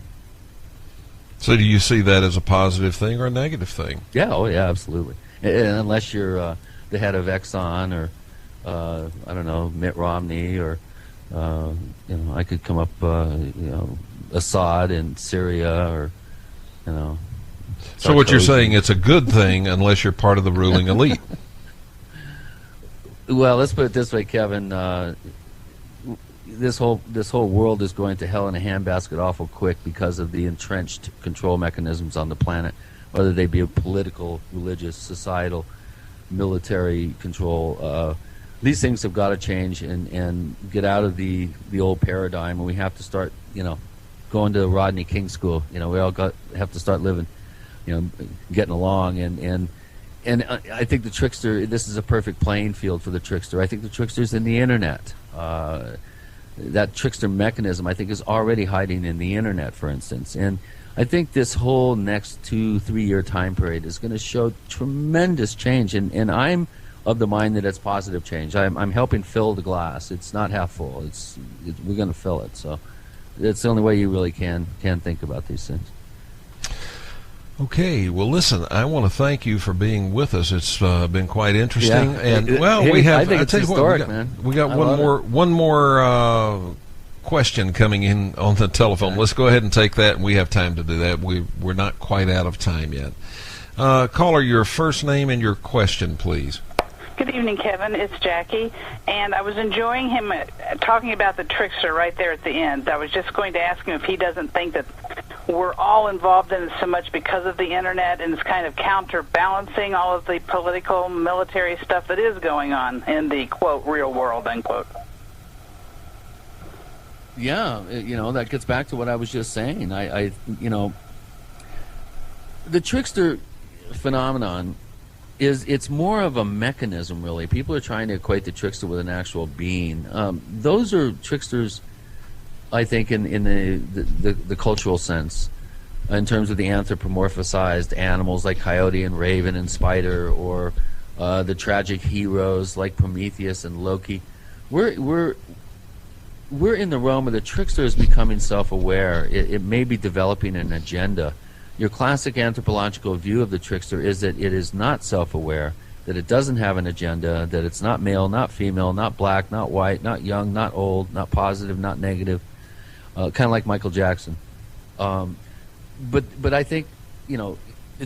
So do you see that as a positive thing or a negative thing? Yeah, oh yeah, absolutely. And unless you're the head of Exxon or, I don't know, Mitt Romney or, I could come up, Assad in Syria or, So what you're saying, it's a good thing unless you're part of the ruling elite. Well, let's put it this way, Kevin. This whole world is going to hell in a handbasket awful quick because of the entrenched control mechanisms on the planet, whether they be political, religious, societal, military control. These things have got to change and get out of the old paradigm, and we have to start, going to Rodney King school. We all have to start living, getting along, and I think the trickster, this is a perfect playing field for the trickster. I think the trickster's in the internet. That trickster mechanism, I think, is already hiding in the internet, for instance. And I think this whole next 2-3 year time period is going to show tremendous change. And I'm of the mind that it's positive change. I'm helping fill the glass. It's not half full. We're going to fill it. So it's the only way you really can think about these things. Okay, well, listen, I want to thank you for being with us. It's been quite interesting, Yeah. and Hey, I think it's historic, man. We got one more question coming in on the telephone. Let's go ahead and take that, and we have time to do that. We're not quite out of time yet. Caller, your first name and your question, please. Good evening, Kevin. It's Jackie, and I was enjoying him talking about the trickster right there at the end. I was just going to ask him if he doesn't think that we're all involved in it so much because of the internet, and it's kind of counterbalancing all of the political, military stuff that is going on in the, quote, real world, unquote. Yeah, that gets back to what I was just saying. The trickster phenomenon it's more of a mechanism, really. People are trying to equate the trickster with an actual being. Those are tricksters, I think, in the cultural sense, in terms of the anthropomorphized animals like coyote and raven and spider, or the tragic heroes like Prometheus and Loki. We're in the realm of the trickster is becoming self-aware. It may be developing an agenda. Your classic anthropological view of the trickster is that it is not self-aware, that it doesn't have an agenda, that it's not male, not female, not black, not white, not young, not old, not positive, not negative, kind of like Michael Jackson. But I think, the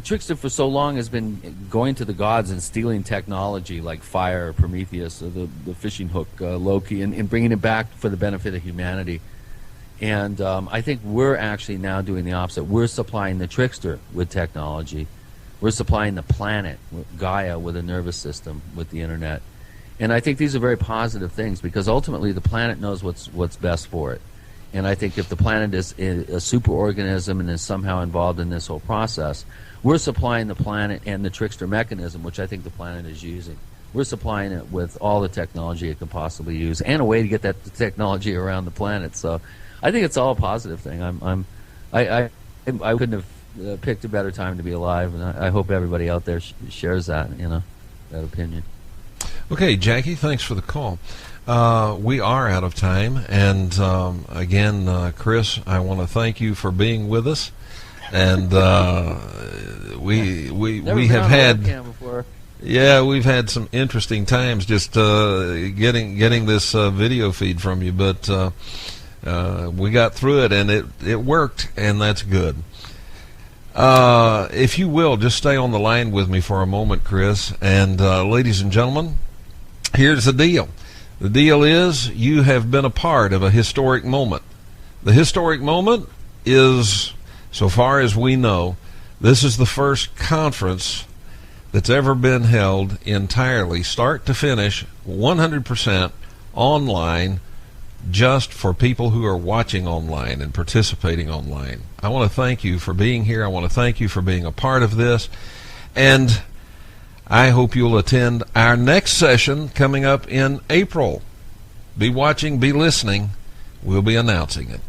trickster for so long has been going to the gods and stealing technology like fire, Prometheus, or the fishing hook, Loki, and bringing it back for the benefit of humanity. And I think we're actually now doing the opposite. We're supplying the trickster with technology. We're supplying the planet, Gaia, with a nervous system, with the internet. And I think these are very positive things because ultimately the planet knows what's best for it. And I think if the planet is a superorganism and is somehow involved in this whole process, we're supplying the planet and the trickster mechanism, which I think the planet is using. We're supplying it with all the technology it can possibly use and a way to get that technology around the planet. So I think it's all a positive thing. I couldn't have picked a better time to be alive, and I hope everybody out there shares that that opinion. Okay, Jackie, thanks for the call. We are out of time, and again, Chris, I want to thank you for being with us, and we have had. Yeah, we've had some interesting times just getting this video feed from you, but we got through it, and it worked, and that's good. If you will, just stay on the line with me for a moment, Chris. And ladies and gentlemen, here's the deal. The deal is you have been a part of a historic moment. The historic moment is, so far as we know, this is the first conference that's ever been held entirely, start to finish, 100% online, just for people who are watching online and participating online. I want to thank you for being here. I want to thank you for being a part of this. And I hope you'll attend our next session coming up in April. Be watching, be listening. We'll be announcing it.